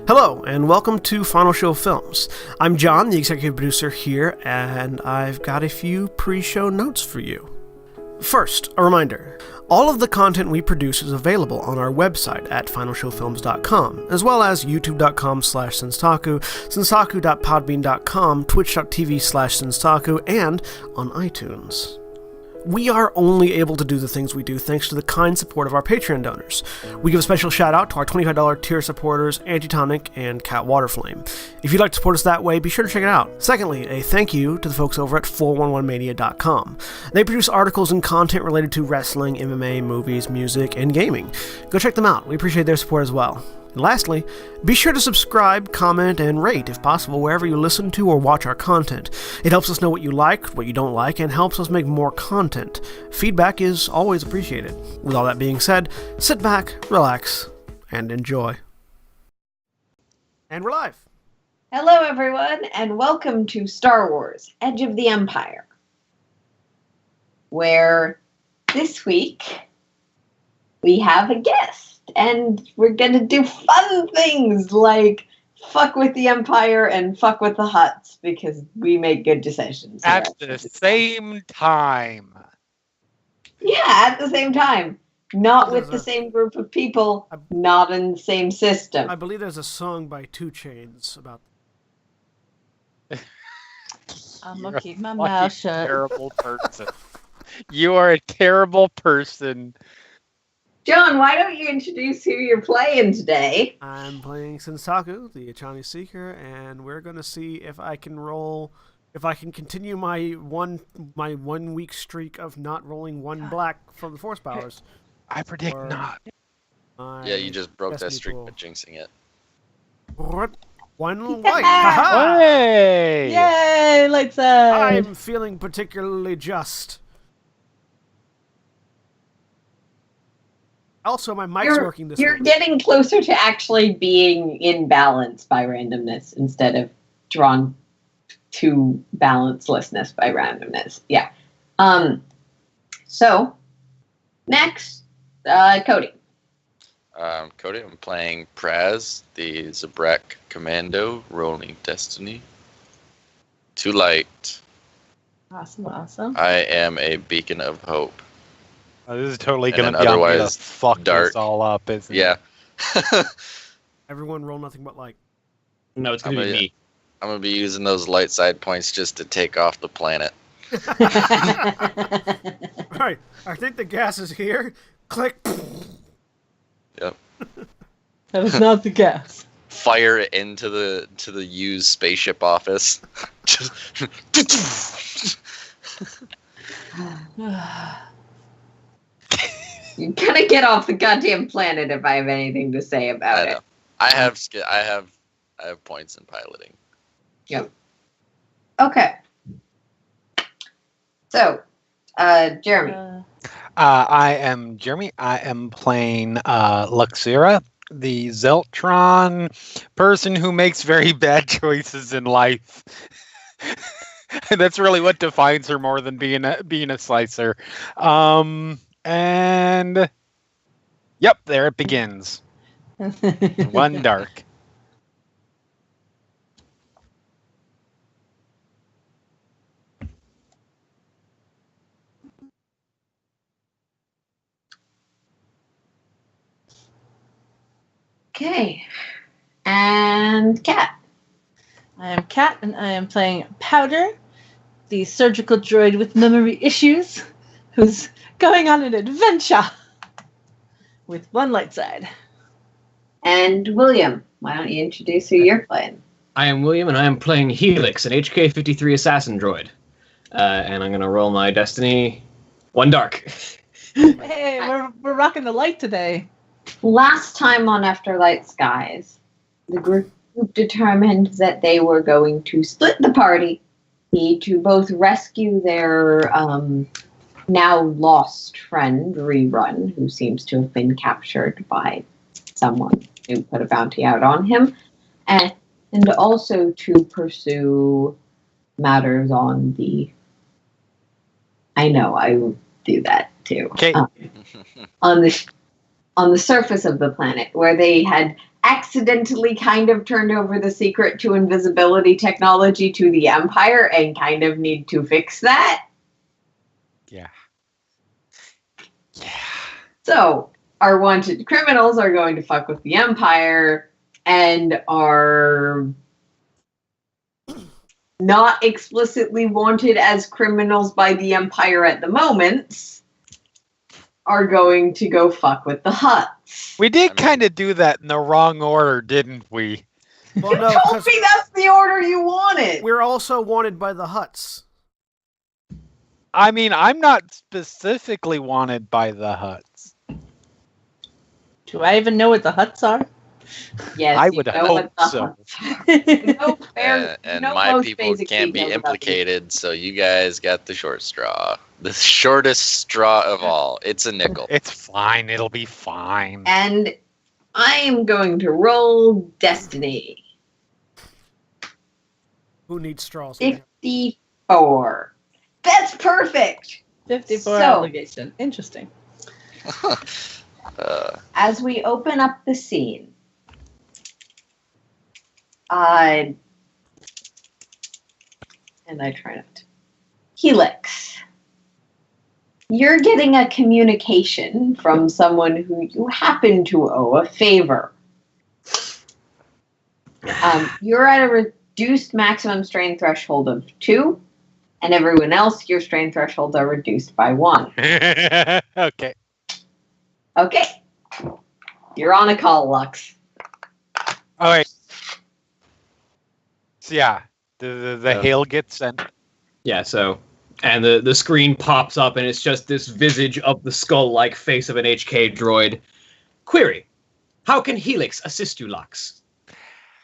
Hello, and welcome to Final Show Films. I'm John, the executive producer here, and I've got a few pre-show notes for you. First, a reminder. All of the content we produce is available on our website at finalshowfilms.com, as well as youtube.com/senstaku, senstaku.podbean.com, twitch.tv/senstaku, and on iTunes. We are only able to do the things we do thanks to the kind support of our Patreon donors. We give a special shout out to our $25 tier supporters, Antitonic and Cat Waterflame. If you'd like to support us that way, be sure to check it out. Secondly, a thank you to the folks over at 411mania.com. They produce articles and content related to wrestling, MMA, movies, music, and gaming. Go check them out. We appreciate their support as well. And lastly, be sure to subscribe, comment, and rate, if possible, wherever you listen to or watch our content. It helps us know what you like, what you don't like, and helps us make more content. Feedback is always appreciated. With all that being said, sit back, relax, and enjoy. And we're live! Hello, everyone, and welcome to Star Wars: Edge of the Empire, where this week we have a guest. And we're gonna do fun things like fuck with the Empire and fuck with the Hutts because we make good decisions. At the same time. Yeah, at the same time. Not with the same group of people, not in the same system. I believe there's a song by 2 Chainz about... I'm gonna keep my mouth shut. Terrible person. You are a terrible person. John, why don't you introduce who you're playing today? I'm playing Sensaku, the Echani Seeker, and we're going to see if I can continue my one week streak of not rolling one black from the Force Powers. I predict not. Yeah, you just broke that streak by jinxing it. One white. Ha-ha! Hey! Yay, lights out! I'm feeling particularly just. Also, my mic's working this You're week. getting closer to actually being in balance by randomness instead of drawn to balancelessness by randomness. Yeah. So, next, Cody. Cody, I'm playing Praz, the Zabrak Commando, rolling Destiny. Too light. Awesome. I am a beacon of hope. This is totally And going to then be on me to otherwise fuck dark. this all up, isn't Yeah. it? Everyone roll nothing but light. No, it's going to be me. I'm going to be using those light side points just to take off the planet. Alright, I think the gas is here. Click. Yep. That is not the gas. Fire it into the used spaceship office. Just You're gonna get off the goddamn planet if I have anything to say about it. I have points in piloting. Yep. Okay. So, Jeremy. I am Jeremy. I am playing Luxira, the Zeltron person who makes very bad choices in life. That's really what defines her more than being a slicer. And yep, there it begins. One dark. Okay. And Kat. I am Kat, and I am playing Powder, the surgical droid with memory issues, who's going on an adventure with one light side. And William. Why don't you introduce who you're playing? I am William, and I am playing Helix, an HK-53 assassin droid. And I'm going to roll my Destiny 1 dark. Hey, we're rocking the light today. Last time on Afterlight Skies, the group determined that they were going to split the party to both rescue their now lost friend, Rerun, who seems to have been captured by someone who put a bounty out on him, and also to pursue matters on the... I know, I will do that too. Okay. On the surface of the planet, where they had accidentally kind of turned over the secret to invisibility technology to the Empire and kind of need to fix that. Yeah. Yeah. So, our wanted criminals are going to fuck with the Empire and are not explicitly wanted as criminals by the Empire at the moment, are going to go fuck with the Hutts. We did kind of do that in the wrong order, didn't we? Well, no, You told because me that's the order you wanted. we're also wanted by the Hutts. I mean, I'm not specifically wanted by the Hutts. Do I even know what the Hutts are? Yes, I you would know hope what the so. Hutts are. You know And know my most people basic can't be details about implicated, so you guys got the short straw. The shortest straw of all. It's a nickel. It's fine. It'll be fine. And I am going to roll Destiny. Who needs straws? 54. That's perfect! 54 So- obligation. Interesting. As we open up the scene, and I try not to. Helix. You're getting a communication from someone who you happen to owe a favor. You're at a reduced maximum strain threshold of 2, and everyone else, your strain thresholds are reduced by 1. Okay. Okay. You're on a call, Lux. All right. So yeah, the hail gets sent. Yeah, so, and the screen pops up, and it's just this visage of the skull-like face of an HK droid. Query: how can Helix assist you, Lux?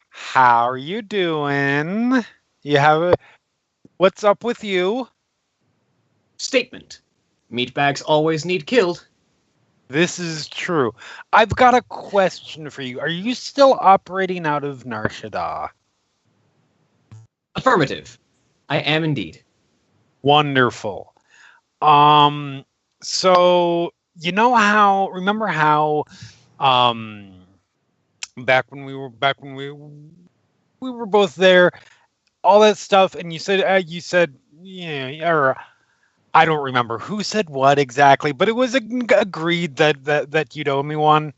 How are you doing? You have a... What's up with you? Statement: meatbags always need killed. This is true. I've got a question for you. Are you still operating out of Nar Shaddaa? Affirmative. I am indeed. Wonderful. So remember how back when we were both there, all that stuff, and you said yeah, or I don't remember who said what exactly, but it was agreed that you'd owe me one.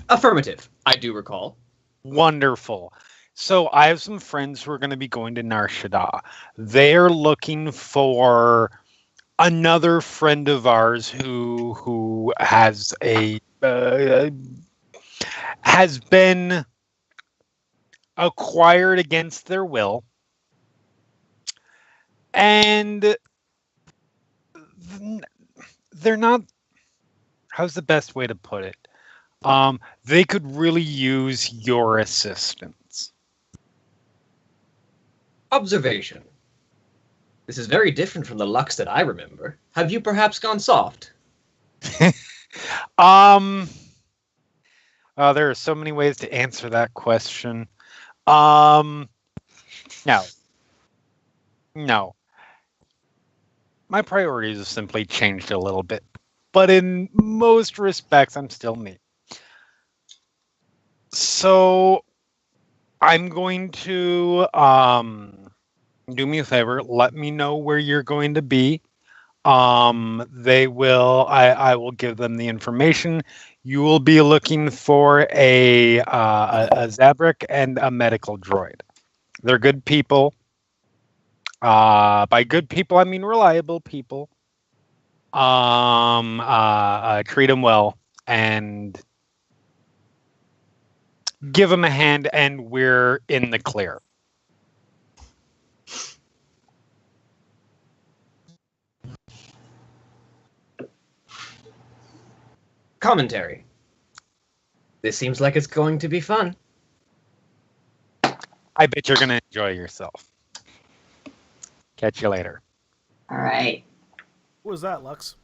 Affirmative. I do recall. Wonderful. So I have some friends who are going to be going to Nar Shaddaa. They're looking for another friend of ours who has has been acquired against their will, and they're not. How's the best way to put it? They could really use your assistance. Observation. This is very different from the Lux that I remember. Have you perhaps gone soft? There are so many ways to answer that question. No. My priorities have simply changed a little bit, but in most respects, I'm still me. So I'm going to do me a favor. Let me know where you're going to be. They will. I will give them the information. You will be looking for a Zabrak and a medical droid. They're good people. By good people, I mean reliable people. Treat them well and give them a hand, and we're in the clear. Commentary. This seems like it's going to be fun. I bet you're going to enjoy yourself. Catch you later. All right. What was that, Lux?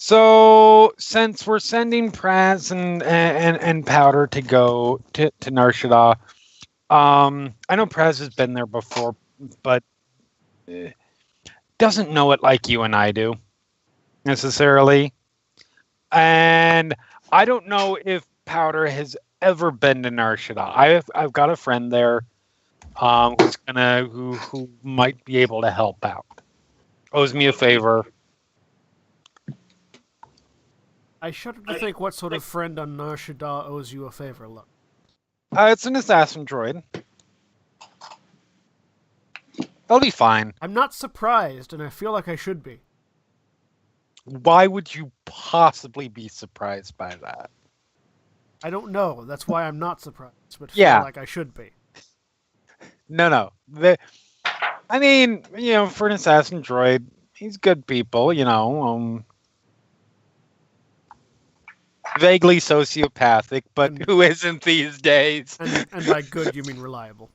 So, since we're sending Praz and Powder to go to Nar Shaddaa, I know Praz has been there before, but doesn't know it like you and I do, necessarily. And I don't know if Powder has ever been to Nar Shaddaa. I've got a friend there who might be able to help out. Owes me a favor. I shudder to think what sort of friend on Nar Shaddaa owes you a favor. Look, It's an assassin droid. They'll be fine. I'm not surprised, and I feel like I should be. Why would you possibly be surprised by that? I don't know. That's why I'm not surprised, but Yeah. feel like I should be. No. I mean, for an assassin droid, he's good people, vaguely sociopathic, but who isn't these days? And by good, you mean reliable.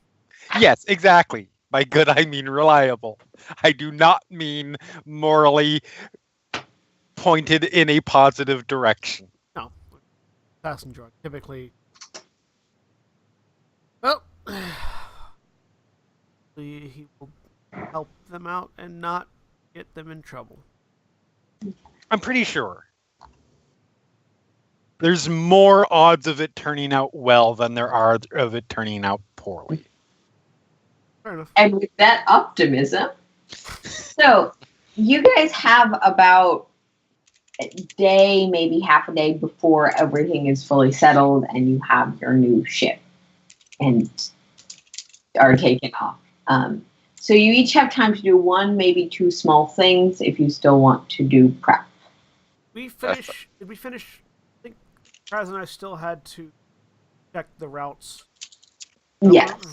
Yes, exactly. By good, I mean reliable. I do not mean morally pointed in a positive direction. No. Assassin droid. Typically. Well, he will help them out and not get them in trouble. I'm pretty sure. There's more odds of it turning out well than there are of it turning out poorly. Fair enough. And with that optimism, so you guys have about a day, maybe half a day before everything is fully settled and you have your new ship and are taken off. So you each have time to do one, maybe two small things if you still want to do prep. Did we finish? I think Kraz and I still had to check the routes. I Yes. don't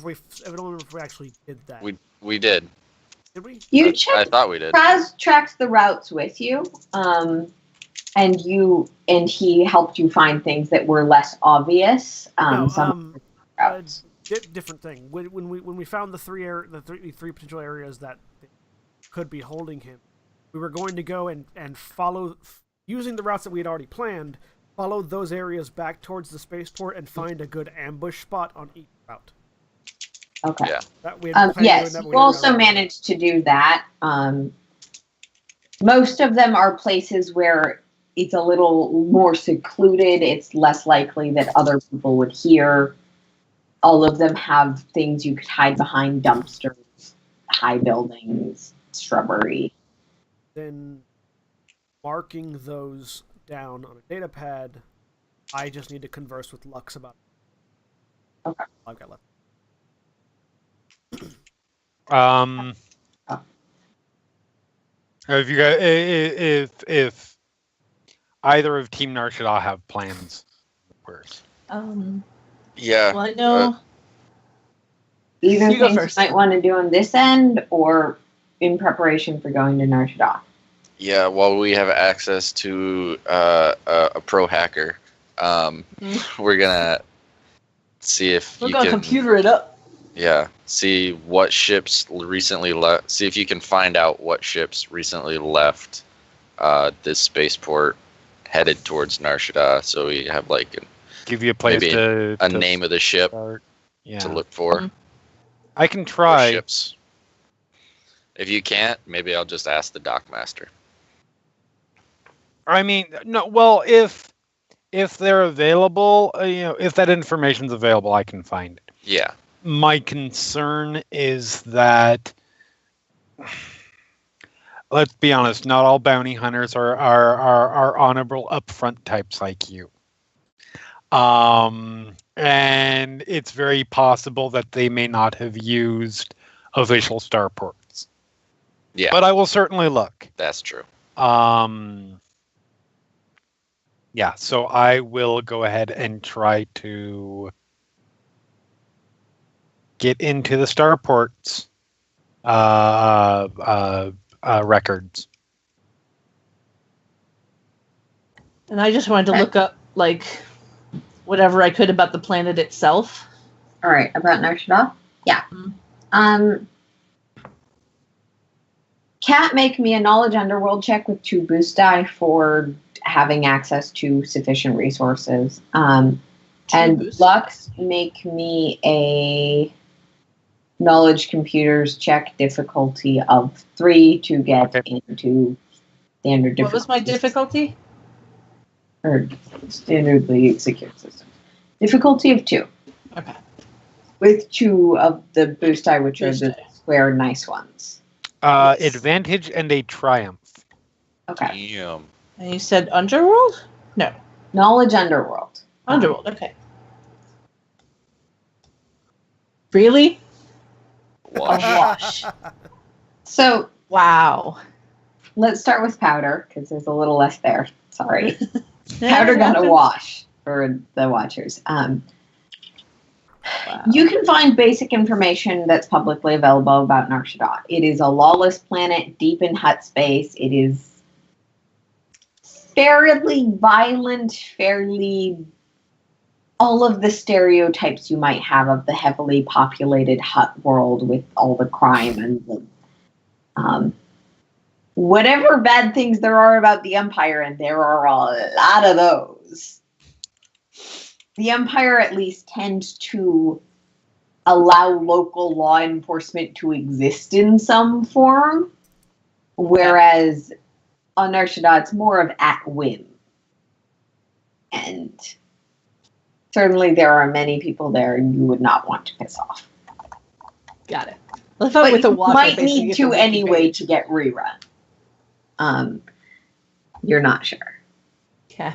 remember if we actually did that. We did. Did we? You I check. thought we did. Kraz tracks the routes with you, and he helped you find things that were less obvious. Routes. Different thing. When we found the three potential areas that could be holding him, we were going to go and follow, using the routes that we had already planned, follow those areas back towards the spaceport and find a good ambush spot on each route. Okay. Yeah. That we had planned Yes, doing that, you also never- managed to do that. Most of them are places where it's a little more secluded. It's less likely that other people would hear. All of them have things you could hide behind: dumpsters, high buildings, shrubbery. Then marking those down on a data pad, I just need to converse with Lux about it. Okay. I've got left. If you guys, if either of Team Nar Shaddaa have plans, where's Yeah. Well, I know. Either You go things first. you might want to do on this end or in preparation for going to Nar Shaddaa. Yeah, while we have access to a pro hacker, we're gonna see if We're you gonna can computer it up. see what ships recently left. See if you can find out what ships recently left this spaceport headed towards Nar Shaddaa, so we have give you a place maybe to a name of the ship start. Yeah, to look for. I can Or try. ships. If you can't, maybe I'll just ask the dockmaster. I mean, no. Well, if they're available, if that information's available, I can find it. Yeah. My concern is that, let's be honest, not all bounty hunters are honorable upfront types like you. And it's very possible that they may not have used official starports. Yeah. But I will certainly look. That's true. Yeah, so I will go ahead and try to get into the starports records. And I just wanted to look up whatever I could about the planet itself. All right, about Nar Shaddaa? Yeah. Cat, make me a knowledge underworld check with 2 boost die for having access to sufficient resources. And boost. Lux, make me a knowledge computers check difficulty of 3 to get into standard difficulty. What was my difficulty? or standardly secured systems. Difficulty of 2. Okay. With 2 of the boost die, which Boost are the die. square nice ones. Yes. Advantage and a triumph. Okay. Damn. And you said Underworld? No. Knowledge Underworld. Underworld, okay. Really? A Wash. wash. So Wow. let's start with Powder, because there's a little less there. Sorry. Yeah, Powder it got a happens. wash for the Watchers. Wow. You can find basic information that's publicly available about Nar Shaddaa. It is a lawless planet deep in hut space. It is fairly violent, fairly all of the stereotypes you might have of the heavily populated hut world with all the crime and the, whatever bad things there are about the Empire, and there are a lot of those. The Empire at least tends to allow local law enforcement to exist in some form, whereas on Nar Shaddaa it's more of at whim. And certainly there are many people there you would not want to piss off. Got it. Well, I thought But with the you wash, I might basically need get to the wiki anyway page. to get rerun. You're not sure. Okay.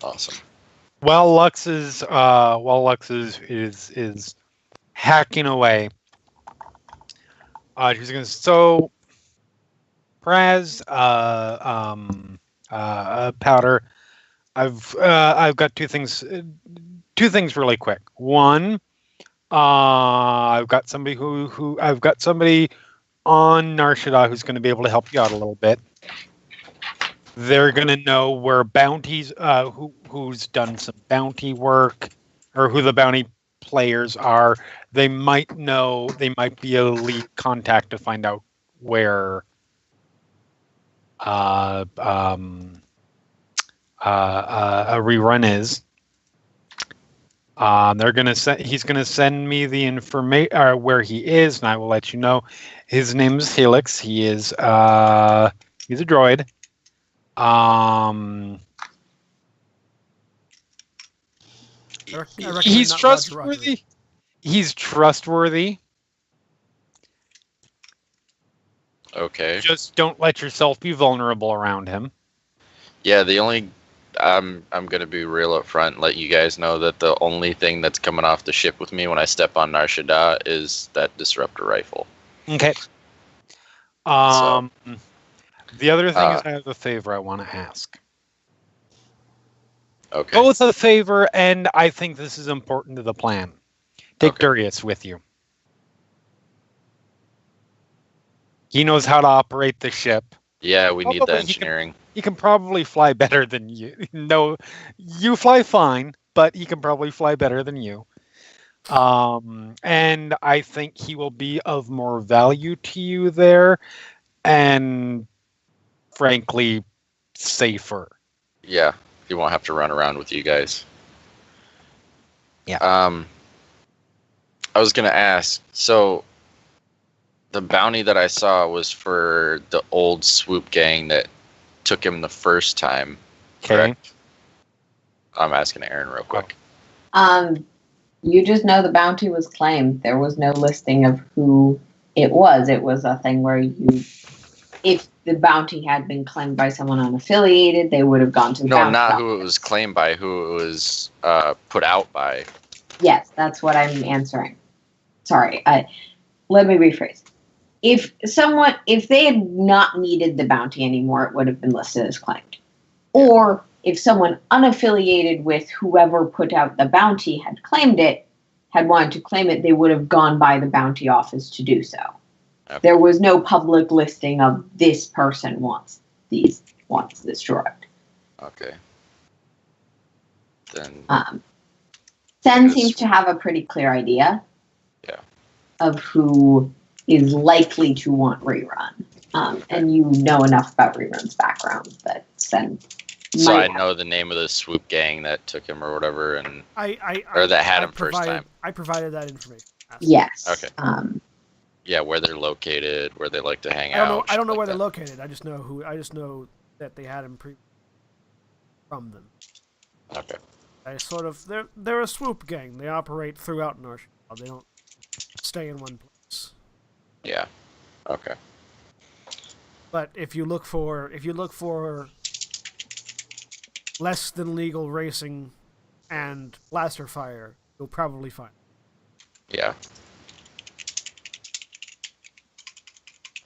Awesome. While Lux is hacking away, she's gonna Praz, Powder. I've got two things really quick. One, I've got somebody on Nar Shaddaa who's going to be able to help you out a little bit. They're going to know where bounties, who's done some bounty work, or who the bounty players are. They might be a lead contact to find out where a rerun is. He's gonna send me the information where he is, and I will let you know. His name is Helix. He's a droid. He's trustworthy. He's trustworthy. Okay. Just don't let yourself be vulnerable around him. Yeah, I'm gonna be real up front and let you guys know that the only thing that's coming off the ship with me when I step on Nar Shaddaa is that disruptor rifle. Okay. The other thing is I have a favor I want to ask. Okay. Both a favor, and I think this is important to the plan. Take Okay. Darius with you. He knows how to operate the ship. Yeah, we need the Probably engineering. He can probably fly better than you. No, you fly fine, but he can probably fly better than you. And I think he will be of more value to you there, and frankly, safer. Yeah, he won't have to run around with you guys. Yeah. I was gonna ask, so the bounty that I saw was for the old swoop gang that took him the first time. Okay. Correct? I'm asking Aaron real quick. You just know the bounty was claimed. There was no listing of who it was. It was a thing where if the bounty had been claimed by someone unaffiliated, they would have gone to the No, bounty not office. who it was claimed by, who it was put out by. Yes, that's what I'm answering. Sorry, let me rephrase. If they had not needed the bounty anymore, it would have been listed as claimed. Or if someone unaffiliated with whoever put out the bounty had claimed it, had wanted to claim it, they would have gone by the bounty office to do so. Okay. There was no public listing of this person wants this droid. Okay. Then Sen seems to have a pretty clear idea of who is likely to want rerun. And you know enough about rerun's background that Sen so might I know the name of the swoop gang that took him or whatever, and I or that had I him first time. I provided that information. Yes. Okay. Yeah, where they're located, where they like to hang I don't know. out. I don't know shit where like they're located. I just know that they had him from them. that. Okay. They're a swoop gang. They operate throughout North. They don't stay in one place. Yeah. Okay. But if you look for less than legal racing and blaster fire, you'll probably find it. Yeah.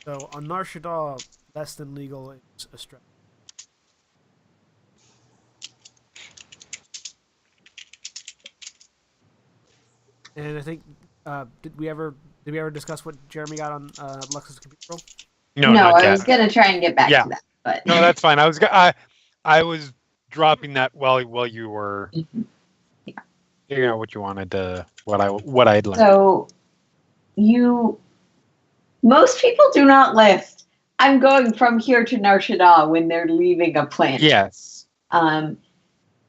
So on Nar Shaddaa, less than legal is a stretch. And I think did we ever discuss what Jeremy got on Lux's computer roll? No, not I yet. was gonna try and get back Yeah. to that, but No, that's fine. I was dropping that while you were figuring out what you wanted to what I'd learned. So most people do not list. I'm going from here to Nar Shaddaa when they're leaving a planet. Yes.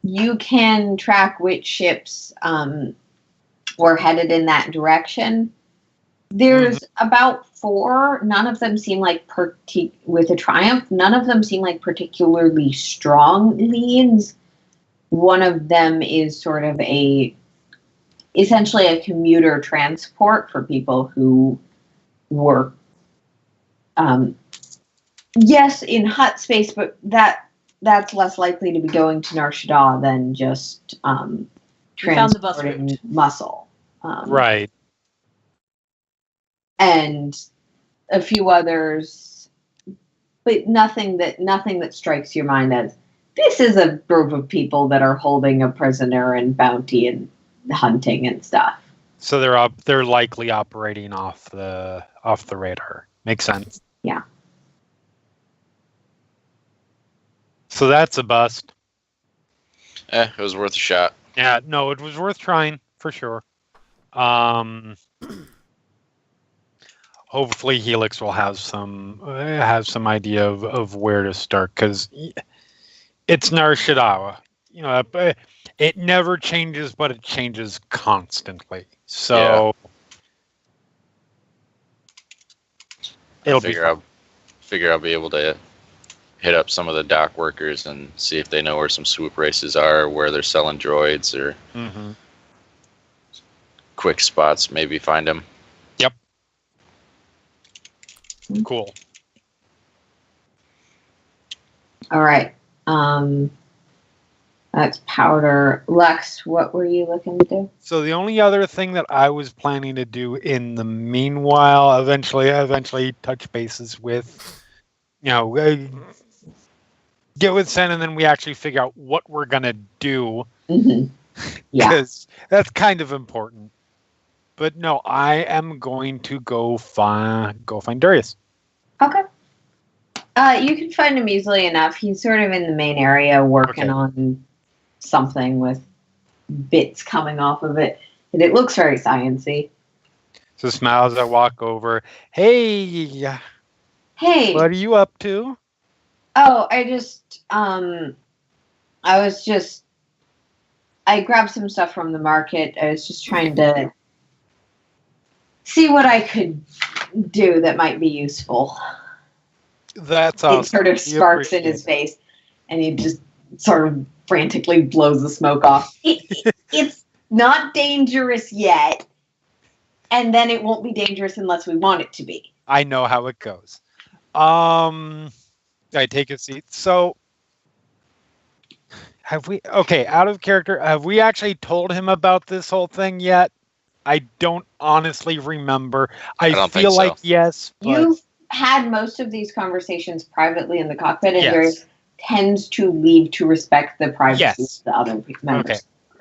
You can track which ships were headed in that direction. There's about 4. None of them seem like with a Triumph. None of them seem like particularly strong leads. One of them is sort of essentially a commuter transport for people who were, yes, in hut space, but that's less likely to be going to Nar Shaddaa than just We found the bus transporting route. muscle. Right. And a few others, but nothing that strikes your mind as this is a group of people that are holding a prisoner and bounty and hunting and stuff. So they're likely operating off the radar. Makes sense. Yeah. So that's a bust. It was worth a shot. Yeah, no, it was worth trying for sure. Hopefully Helix will have some idea of where to start, because it's Nar Shaddaa. You know, it never changes, but it changes constantly. So it'll be fun. Figure I'll be able to hit up some of the dock workers and see if they know where some swoop races are, where they're selling droids, or quick spots. Maybe find them. Yep. Cool. All right. That's Powder. Lex, what were you looking to do? So the only other thing that I was planning to do in the meanwhile, eventually touch bases with, get with Sen, and then we actually figure out what we're gonna do. Yeah. Because that's kind of important. But no, I am going to go find Darius. Okay. You can find him easily enough. He's sort of in the main area working on something with bits coming off of it. And it looks very sciencey. So smiles, I walk over. Hey, Hey. what are you up to? Oh, I grabbed some stuff from the market. I was just trying to see what I could do that might be useful. That's awesome. It sort of sparks in his face, and he just sort of frantically blows the smoke off. It's not dangerous yet, and then it won't be dangerous unless we want it to be. I know how it goes. I take a seat. So, out of character, have we actually told him about this whole thing yet? I don't honestly remember. I don't feel think like so. yes. But You've had most of these conversations privately in the cockpit, and Yes. Darius tends to leave to respect the privacy Yes. of the other members Okay. of the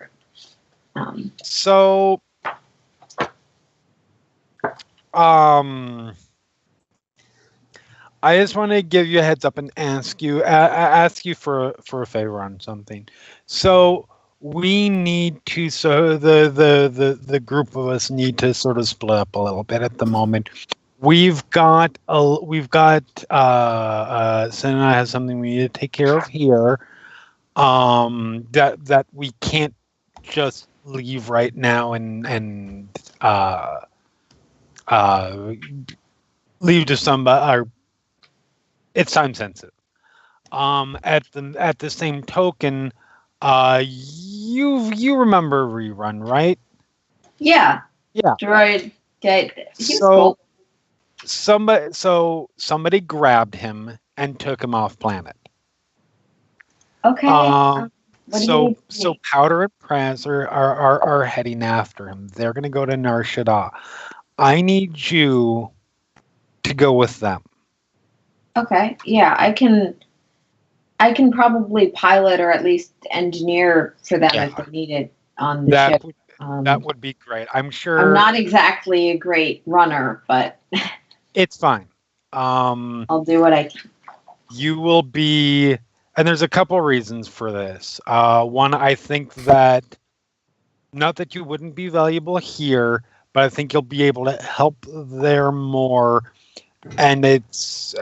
group. So, I just want to give you a heads up and ask you for a favor on something. So we need to the group of us need to sort of split up a little bit at the moment. We've got Sen and I have something we need to take care of here. That we can't just leave right now and leave to somebody. It's time sensitive. At the same token, you remember Rerun, right? Yeah. Yeah. Droid. Okay. He was So cool. somebody grabbed him and took him off planet. Okay. What do you need from So me? Powder and Praz are heading after him. They're gonna go to Nar Shaddaa. I need you to go with them. Okay. Yeah, I can probably pilot or at least engineer for them Yeah. if they need it on the ship. That would be great. I'm sure I'm not exactly a great runner, but it's fine. I'll do what I can. You will be, and there's a couple reasons for this. One, I think that not that you wouldn't be valuable here, but I think you'll be able to help there more, and it's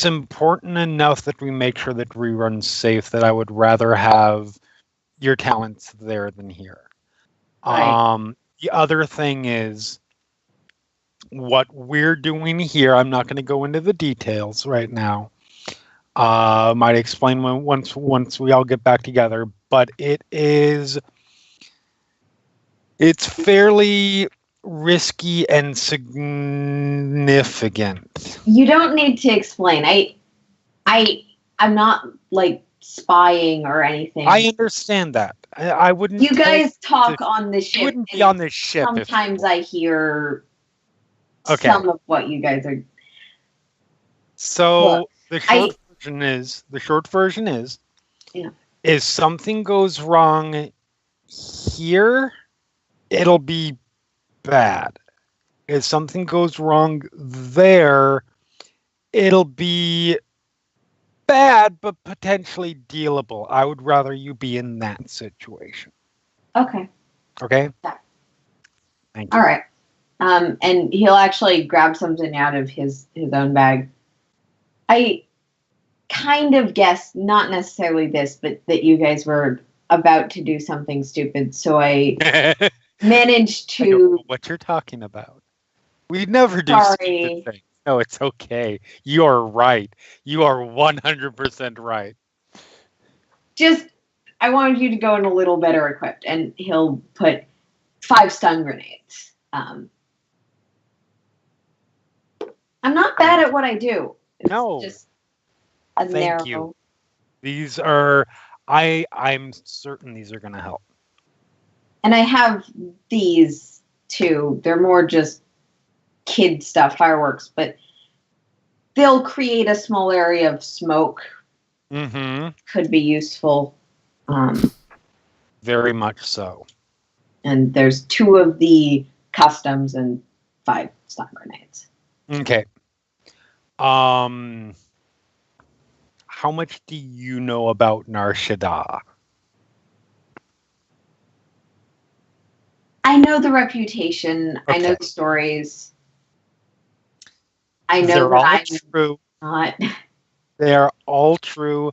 important enough that we make sure that Rerun's safe. That I would rather have your talents there than here. Right. The other thing is what we're doing here. I'm not going to go into the details right now. Might explain once we all get back together, but it's fairly risky and significant. You don't need to explain. I'm not like spying or anything. I understand that. I wouldn't. You guys talk on the ship. You wouldn't be and on this ship. Sometimes I hear Okay. some of what you guys are. So Look, the short version is, Yeah. if something goes wrong here, it'll be bad. If something goes wrong there, it'll be bad, but potentially dealable. I would rather you be in that situation. Okay. Okay? Yeah. Thank you. All right. And he'll actually grab something out of his own bag. I kind of guessed, not necessarily this, but that you guys were about to do something stupid. So I managed I don't to. know what you're talking about. We never do Sorry. stupid things. No, it's okay. You are right. You are 100% right. Just, I wanted you to go in a little better equipped, and he'll put 5 stun grenades. I'm not bad at what I do. It's No. just a Thank narrow. you. These are, I'm certain these are going to help. And I have these too. They're more just kid stuff, fireworks, but they'll create a small area of smoke. Mm-hmm. Could be useful. Very much so. And there's 2 of the customs and 5 stun grenades. Okay. How much do you know about Nar Shaddaa? I know the reputation. I know Okay. the stories. I know They're that all I'm true. not. They are all true.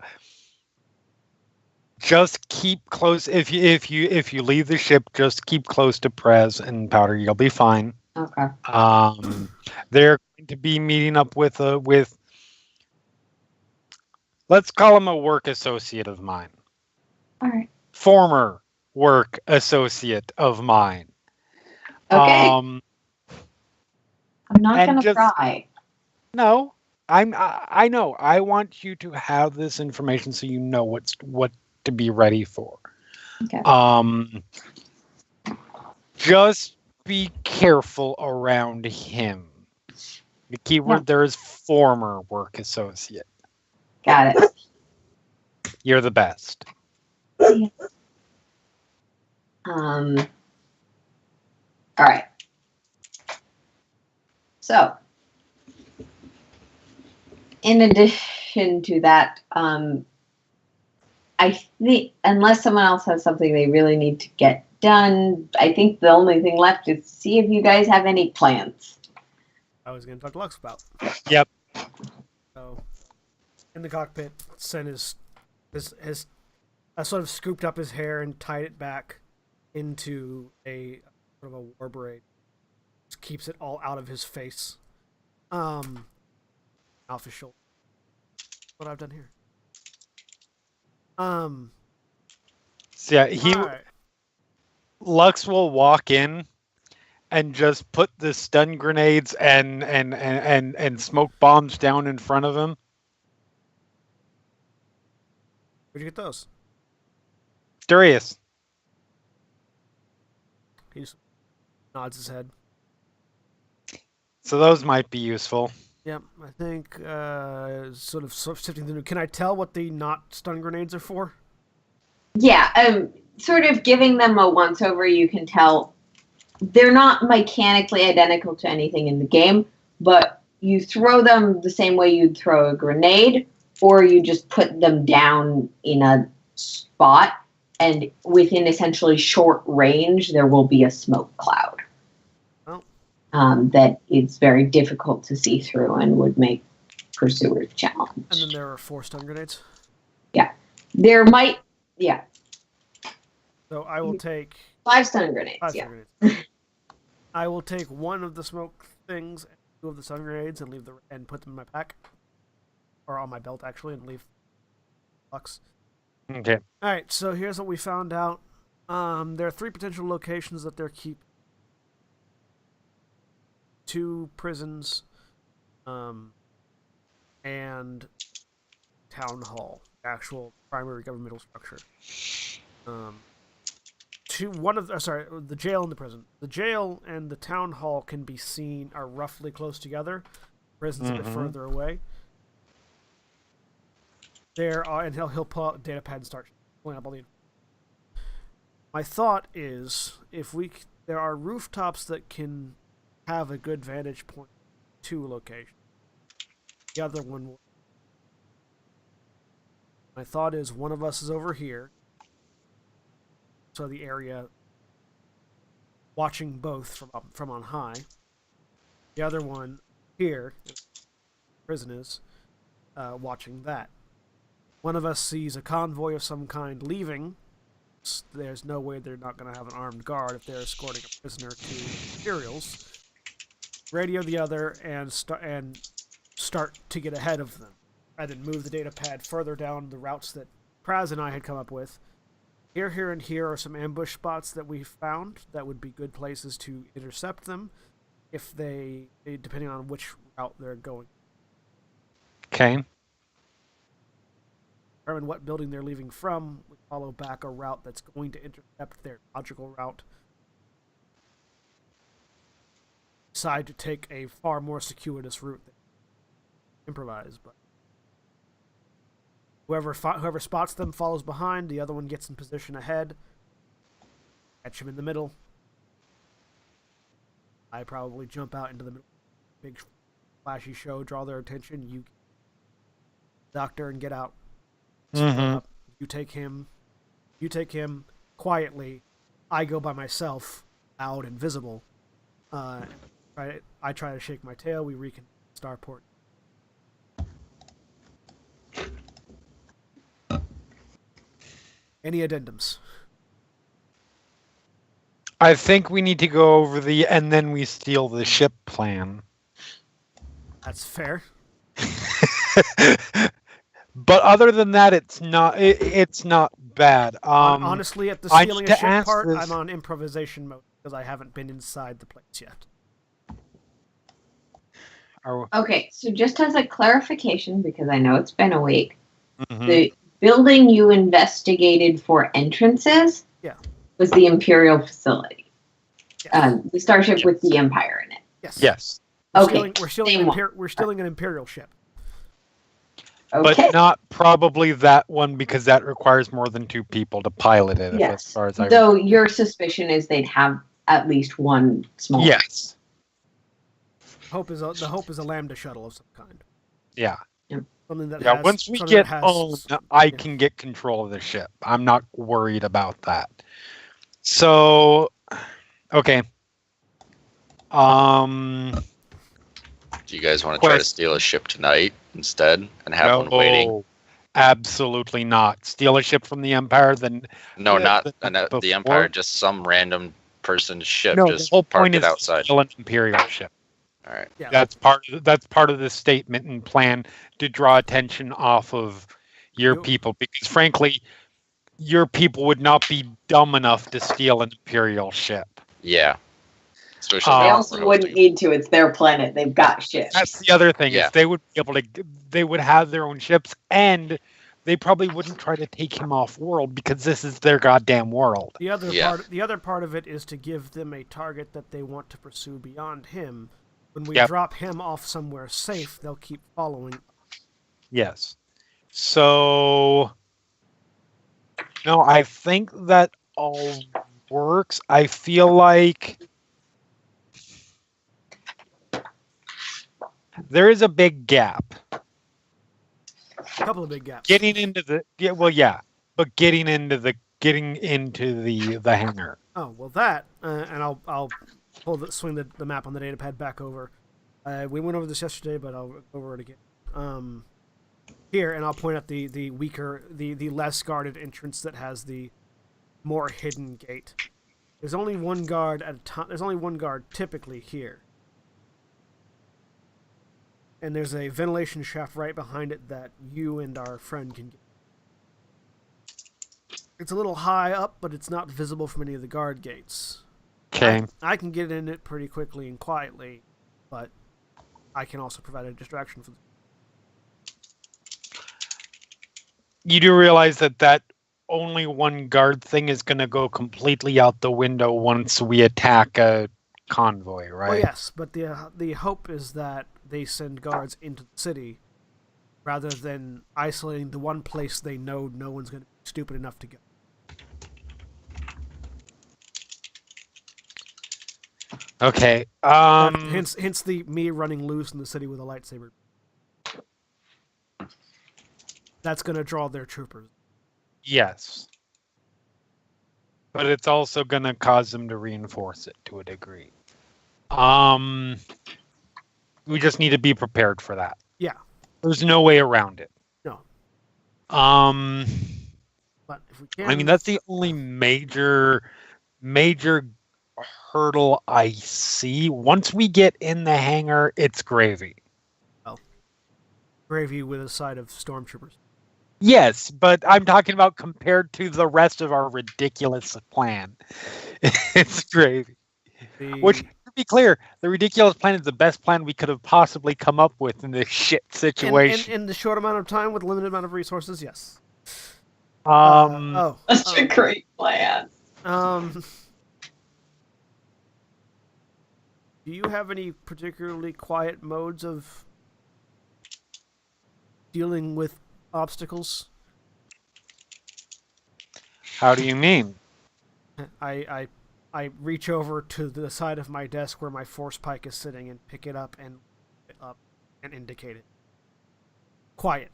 Just keep close. If you leave the ship, just keep close to Prez and Powder. You'll be fine. Okay. They're going to be meeting up with let's call him a work associate of mine. All right. Former work associate of mine. Okay. I'm not and gonna just- cry. No, I know. I want you to have this information so you know what to be ready for. Okay. Just be careful around him. The keyword there is former work associate. Got it. You're the best. All right. So, in addition to that, I think unless someone else has something they really need to get done, I think the only thing left is to see if you guys have any plans. I was going to talk to Lux about. Yep. So, in the cockpit, Sen is sort of scooped up his hair and tied it back into a sort of a war braid. Just keeps it all out of his face. Off his shoulder. What I've done here. So yeah, Alright. Lux will walk in and just put the stun grenades and smoke bombs down in front of him. Where'd you get those? Darius. He just nods his head. So those might be useful. Yep, I think sort of sifting through. Can I tell what the not stun grenades are for? Yeah, sort of giving them a once over, you can tell they're not mechanically identical to anything in the game, but you throw them the same way you'd throw a grenade, or you just put them down in a spot, and within essentially short range, there will be a smoke cloud. That is very difficult to see through and would make pursuers challenged. And then there are 4 stun grenades? Yeah. There might, yeah. So I will take 5 stun grenades, 5 yeah. stun grenades. I will take 1 of the smoke things and 2 of the stun grenades and put them in my pack. Or on my belt, actually, and leave Lux. Okay. Alright, so here's what we found out. There are 3 potential locations that they're keeping. 2 prisons, and town hall, actual primary governmental structure. The jail and the prison. The jail and the town hall can be seen are roughly close together. Prison's a bit further away. There are, and he'll pull out a data pad and start pulling up all the. My thought is, there are rooftops that can have a good vantage point, 2 locations. The other one will. My thought is one of us is over here, so the area watching both from on high. The other one here, prison is, watching that. One of us sees a convoy of some kind leaving. There's no way they're not going to have an armed guard if they're escorting a prisoner to Imperials. Radio the other and start to get ahead of them. I then move the data pad further down the routes that Praz and I had come up with. Here, and here are some ambush spots that we found that would be good places to intercept them if depending on which route they're going. Okay. Determine what building they're leaving from. We follow back a route that's going to intercept their logical route. Decide to take a far more circuitous route than improvise, but whoever spots them follows behind. The other one gets in position ahead. Catch him in the middle. I probably jump out into the middle. Big flashy show, draw their attention. You doctor and get out. Up. You take him quietly. I go by myself, loud and visible. I try to shake my tail. We reconnect starport. Any addendums? I think we need to go over the and then we steal the ship plan. That's fair. But other than that, it's not bad. Honestly, at the stealing a ship part, I'm on improvisation mode because I haven't been inside the place yet. Okay, so just as a clarification, because I know it's been a week, the building you investigated for entrances was the Imperial facility. Yes. The starship with the Empire in it. Yes. We're stealing an Imperial ship. Okay. But not probably that one because that requires more than 2 people to pilot it. Yes. As far as I Though your suspicion is they'd have at least one small. Yes. The hope is a lambda shuttle of some kind. Yeah. Something that once we get home, I can get control of the ship. I'm not worried about that. So, okay. Do you guys want to try to steal a ship tonight instead and have one waiting Absolutely not. Steal a ship from the Empire, then No, not the an, night the Empire. before? Just some random person's ship. No, the Just whole park point it is outside. steal an Imperial ship. All right. Yeah. That's part of the statement and plan to draw attention off of your Yep. people, because frankly, your people would not be dumb enough to steal an Imperial ship. Yeah. Especially They They now also we're wouldn't hosting. need to. It's their planet. They've got ships. That's the other thing Yeah. is they would be able to. They would have their own ships, and they probably wouldn't try to take him off world because this is their goddamn world. The other Yeah. part of it is to give them a target that they want to pursue beyond him. When we Yep. drop him off somewhere safe, they'll keep following. Yes. So, no, I think that all works. I feel like there is a big gap. A couple of big gaps. Getting into the but getting into the hangar. Oh well, that and I'll swing the map on the datapad back over. We went over this yesterday, but I'll go over it again. Here, and I'll point out the weaker, the less guarded entrance that has the more hidden gate. There's only one guard at a time. There's only one guard typically here, and there's a ventilation shaft right behind it that you and our friend can get. It's a little high up, but it's not visible from any of the guard gates. Okay. I can get in it pretty quickly and quietly, but I can also provide a distraction for. You do realize that only one guard thing is going to go completely out the window once we attack a convoy, right? Well, yes, but the hope is that they send guards into the city rather than isolating the one place they know no one's going to be stupid enough to go. Okay. Hence the me running loose in the city with a lightsaber. That's going to draw their troopers. Yes. But it's also going to cause them to reinforce it to a degree. We just need to be prepared for that. Yeah. There's no way around it. No. But if we can, I mean, that's the only major hurdle I see. Once we get in the hangar, it's gravy. gravy with a side of stormtroopers. Yes, but I'm talking about compared to the rest of our ridiculous plan. It's gravy. Which, to be clear, the ridiculous plan is the best plan we could have possibly come up with in this shit situation. In the short amount of time with limited amount of resources, yes. Such a great plan. Do you have any particularly quiet modes of dealing with obstacles? How do you mean? I reach over to the side of my desk where my force pike is sitting and pick it up and indicate it. Quiet.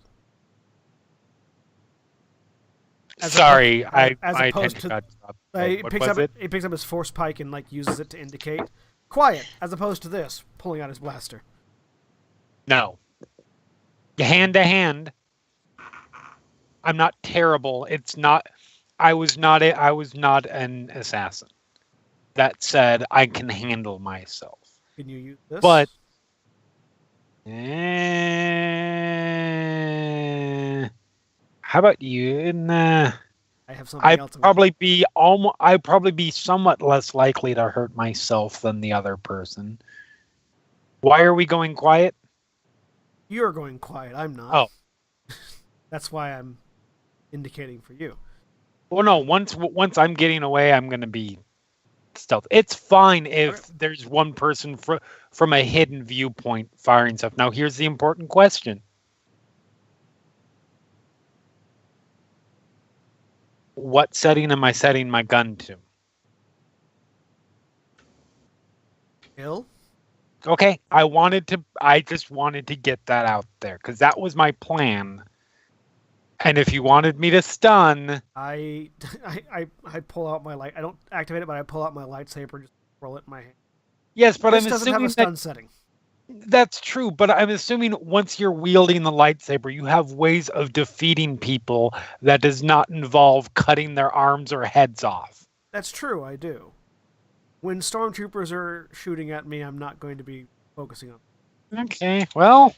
Sorry, as my opposed attention to- got dropped. He What picks was up it? he picks up his force pike and uses it to indicate quiet, as opposed to this pulling out his blaster. No. Hand to hand. I'm not terrible. It's not. I was not an assassin. That said, I can handle myself. Can you use this? But how about you? Nah. I have something I'd else. I'd probably be somewhat less likely to hurt myself than the other person. Why are we going quiet? You're going quiet. I'm not. Oh. That's why I'm indicating for you. Well, no. Once I'm getting away, I'm going to be stealth. It's fine if there's one person from a hidden viewpoint firing stuff. Now, here's the important question. What setting am I setting my gun to? Hill? Okay, I just wanted to get that out there because that was my plan. And if you wanted me to stun, I pull out my light. I don't activate it, but I pull out my lightsaber, just roll it in my hand. yes, but This I'm doesn't have a assuming stun that setting. That's true, but I'm assuming once you're wielding the lightsaber, you have ways of defeating people that does not involve cutting their arms or heads off. That's true, I do. When stormtroopers are shooting at me, I'm not going to be focusing on them. Okay, well,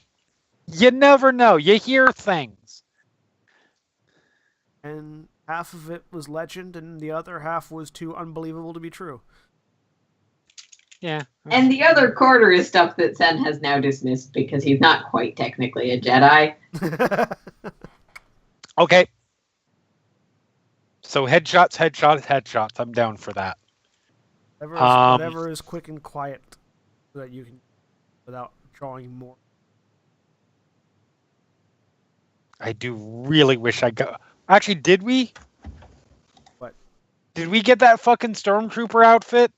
you never know. You hear things. And half of it was legend, and the other half was too unbelievable to be true. Yeah. And the other quarter is stuff that Sen has now dismissed because he's not quite technically a Jedi. Okay. So headshots. I'm down for that. Whatever is quick and quiet, so that you can, without drawing more. I do really wish I got. Actually, did we? What? Did we get that fucking stormtrooper outfit?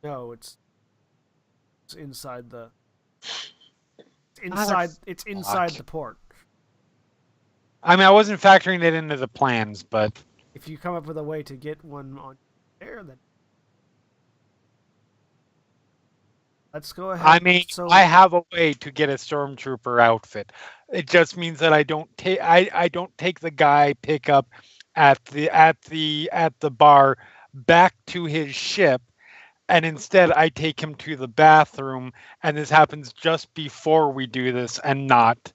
No, it's inside the. It's inside the port. I mean, I wasn't factoring it into the plans, but If you come up with a way to get one on there, then let's go ahead. I mean, So I have a way to get a stormtrooper outfit. It just means that I don't take the guy pickup at the bar back to his ship, and instead I take him to the bathroom, and this happens just before we do this, and not.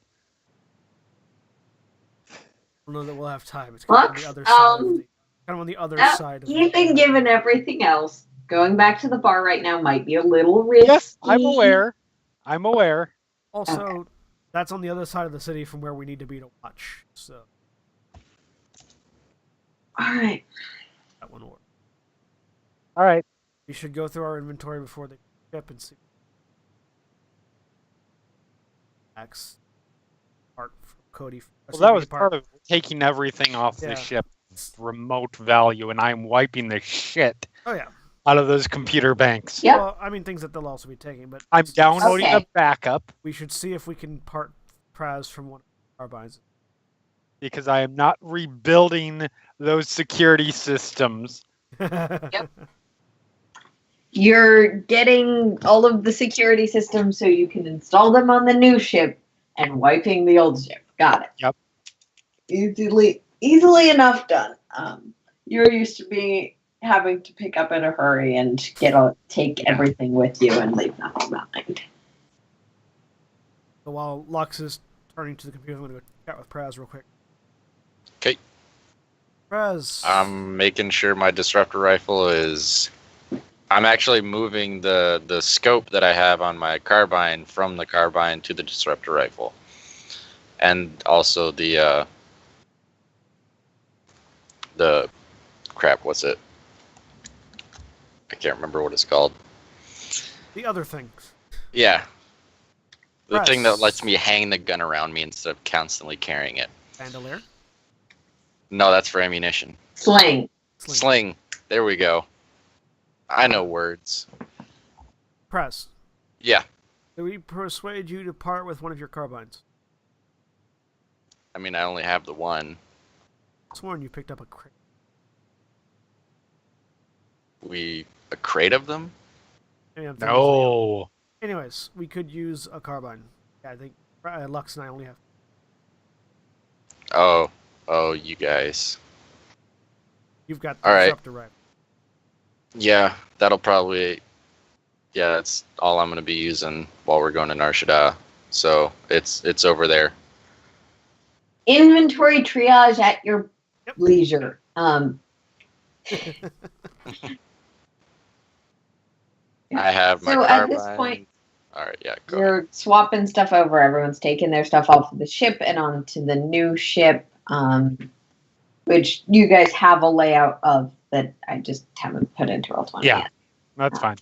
I don't know that we'll have time. It's kind of on the other side. Kind of on the other side of Even given everything else, going back to the bar right now might be a little risky. Yes, I'm aware. Also, Okay. that's on the other side of the city from where we need to be to watch. So All right. that one works. All right. We should go through our inventory before the ship and see. X part from Cody. Well, that was part of taking everything off the Yeah. ship. Remote value, and I'm wiping the shit Oh yeah. out of those computer banks. Yep. Well, I mean things that they'll also be taking, but I'm downloading Okay. a backup we should see if we can part Praz from one of our carbines. because I am not rebuilding those security systems. Yep. You're getting all of the security systems so you can install them on the new ship and wiping the old ship. Got it. Yep. Easily enough done. You're used to having to pick up in a hurry and take everything with you and leave nothing behind. So while Lux is turning to the computer, I'm going to go chat with Praz real quick. Okay. Praz. I'm making sure my disruptor rifle is. I'm actually moving the scope that I have on my carbine from the carbine to the disruptor rifle, and also the crap. What's it? I can't remember what it's called. The other thing. Yeah. The thing that Press. lets me hang the gun around me instead of constantly carrying it. Bandolier. No, that's for ammunition. Sling. Sling. There we go. I know words. Praz. Yeah. Did we persuade you to part with one of your carbines? I mean, I only have the one. I sworn you picked up a crate. A crate of them? Maybe I'm thinking of something else. No. Anyways, we could use a carbine. Yeah, I think Lux and I only have. Oh, you guys. You've got the All right. disruptor rifle. Yeah, that'll probably. Yeah, that's all I'm gonna be using while we're going to Nar Shaddaa. So it's over there. Inventory triage at your leisure. I have my So carbine. at this point, all right, yeah, go ahead. you're swapping stuff over. Everyone's taking their stuff off of the ship and onto the new ship, which you guys have a layout of that I just haven't put into Roll20 Yeah. yet. That's fine.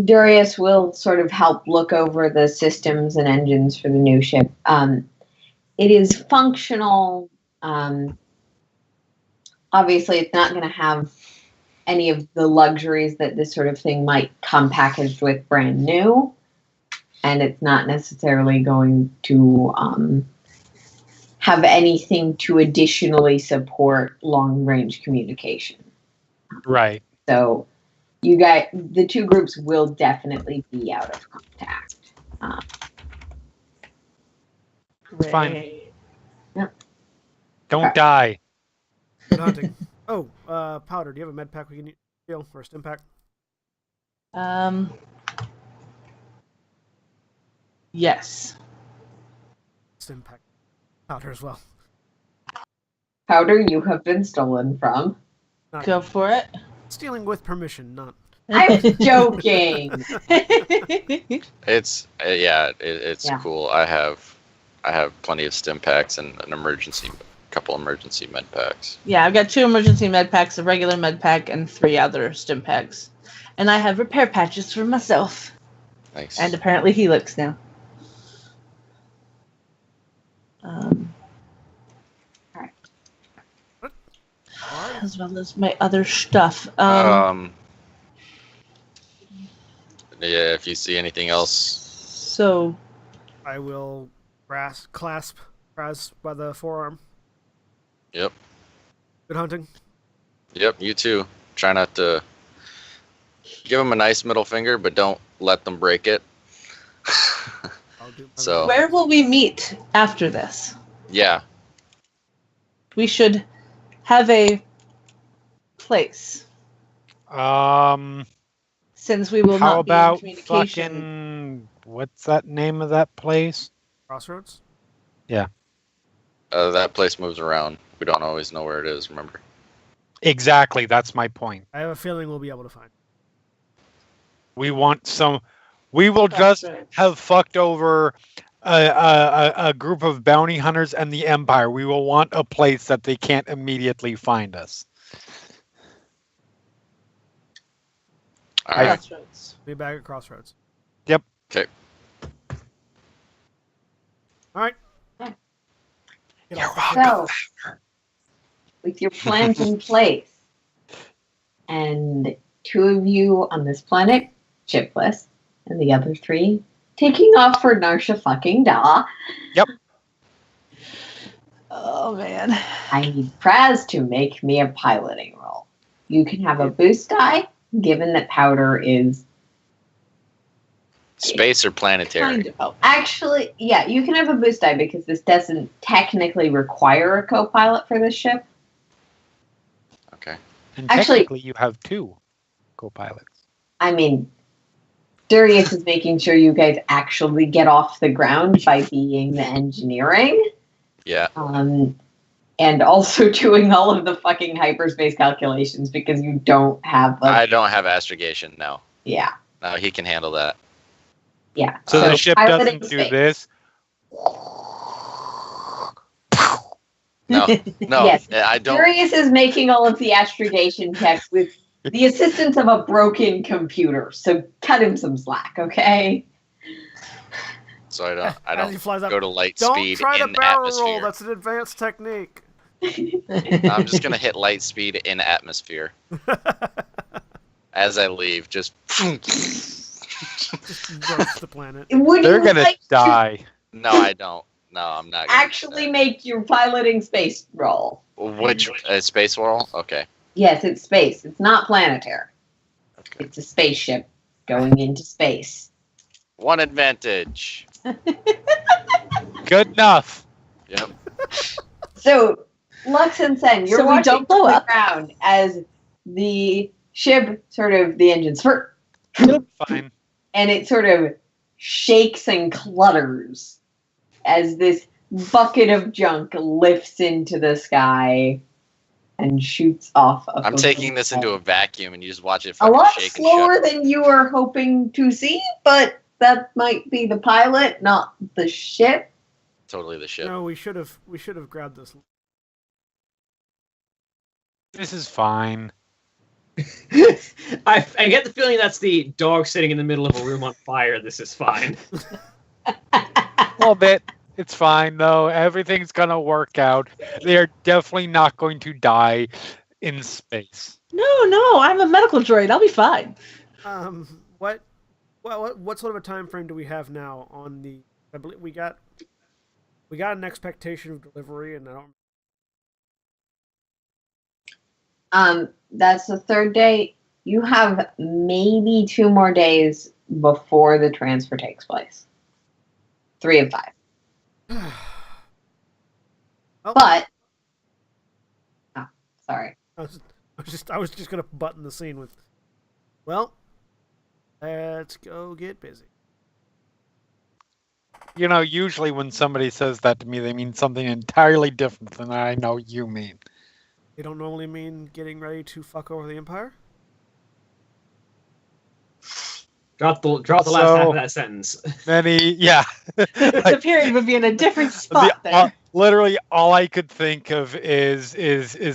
Darius will sort of help look over the systems and engines for the new ship. It is functional. Obviously, it's not going to have any of the luxuries that this sort of thing might come packaged with brand new. And it's not necessarily going to have anything to additionally support long-range communication. Right. So the two groups will definitely be out of contact. It's fine. Great. Don't Okay. die. Good hunting. Oh, Powder, do you have a med pack we can steal or a stim pack? Yes. Stim pack. Powder as well. Powder you have been stolen from. Not Go for it. stealing with permission, not. I'm joking. It's it's Yeah. cool. I have plenty of stim packs and couple emergency med packs. Yeah, I've got 2 emergency med packs, a regular med pack, and 3 other stim packs. And I have repair patches for myself. Nice. And apparently Helix now. As well as my other stuff. Yeah, if you see anything else, So, I will clasp Raz by the forearm. yep. Good hunting. Yep, you too. Try not to give them a nice middle finger, but don't let them break it. I'll do my So- where will we meet after this? Yeah. We should have a place, since we will How not about be in communication. fucking what's that name of that place? Crossroads. That place moves around. We don't always know where it is, remember? Exactly, that's my point. I have a feeling we'll be able to find. We want some. We will just Crossroads. have fucked over a group of bounty hunters and the Empire. We will want a place that they can't immediately find us. All right. Crossroads. Be back at Crossroads. Yep. Okay. All right. Yeah. Get off. So, with your plans in place, and 2 of you on this planet shipless, and the other 3 taking off for Narsha fucking Da, Oh man. I need Praz to make me a piloting roll. You can have a boost die, given that Powder is Space or planetary? Kind of. actually, yeah, you can have a boost die because this doesn't technically require a co-pilot for this ship. Okay. And Actually- technically, you have 2 co-pilots. I mean, Darius is making sure you guys actually get off the ground by being the engineering. Yeah. And also doing all of the fucking hyperspace calculations because you don't have I don't have astrogation, no. yeah. No, he can handle that. Yeah. So the ship piloting doesn't do space. this. No. No. Yes. I don't. Darius is making all of the astrogation checks with the assistance of a broken computer. So cut him some slack, okay? So I As don't he flies up. go to light Don't speed try to in barrel atmosphere. roll. That's an advanced technique. I'm just gonna hit light speed in atmosphere as I leave. Just Just roast the planet. Would They're you gonna like to die. no, I don't. No, I'm not. Gonna do actually make your piloting space roll? that. Which space roll? Okay. Yes, it's space. It's not planetary. Okay. It's a spaceship going into space. 1 advantage. Good enough. Yep. So, Lux and Sen, you're So we watching don't blow from the up. ground as the ship the engines Fine. and it sort of shakes and clutters as this bucket of junk lifts into the sky and shoots off. I'm taking this into a vacuum, and you just watch it a fucking lot shake slower and shudder. than you were hoping to see, but that might be the pilot, not the ship. Totally the ship. No, we should have grabbed this. This is fine. I get the feeling that's the dog sitting in the middle of a room on fire. This is fine. A little bit. It's fine though. Everything's gonna work out. They're definitely not going to die in space. No, I'm a medical droid. I'll be fine. What sort of a time frame do we have now on the? I believe we got an expectation of delivery, and I don't. That's the 3rd day. You have maybe 2 more days before the transfer takes place. 3 of 5. Oh, But, oh, sorry. I was just gonna button the scene with, well, let's go get busy. You know, usually when somebody says that to me, they mean something entirely different than I know you mean. They don't normally mean getting ready to fuck over the Empire? Drop the last half of that sentence. Yeah. The period would be in a different spot there. Literally, all I could think of is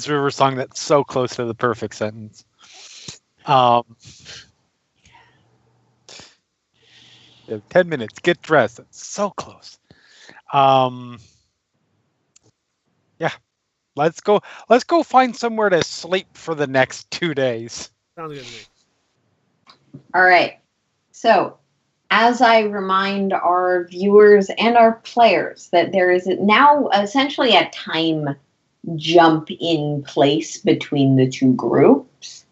River Song. That's so close to the perfect sentence. Yeah, 10 minutes. Get dressed. That's so close. Yeah. Let's go find somewhere to sleep for the next 2 days. Sounds good to me. All right. So, as I remind our viewers and our players that there is now essentially a time jump in place between the two groups.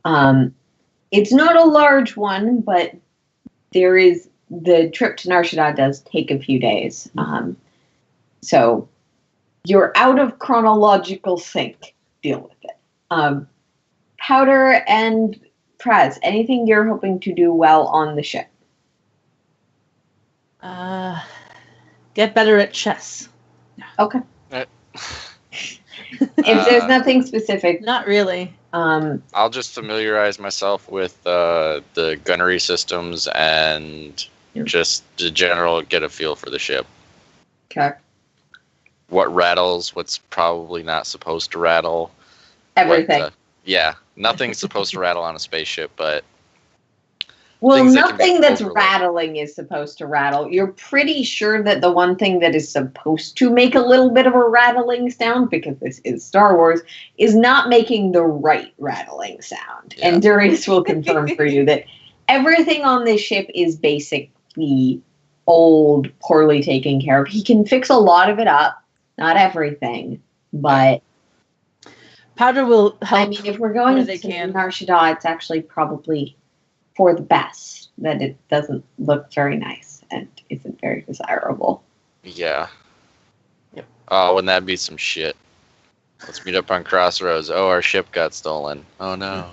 It's not a large one, but there is the trip to Nar Shaddaa does take a few days. So you're out of chronological sync. Deal with it. Powder and Praz, anything you're hoping to do well on the ship? Get better at chess. Okay. If If there's nothing specific, Not really. I'll just familiarize myself with the gunnery systems and just the general get a feel for the ship. okay. What rattles, what's probably not supposed to rattle. Everything. Yeah, nothing's supposed to rattle on a spaceship, but Well, things that can be nothing that's overlooked. rattling is supposed to rattle. You're pretty sure that the one thing that is supposed to make a little bit of a rattling sound, because this is Star Wars, is not making the right rattling sound. Yeah. And Darius will confirm for you that everything on this ship is basically old, poorly taken care of. He can fix a lot of it up, not everything, but Powder will help. I mean, if we're going where to they can. Nar Shaddaa, it's actually probably for the best that it doesn't look very nice and isn't very desirable. Yeah. Yep. Oh, wouldn't that be some shit? Let's meet up on Crossroads. Oh, our ship got stolen. Oh no.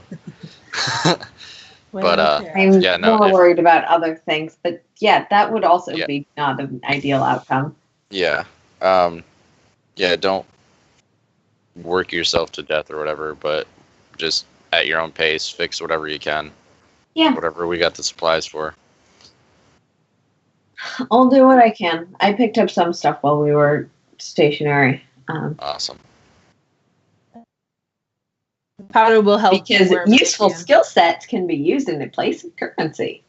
Well, but, okay. I'm Yeah, no, more if- worried about other things, but yeah, that would also Yeah. be not an ideal outcome. Yeah. Yeah, don't work yourself to death or whatever, but just at your own pace, fix whatever you can. Yeah. Whatever we got the supplies for. I'll do what I can. I picked up some stuff while we were stationary. Awesome. Powder will help Because wherever they useful can. skill sets can be used in the place of currency.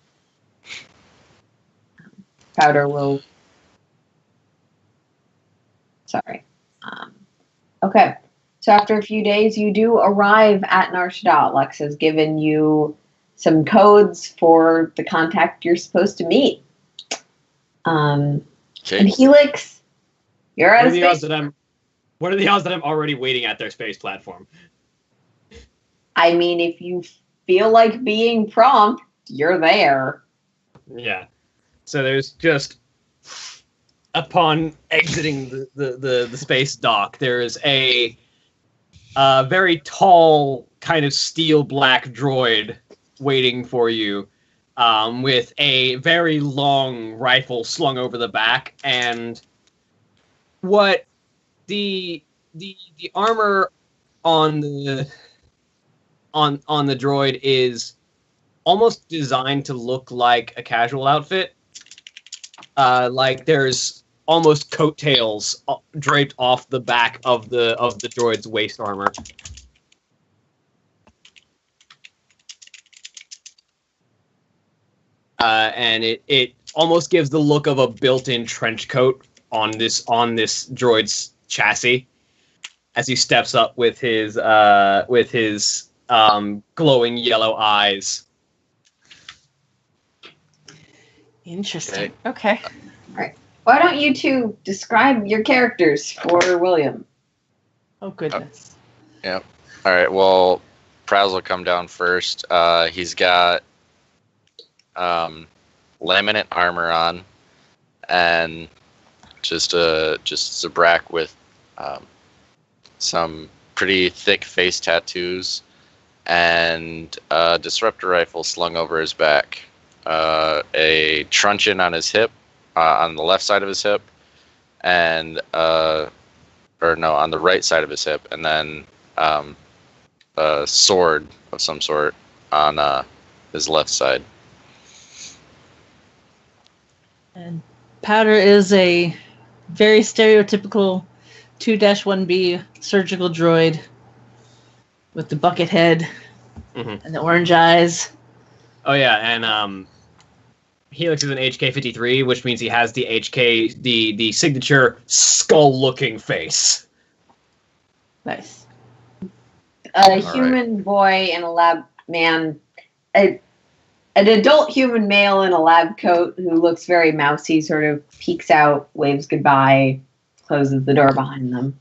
Powder will. Sorry. Okay. So after a few days, you do arrive at Nar Shaddaa. Lex has given you some codes for the contact you're supposed to meet. And Okay. Helix, you're What out are of the odds space. that I'm already waiting at their space platform? I mean, if you feel like being prompt, you're there. Yeah. So there's just, upon exiting the space dock, there's a very tall, kind of steel black droid waiting for you, with a very long rifle slung over the back, and what the armor on the droid is almost designed to look like a casual outfit. Like there's almost coattails draped off the back of the droid's waist armor. And it almost gives the look of a built-in trench coat on this droid's chassis as he steps up with his glowing yellow eyes. Interesting. Okay. Why don't you two describe your characters for William? Oh goodness. All right. Well, Praz will come down first. He's got laminate armor on, and just a Zabrak with some pretty thick face tattoos, and a disruptor rifle slung over his back, a truncheon on his hip, on the left side of his hip, and on the right side of his hip, and then a sword of some sort on his left side. And Powder is a very stereotypical 2-1B surgical droid with the bucket head and the orange eyes. Oh yeah, and Helix is an HK-53, which means he has the HK, the signature skull-looking face. Nice. A human boy in a lab man, an adult human male in a lab coat who looks very mousy, sort of peeks out, waves goodbye, closes the door behind them.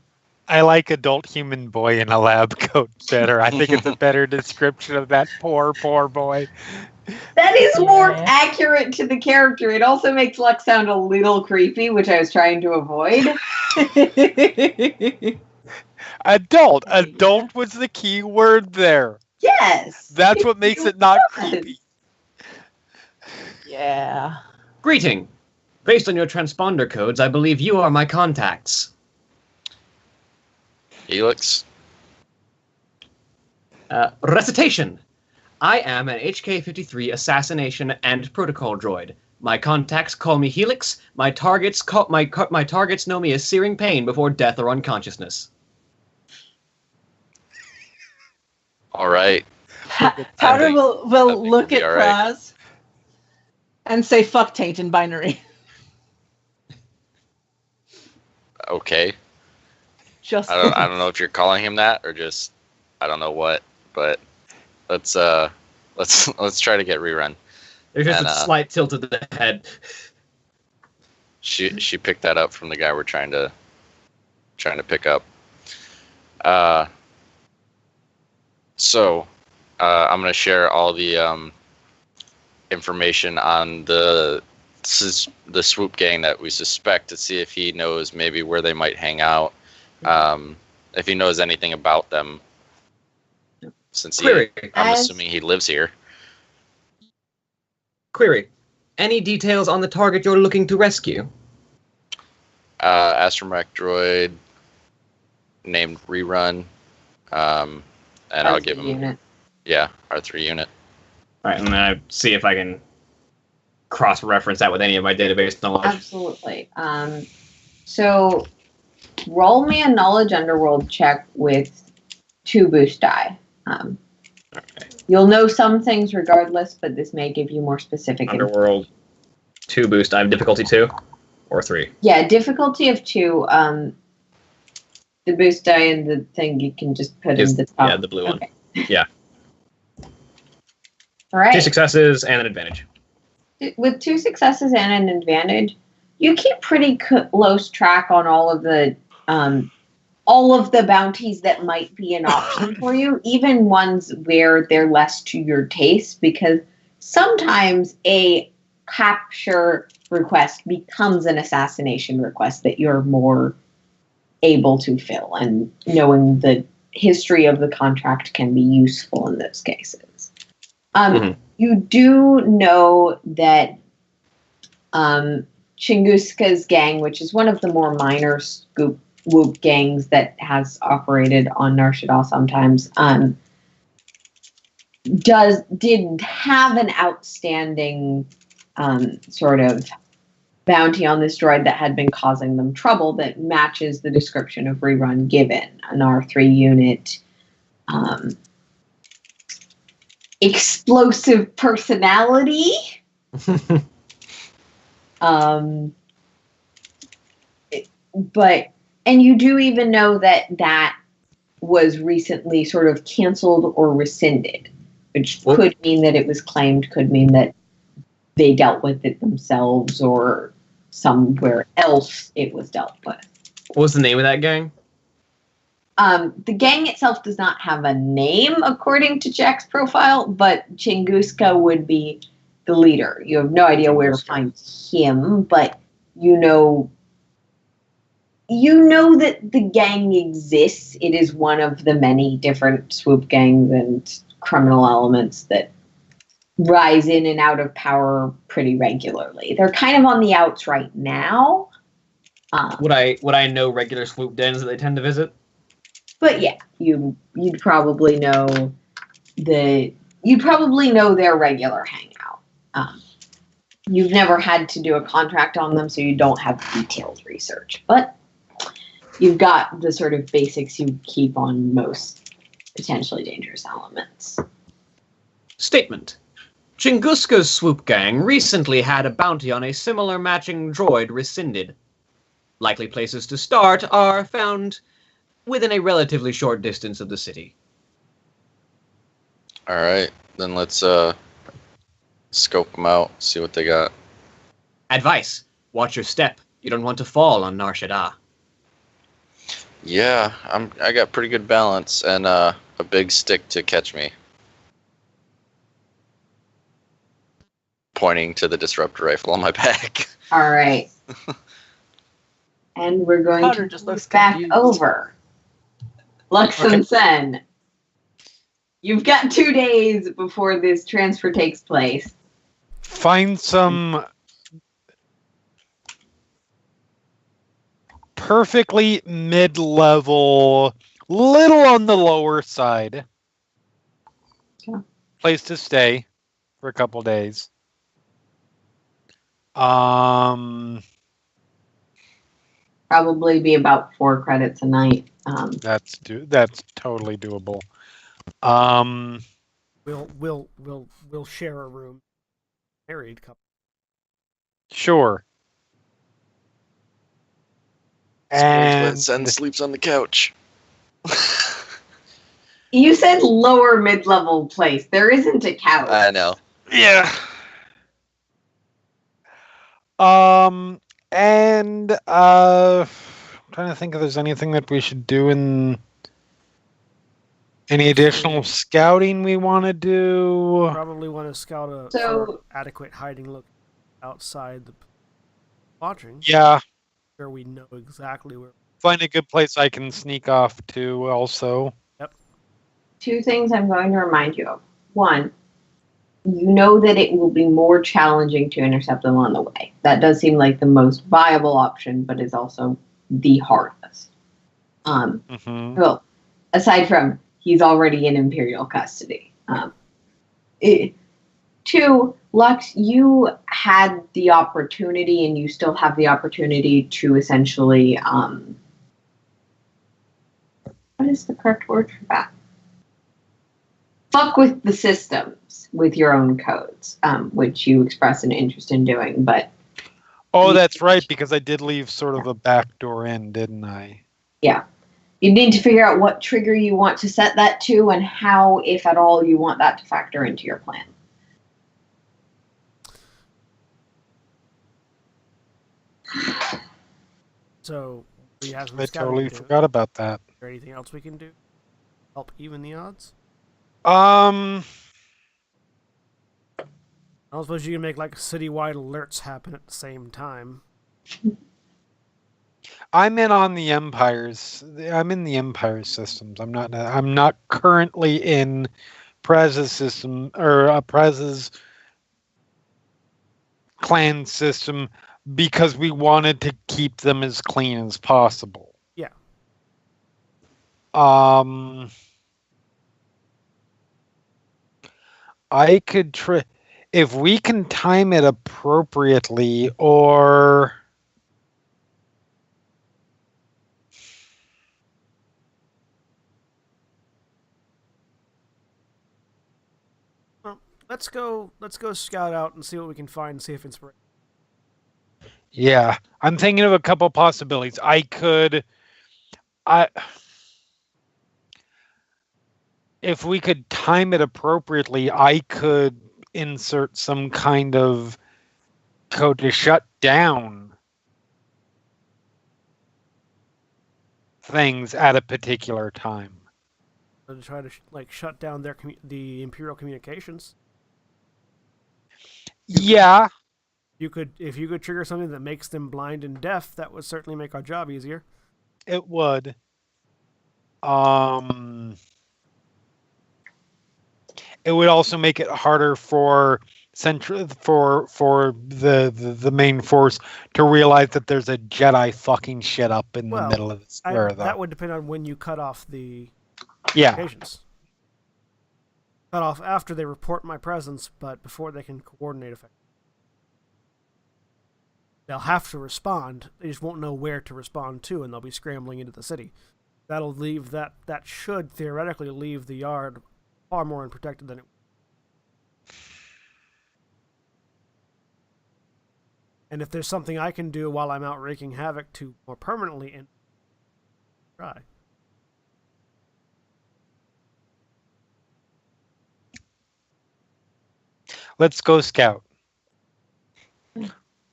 I like adult human boy in a lab coat better. I think it's a better description of that poor boy. That is more accurate to the character. It also makes Lux sound a little creepy, which I was trying to avoid. Adult. Adult was the key word there. Yes. That's what makes it not creepy. Yeah. Greeting. Based on your transponder codes, I believe you are my contacts. Helix. Recitation. I am an HK-53 assassination and protocol droid. My contacts call me Helix. My targets know me as searing pain before death or unconsciousness. All right. Powder will look at right. Praz and say "fuck taint" in binary. Okay. Just I don't know if you're calling him that or just I don't know what, but let's try to get rerun. There's just a slight tilt of the head. She picked that up from the guy we're trying to pick up. So I'm going to share all the information on the swoop gang that we suspect to see if he knows maybe where they might hang out. If he knows anything about them, since I'm assuming he lives here. Query. Any details on the target you're looking to rescue? Astromech droid named Rerun, and I'll give him unit. Yeah, R3 unit. All right, and then I see if I can cross-reference that with any of my database knowledge. Absolutely. So roll me a knowledge underworld check with 2 boost die. Okay. You'll know some things regardless, but this may give you more specific Underworld, 2 boost. I have difficulty 2 or 3. Yeah, difficulty of 2. The boost die and the thing you can just put in the top. Yeah, the blue one. Yeah. All right. 2 successes and an advantage. With 2 successes and an advantage, you keep pretty close track on all of the bounties that might be an option for you, even ones where they're less to your taste, because sometimes a capture request becomes an assassination request that you're more able to fill, and knowing the history of the contract can be useful in those cases. You do know that Chinguska's gang, which is one of the more minor whoop gangs that has operated on Nar Shaddaa sometimes, did have an outstanding sort of bounty on this droid that had been causing them trouble that matches the description of Rerun given, an R3 unit, explosive personality. And you do even know that was recently sort of canceled or rescinded, which could mean that it was claimed, could mean that they dealt with it themselves or somewhere else it was dealt with. What was the name of that gang? The gang itself does not have a name according to Jack's profile, but Chinguska would be the leader. You have no idea where to find him, but you know that the gang exists. It is one of the many different swoop gangs and criminal elements that rise in and out of power pretty regularly. They're kind of on the outs right now. Would I know regular swoop dens that they tend to visit? But yeah, you'd probably know their regular hangout. You've never had to do a contract on them, so you don't have detailed research. But you've got the sort of basics you keep on most potentially dangerous elements. Statement. Chinguska's swoop gang recently had a bounty on a similar matching droid rescinded. Likely places to start are found within a relatively short distance of the city. All right, then let's scope them out, see what they got. Advice. Watch your step. You don't want to fall on Nar Shaddaa. Yeah, I got pretty good balance and a big stick to catch me. Pointing to the disruptor rifle on my back. All right. And we're going Powder to just move looks back confused. over. Lux and Sen. You've got 2 days before this transfer takes place. Find some perfectly mid-level, little on the lower side. Sure. Place to stay for a couple days. Probably be about 4 credits a night. That's totally doable. We'll share a room. Married couple. Sure. And Sen sleeps on the couch. You said lower mid-level place. There isn't a couch. I know. yeah. And I'm trying to think if there's anything that we should do in any additional scouting we want to do. Probably want to scout a So- adequate hiding look outside the lodging. Yeah, Where we know exactly where. find a good place I can sneak off to also. 2 things I'm going to remind you of. 1, you know that it will be more challenging to intercept them on the way. That does seem like the most viable option, but is also the hardest. Well, aside from he's already in Imperial custody. 2, Lux, you had the opportunity, and you still have the opportunity to essentially, what is the correct word for that? Fuck with the systems with your own codes, which you express an interest in doing, but... Oh, that's right, because I did leave sort of a backdoor in, didn't I? Yeah. You need to figure out what trigger you want to set that to and how, if at all, you want that to factor into your plan. So we have some I scouting totally to do. forgot about that. Is there anything else we can do? Help even the odds? I don't suppose you can make like citywide alerts happen at the same time. I'm in on the Empires. I'm in the Empire systems. I'm not currently in Prez's system or Prez's clan system because we wanted to keep them as clean as possible. Yeah. I could try if we can time it appropriately, or Well, let's go scout out and see what we can find and see if inspiration. yeah, I'm thinking of a couple possibilities. If we could time it appropriately, I could insert some kind of code to shut down things at a particular time. To try to shut down the Imperial communications. Yeah, If you could trigger something that makes them blind and deaf, that would certainly make our job easier. it would. It would also make it harder for the main force to realize that there's a Jedi fucking shit up in the middle of the square. That would depend on when you cut off the Yeah. communications. Cut off after they report my presence, but before they can coordinate effectively. They'll have to respond. They just won't know where to respond to, and they'll be scrambling into the city. That'll leave that should theoretically leave the yard far more unprotected than it. And if there's something I can do while I'm out wreaking havoc to more permanently try. Let's go scout.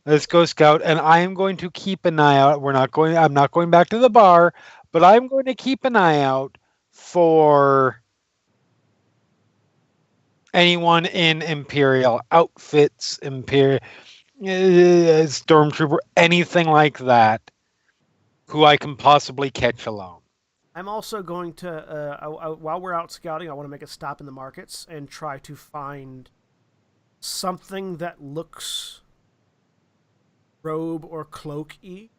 Let's go scout, and I am going to keep an eye out. I'm not going back to the bar, but I'm going to keep an eye out for anyone in Imperial outfits, Stormtrooper, anything like that, who I can possibly catch alone. I'm also going to, while we're out scouting, I want to make a stop in the markets and try to find something that looks robe or cloak-y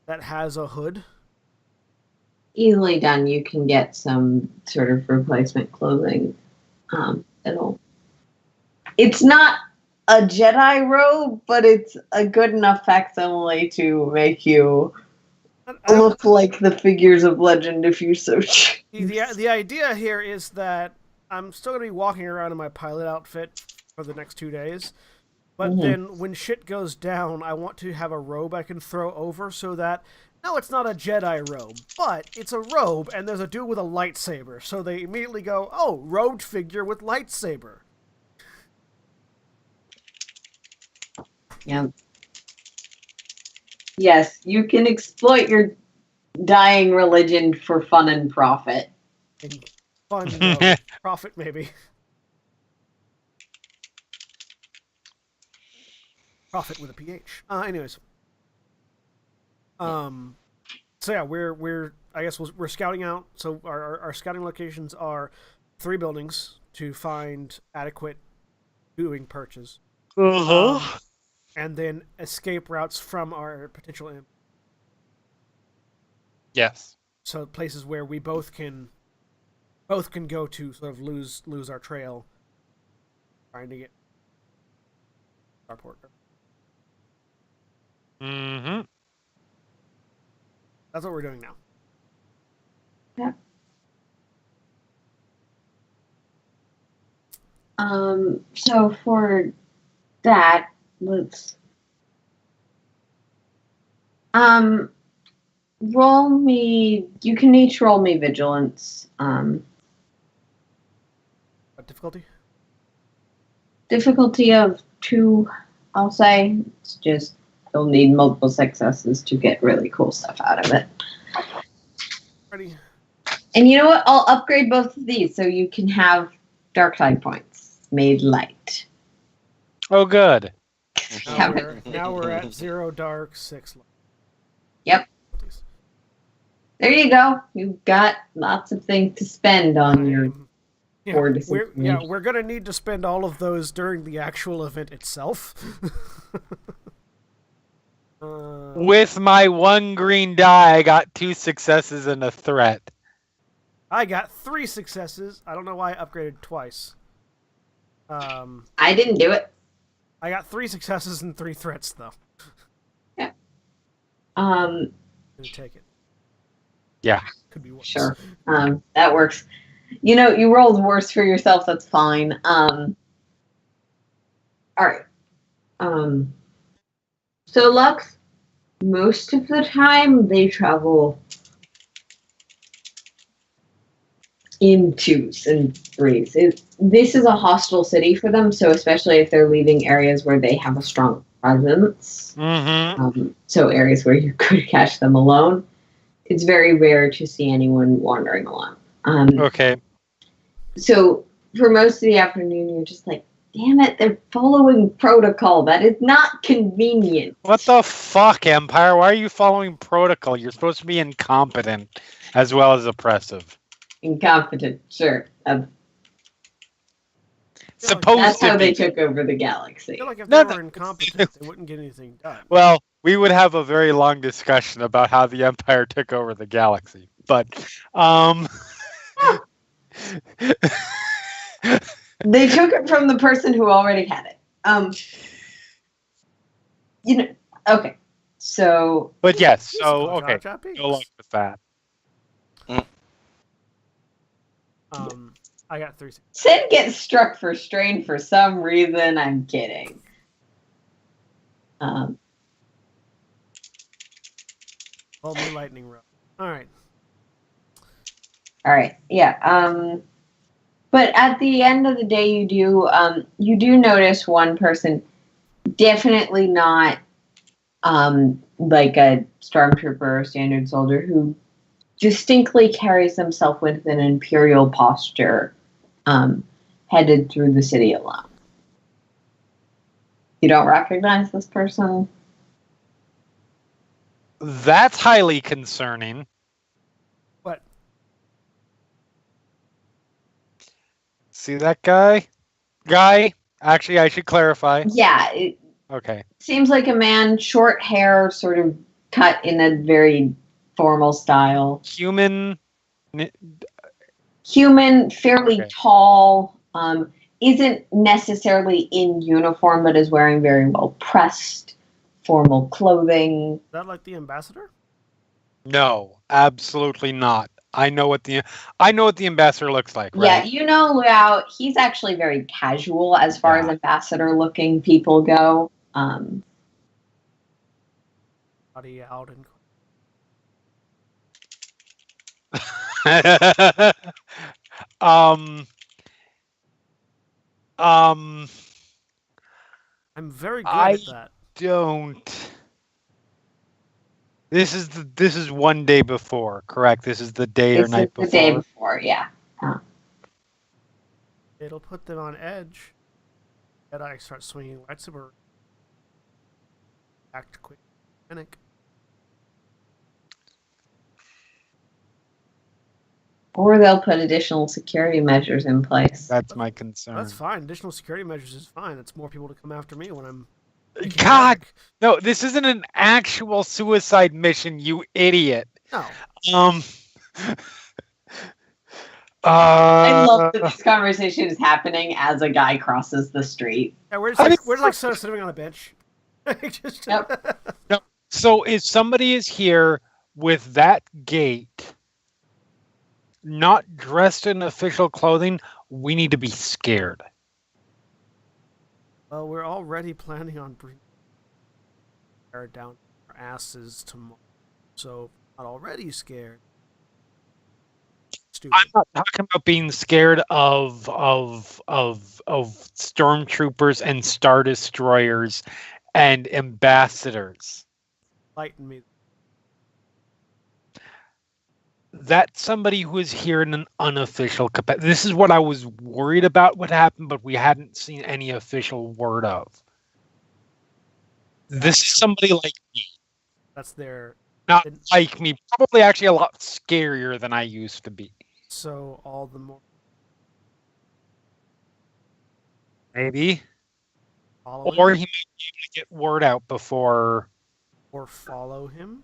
that has a hood. Easily done. You can get some sort of replacement clothing. It's not a Jedi robe, but it's a good enough facsimile to make you look like the figures of legend if you so choose. The idea here is that I'm still going to be walking around in my pilot outfit for the next 2 days. But then when shit goes down, I want to have a robe I can throw over so that, no, it's not a Jedi robe, but it's a robe and there's a dude with a lightsaber. So they immediately go, oh, robed figure with lightsaber. Yeah. Yes, you can exploit your dying religion for fun and profit. And fun, profit maybe. Profit with a PH. Anyways. So yeah, we're scouting out. So our scouting locations are 3 buildings to find adequate viewing perches. And then escape routes from our potential imp. Yes. So places where we both can go to sort of lose our trail, trying to get our port. Mm-hmm. That's what we're doing now. Yeah. So for that, let's roll me. You can each roll me vigilance. What difficulty? Difficulty of 2, I'll say. It's just you'll need multiple successes to get really cool stuff out of it. Ready. And you know what? I'll upgrade both of these so you can have dark side points made light. Oh, good. Now we're at 0 dark, 6 light. Yep. There you go. You've got lots of things to spend on your board. We're going to need to spend all of those during the actual event itself. With my 1 green die, I got 2 successes and a threat. I got 3 successes. I don't know why I upgraded twice. I didn't do it. I got 3 successes and 3 threats, though. Yeah. Gonna take it. Yeah. Could be worse. Sure. That works. You know, you rolled worse for yourself. That's fine. All right. So Lux, most of the time they travel in 2s and 3s. This is a hostile city for them, so especially if they're leaving areas where they have a strong presence, Mm-hmm. so areas where you could catch them alone, it's very rare to see anyone wandering alone. Okay. So for most of the afternoon, you're just like, damn it, they're following protocol. That is not convenient. What the fuck, Empire? Why are you following protocol? You're supposed to be incompetent as well as oppressive. Incompetent, sure. Supposed That's to how be. they took over the I galaxy. feel like if No, they no. were incompetent, they wouldn't get anything done. Well, we would have a very long discussion about how the Empire took over the galaxy. But They took it from the person who already had it. Okay. So but yes, He's so all okay. Jar Jar Binks. Good luck with that. I got 3 seconds. Sin gets struck for strain for some reason. I'm kidding. Hold me lightning rod. All right. All right. Yeah. But at the end of the day, you do notice one person, definitely not like a stormtrooper or standard soldier, who distinctly carries himself with an imperial posture, headed through the city alone. You don't recognize this person? That's highly concerning. What? See that guy? Actually, I should clarify. Yeah, it Okay. seems like a man, short hair, sort of cut in a very formal style. Human. Human, fairly Okay. tall, isn't necessarily in uniform, but is wearing very well pressed, formal clothing. Is that like the ambassador? No, absolutely not. I know what the ambassador looks like, Yeah, right? you know, Liao, he's actually very casual as far as Yeah. ambassador-looking people go. Body out and um I'm very good I at that. don't. This is one day before, correct? This is the day or This night is the before. day before, yeah. It'll put them on edge. And I start swinging lightsaber. Act quick. Panic. Or they'll put additional security measures in place. That's my concern. That's fine. Additional security measures is fine. It's more people to come after me when I'm. God, no, this isn't an actual suicide mission, you idiot. No. I love that this conversation is happening as a guy crosses the street. Yeah, we're just like sitting on a bench. Just, Yep. No. So if somebody is here with that gait, not dressed in official clothing, we need to be scared. Well, we're already planning on bringing our down our asses tomorrow, so I'm not already scared. Stupid. I'm not talking about being scared of stormtroopers and star destroyers and ambassadors. Lighten me. That's somebody who is here in an unofficial capacity. This is what I was worried about what happened, but we hadn't seen any official word of. This is somebody like me. That's their. Not like me. Probably actually a lot scarier than I used to be. So all the more. Maybe. Follow Or him, he might be able to get word out before. or follow him.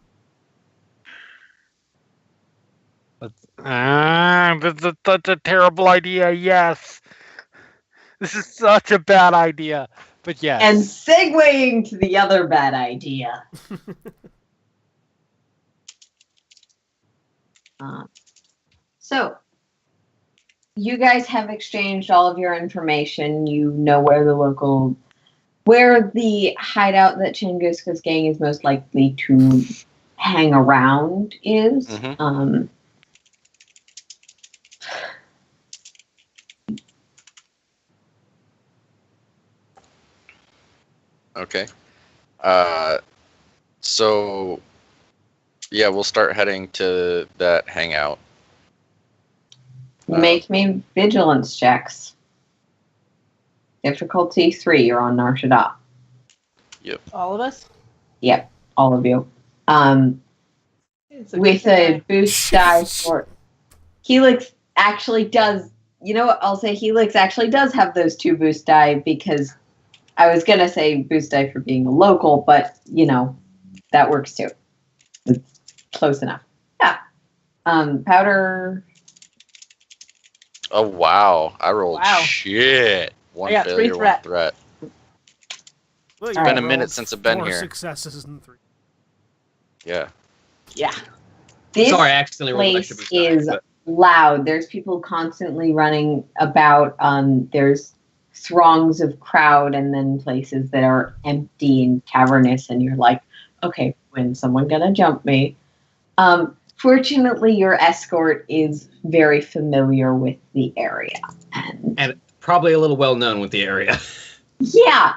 That's such a terrible idea. Yes. This is such a bad idea. But yes. And segueing to the other bad idea. So, you guys have exchanged all of your information. You know where the hideout that Tunguska's gang is most likely to hang around is. Mhm. Okay. So Yeah, we'll start heading to that hangout. Make me vigilance checks. Difficulty 3, you're on Nar Shaddaa. All of us? Yep, all of you. It's With a boost die for Helix actually does. You know what? I'll say Helix actually does have those 2 boost die because I was gonna say boost die for being a local, but that works too. It's close enough. Yeah. Powder. Oh wow! I rolled shit. One I got failure, 3 one threat. Well, It's you been a rolled minute since I've been 4 here. successes and 3. Yeah. Yeah. This Sorry, I accidentally rolled extra place boost die, is but- loud. There's people constantly running about. There's throngs of crowd, and then places that are empty and cavernous, and you're like, okay, when's someone gonna jump me? Fortunately, your escort is very familiar with the area, and probably a little well known with the area. yeah.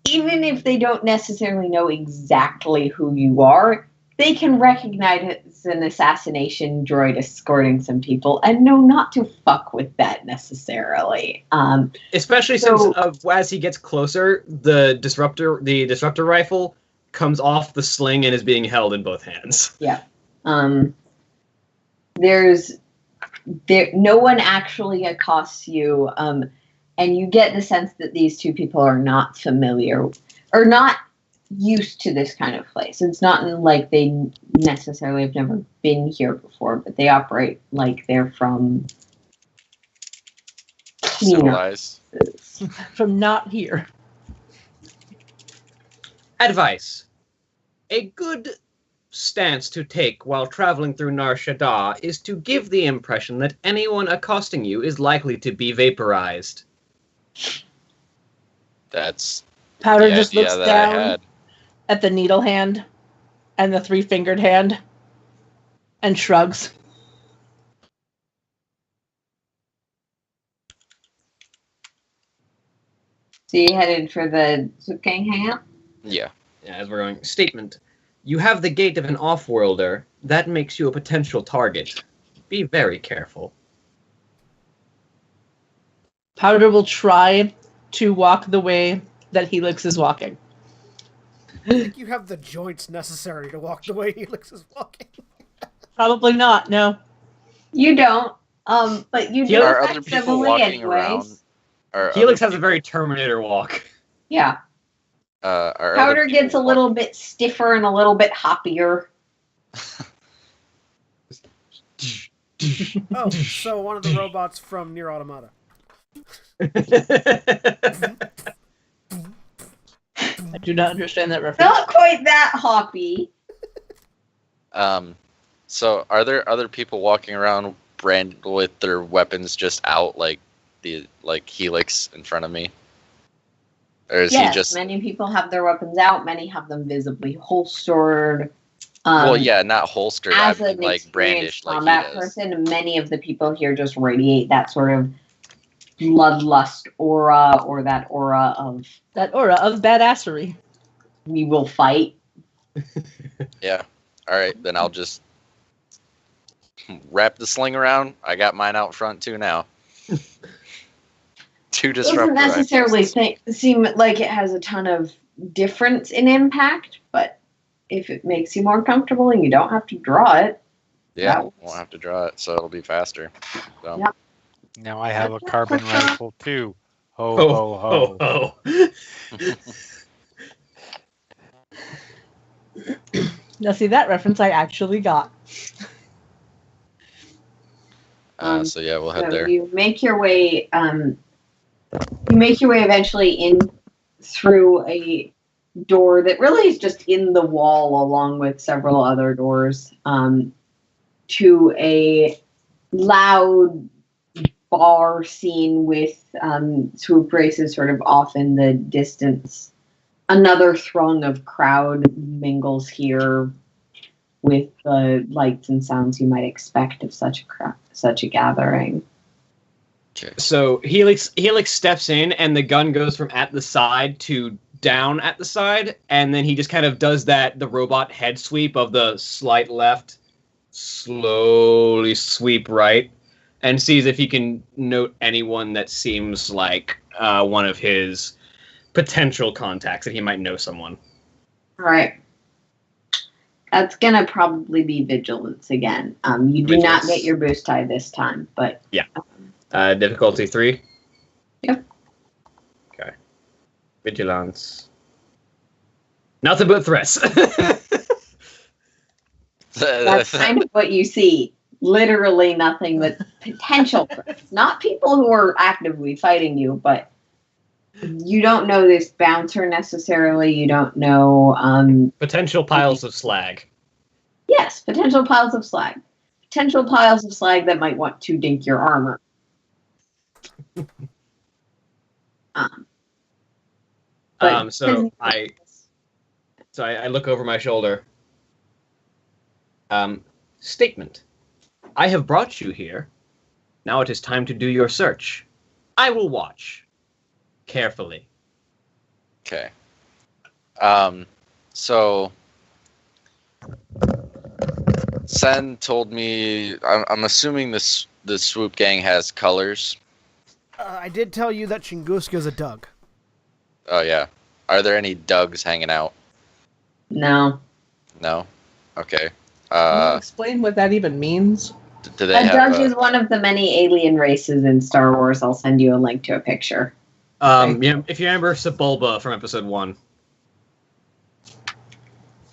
Even if they don't necessarily know exactly who you are, they can recognize an assassination droid escorting some people and know not to fuck with that necessarily. Especially since as he gets closer, the disruptor rifle comes off the sling and is being held in both hands. Yeah. No one actually accosts you, and you get the sense that these 2 people are not familiar or not used to this kind of place. It's not like they necessarily have never been here before, but they operate like they're from Civilized. From not here. Advice. A good stance to take while traveling through Nar Shaddaa is to give the impression that anyone accosting you is likely to be vaporized. That's Powder the just idea looks that down I had. at the needle hand and the 3-fingered hand and shrugs. So you headed for the Soup Gang hangout? Yeah. As we're going, statement. You have the gait of an off-worlder. That makes you a potential target. Be very careful. Powder will try to walk the way that Helix is walking. I think you have the joints necessary to walk the way Helix is walking. Probably not, no. You don't. But you do Are other affect people civilly walking around? anyways. Helix has a very Terminator walk. Yeah. Are Powder other gets a people little bit stiffer and a little bit hoppier. Oh, so one of the robots from Nier Automata. I do not understand that reference. Not quite that hoppy. So are there other people walking around branded with their weapons just out like Helix in front of me? Or is he just many people have their weapons out. Many have them visibly holstered. well, yeah, not holstered. I As mean, an like brandished experienced like he combat does. person, many of the people here just radiate that sort of bloodlust aura, or that aura of badassery. we will fight. Yeah. All right, then I'll just wrap the sling around. I got mine out front too now. 2 disruptor Doesn't necessarily rifles. seem like it has a ton of difference in impact, but if it makes you more comfortable and you don't have to draw it, Yeah, that won't have to draw it, so it'll be faster. So. Yep. Now I have a carbon rifle too. Ho ho ho. Now see, that reference I actually got. So yeah, we'll head so there. you make your way. You make your way eventually in through a door that really is just in the wall, along with several other doors, to a loud bar scene with swoop races sort of off in the distance. Another throng of crowd mingles here with the lights and sounds you might expect of such a gathering. Okay. So Helix steps in, and the gun goes from at the side to down at the side, and then he just kind of does the robot head sweep of the slight left, slowly sweep right, and sees if he can note anyone that seems like one of his potential contacts, that he might know someone. Right. That's gonna probably be vigilance again. You do not get your boost die this time, but Difficulty 3. Yep. Okay. Vigilance. Nothing but threats. that's kind of what you see. Literally nothing but potential threats. Not people who are actively fighting you, but you don't know this bouncer necessarily. You don't know Potential piles of slag. Yes, potential piles of slag. Potential piles of slag that might want to dink your armor. So I look over my shoulder. Statement. I have brought you here. Now it is time to do your search. I will watch. Carefully. Okay. So Sen told me. I'm assuming the swoop gang has colors. I did tell you that Chunguska's a Doug. Oh yeah. Are there any Dougs hanging out? No. No. Okay. Can you explain what that even means? Do they A have Doug is one of the many alien races in Star Wars. I'll send you a link to a picture. If you remember Sebulba from episode 1.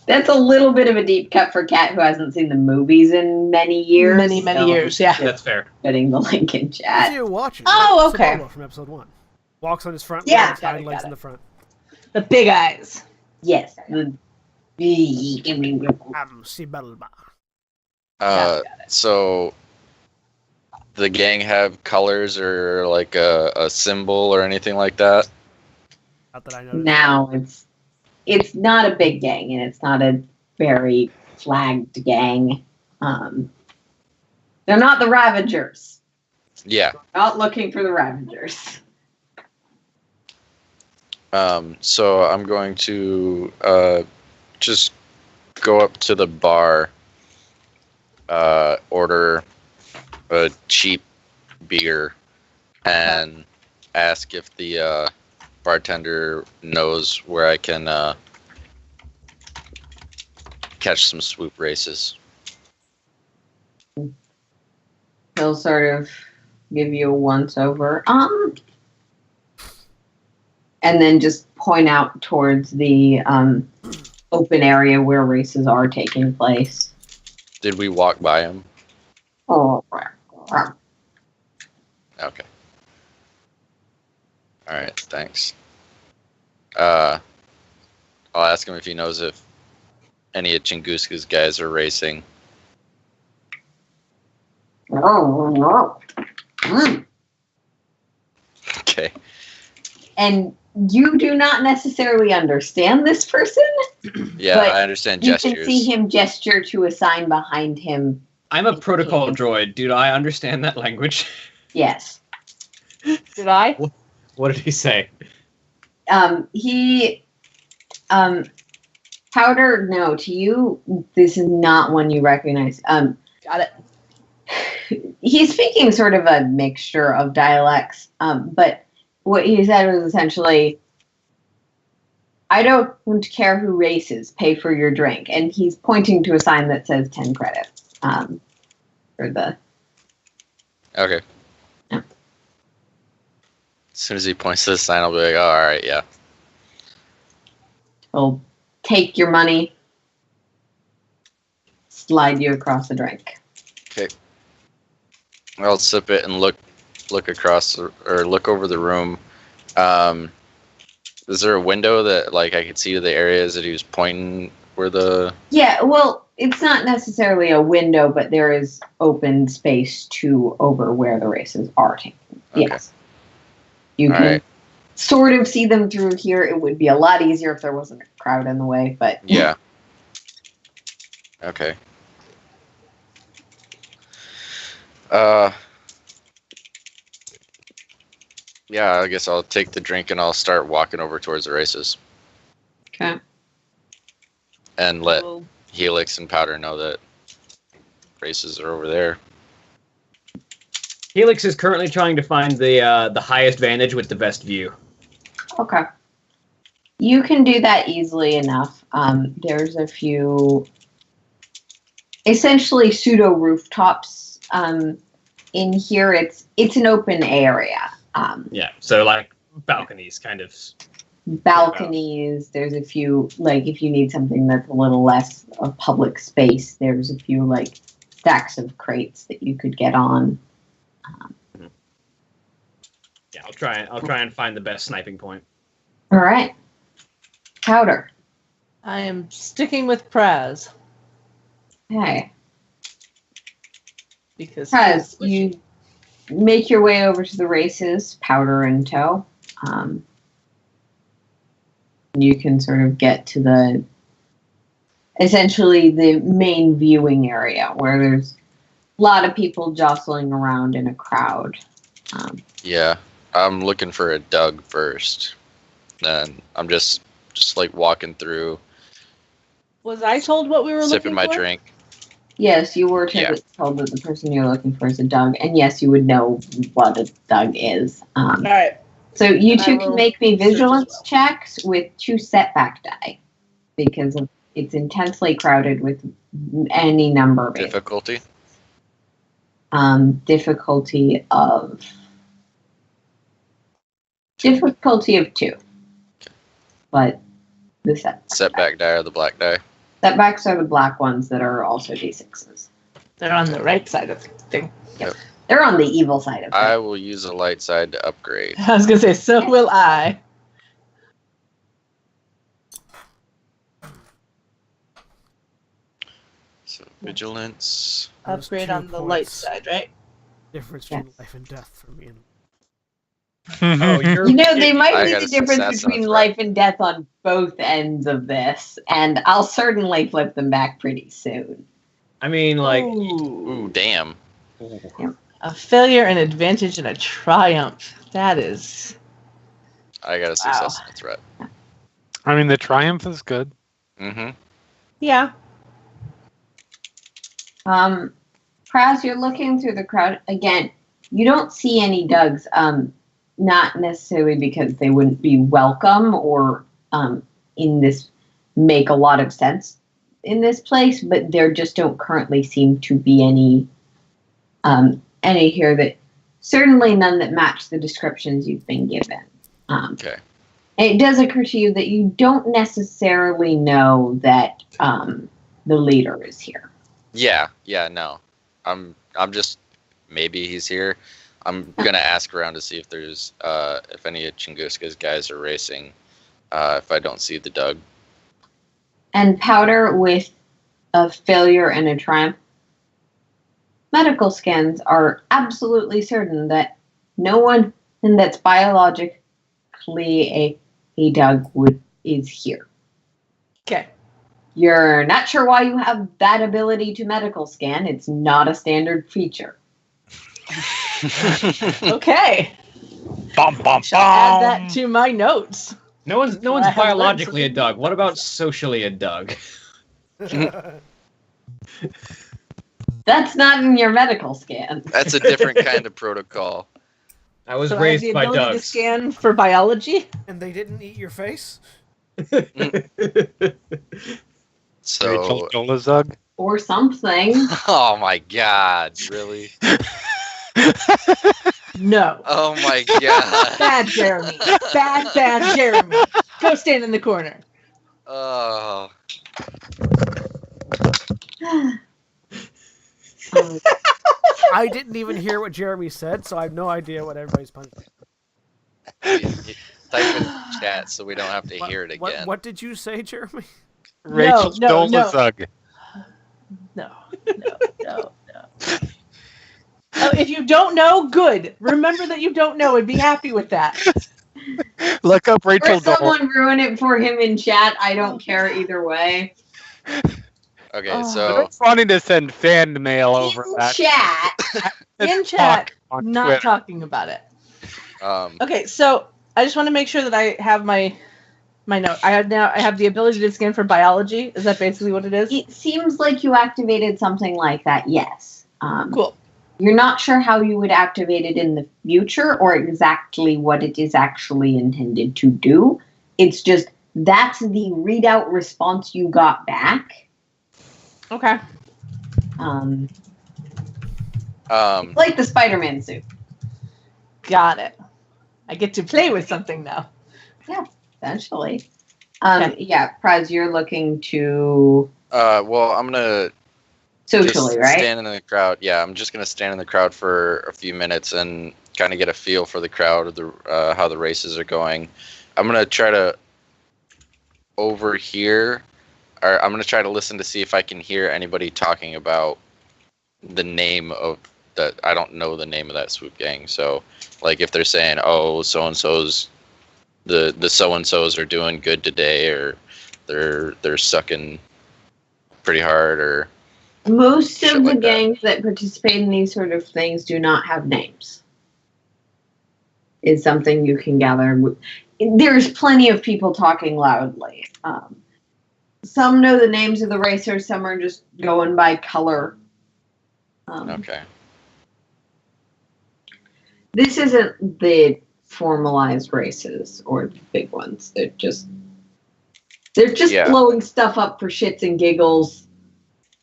That's a little bit of a deep cut for Kat, who hasn't seen the movies in many years. Many years, yeah. That's fair. Putting the link in As chat. you watch it, Oh, okay. Sabolo from episode 1. Walks on his front Yeah. legs, hind legs in the front. The big eyes. Yes. Sibelba. So the gang have colors or like a symbol or anything like that? Not that I know. Now it's not a big gang, and it's not a very flagged gang. They're not the Ravagers. Yeah. Not looking for the Ravagers. So I'm going to just go up to the bar, order a cheap beer, and ask if the bartender knows where I can catch some swoop races. He'll sort of give you a once over. And then just point out towards the open area where races are taking place. Did we walk by him? Oh, Okay. All right, thanks. I'll ask him if he knows if any of Chunguska's guys are racing. Okay. And you do not necessarily understand this person. Yeah, But I understand You gestures. can see him gesture to a sign behind him. I'm a protocol droid. Dude, I understand that language. Yes. Did I? What did he say? Powder, no, to you, this is not one you recognize. Got it. He's speaking sort of a mixture of dialects, but what he said was essentially, I don't care who races, pay for your drink. And he's pointing to a sign that says 10 credits for the... Okay. Yeah. As soon as he points to the sign, I'll be like, oh, all right, yeah. He'll take your money, slide you across the drink. Okay. I'll sip it and look across or look over the room. Is there a window that like I could see to the areas that he was pointing where the? Yeah, well, it's not necessarily a window, but there is open space to over where the races are taking. Okay. Yes. You All can right. sort of see them through here. It would be a lot easier if there wasn't a crowd in the way, but Yeah. Okay. Yeah, I guess I'll take the drink and I'll start walking over towards the races Okay. and let Well, Helix and Powder know that races are over there. Helix is currently trying to find the highest vantage with the best view. Okay. You can do that easily enough. There's a few essentially pseudo rooftops in here. It's an open area. Yeah, so like balconies, kind of. Balconies. There's a few, like, if you need something that's a little less of public space, there's a few like stacks of crates that you could get on. Yeah, I'll try and find the best sniping point. All right. Powder. I am sticking with Praz Okay. because Praz, you make your way over to the races, Powder in tow. You can sort of get to essentially the main viewing area where there's a lot of people jostling around in a crowd. Yeah, I'm looking for a Doug first. And I'm just like walking through, Was I told what we were sipping looking my for? drink. Yes, you were Yeah. told that the person you're looking for is a Doug, and yes, you would know what a Doug is. All right. So you And I two will can make me search as vigilance well. checks with 2 setback die because it's intensely crowded with any number of Difficulty? difficulty of 2, but the Setback die or the black die? setbacks are the black ones that are also d6s. They're on the right side of the thing. They're on the evil side of I it. will use a light side to upgrade. I was gonna say, so will I. So vigilance. There's Upgrade 2 on the light points side, right? difference Yes. between life and death for me. Oh, you're You know, they might I be got the a difference success and a between threat. life and death on both ends of this, and I'll certainly flip them back pretty soon. I mean, like, Ooh, damn. A failure, an advantage, and a triumph. That is. I got a success and a threat. I mean, the triumph is good. Mm-hmm. Yeah. Praz, you're looking through the crowd again. You don't see any Dougs. Not necessarily because they wouldn't be welcome or in this make a lot of sense in this place, but there just don't currently seem to be any here that certainly none that match the descriptions you've been given. Okay. It does occur to you that you don't necessarily know that the leader is here. Yeah, no. I'm just, maybe he's here. I'm gonna ask around to see if there's if any of Chunguska's guys are racing. If I don't see the Doug. And Powder with a failure and a triumph. Medical scans are absolutely certain that no one that's biologically a Doug is here. Okay. You're not sure why you have that ability to medical scan. It's not a standard feature. Okay. Bum, bum, Shall add that to my notes. no one's I have learned biologically a something. Doug. What about socially a Doug? That's not in your medical scan. That's a different kind of protocol. I was So I have raised the by ability to Dougs. scan for biology. And they didn't eat your face? So, Rachel Dolazug. Or something. oh my god, really? No. Oh my god. Bad Jeremy. Bad Jeremy. Go stand in the corner. Oh. I didn't even hear what Jeremy said, so I have no idea what everybody's punching. Type in chat so we don't have to hear it again. What did you say, Jeremy? Rachel no. Dolazug. No. Oh, if you don't know, good. Remember that you don't know and be happy with that. Look up Rachel Or Dolazug. someone ruin it for him in chat. I don't care either way. Okay, Oh. I so was wanting to send fan mail over In that. chat. In Let's chat, talk on not Twitter. talking about it. Okay, so I just want to make sure that I have my note. I have the ability to scan for biology. Is that basically what it is? It seems like you activated something like that, yes. Cool. You're not sure how you would activate it in the future or exactly what it is actually intended to do. It's just that's the readout response you got back. Okay. Like the Spider-Man suit. Got it. I get to play with something now. Yeah, essentially. Okay. Yeah, Praz, you're looking to Well, I'm gonna socially, just right? stand in the crowd. Yeah, I'm just gonna stand in the crowd for a few minutes and kind of get a feel for the crowd, of the how the races are going. I'm gonna try to overhear, or I'm gonna try to listen to see if I can hear anybody talking about the name of that. I don't know the name of that swoop gang, so like if they're saying, "Oh, so and so's the so and so's are doing good today," or they're sucking pretty hard, or Most shit of the like that. gangs that participate in these sort of things do not have names. Is something you can gather. There's plenty of people talking loudly. Some know the names of the racers. Some are just going by color. Okay. This isn't the formalized races or the big ones. They're just Yeah. blowing stuff up for shits and giggles.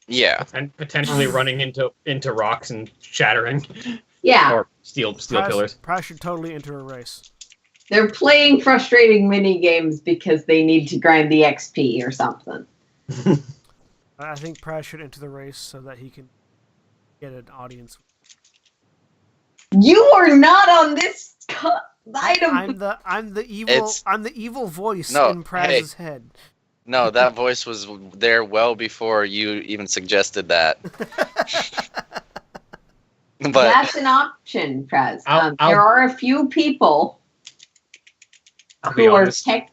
Yeah. And potentially running into rocks and shattering. Yeah. Or steel pillars. Praz should totally enter a race. They're playing frustrating mini games because they need to grind the XP or something. I think Praz should enter the race so that he can get an audience. You are not on this item. I'm the evil voice in Praz's head. No, that voice was there well before you even suggested that. But That's an option, Praz. There are a few people be who honest. are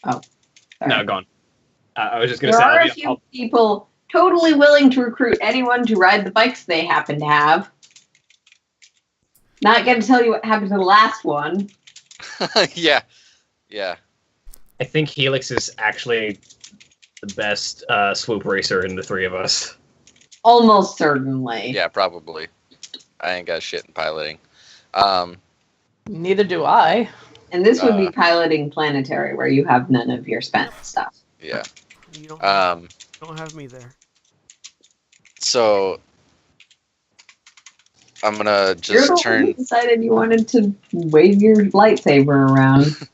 sorry. No, go on. I was just going to There say. are a few people totally willing to recruit anyone to ride the bikes they happen to have. Not going to tell you what happened to the last one. yeah. I think Helix is actually the best swoop racer in the three of us. Almost certainly. Yeah, probably. I ain't got shit in piloting. Neither do I. And this would be piloting planetary, where you have none of your spent stuff. Yeah. You don't have me there. So I'm gonna You're just the one turn. who decided you wanted to wave your lightsaber around.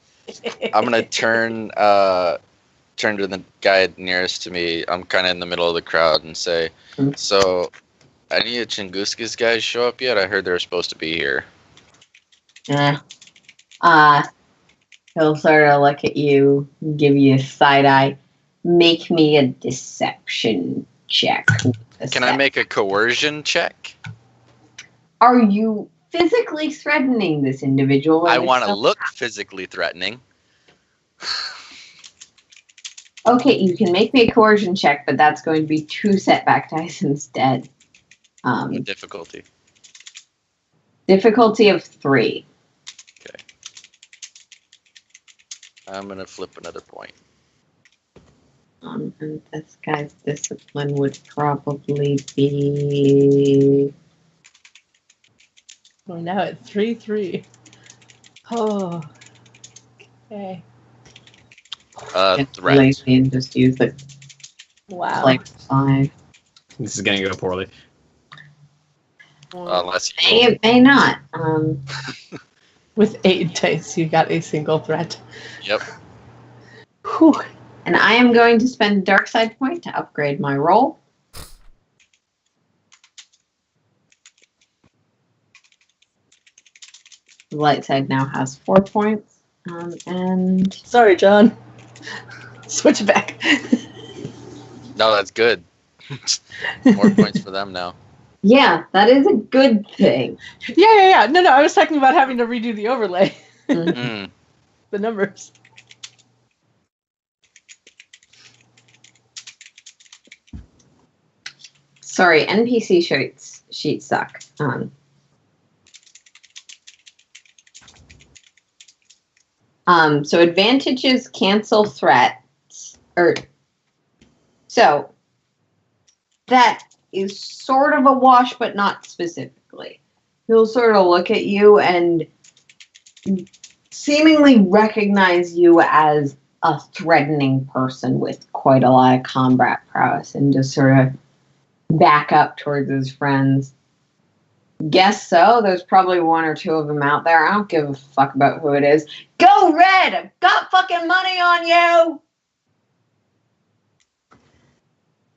I'm gonna turn to the guy nearest to me. I'm kind of in the middle of the crowd and say, "So, any of Chinguskas guys show up yet? I heard they were supposed to be here." He'll sort of look at you, give you a side eye. Make me a deception check. Can I make a coercion check? Are you physically threatening this individual? I want to look physically threatening. Okay, you can make me a coercion check, but that's going to be 2 setback dice instead. What difficulty? Difficulty of 3. Okay. I'm gonna flip another point. And this guy's discipline would probably be... We're now at 3-3. Oh. Okay. Threat. And just use the Wow. 5. This is going to go poorly. Unless It may not. With 8 dice, you got a single threat. Yep. Whew. And I am going to spend a dark side point to upgrade my roll. The light side now has 4 points. And Sorry, John. Switch back. No, that's good. More points for them now. yeah, that is a good thing. Yeah. No, I was talking about having to redo the overlay. Mm. The numbers. Sorry, NPC sheets suck. So advantages cancel threats. So that is sort of a wash, but not specifically. He'll sort of look at you and seemingly recognize you as a threatening person with quite a lot of combat prowess and just sort of back up towards his friends. Guess so. There's probably one or two of them out there. I don't give a fuck about who it is. Go Red! I've got fucking money on you!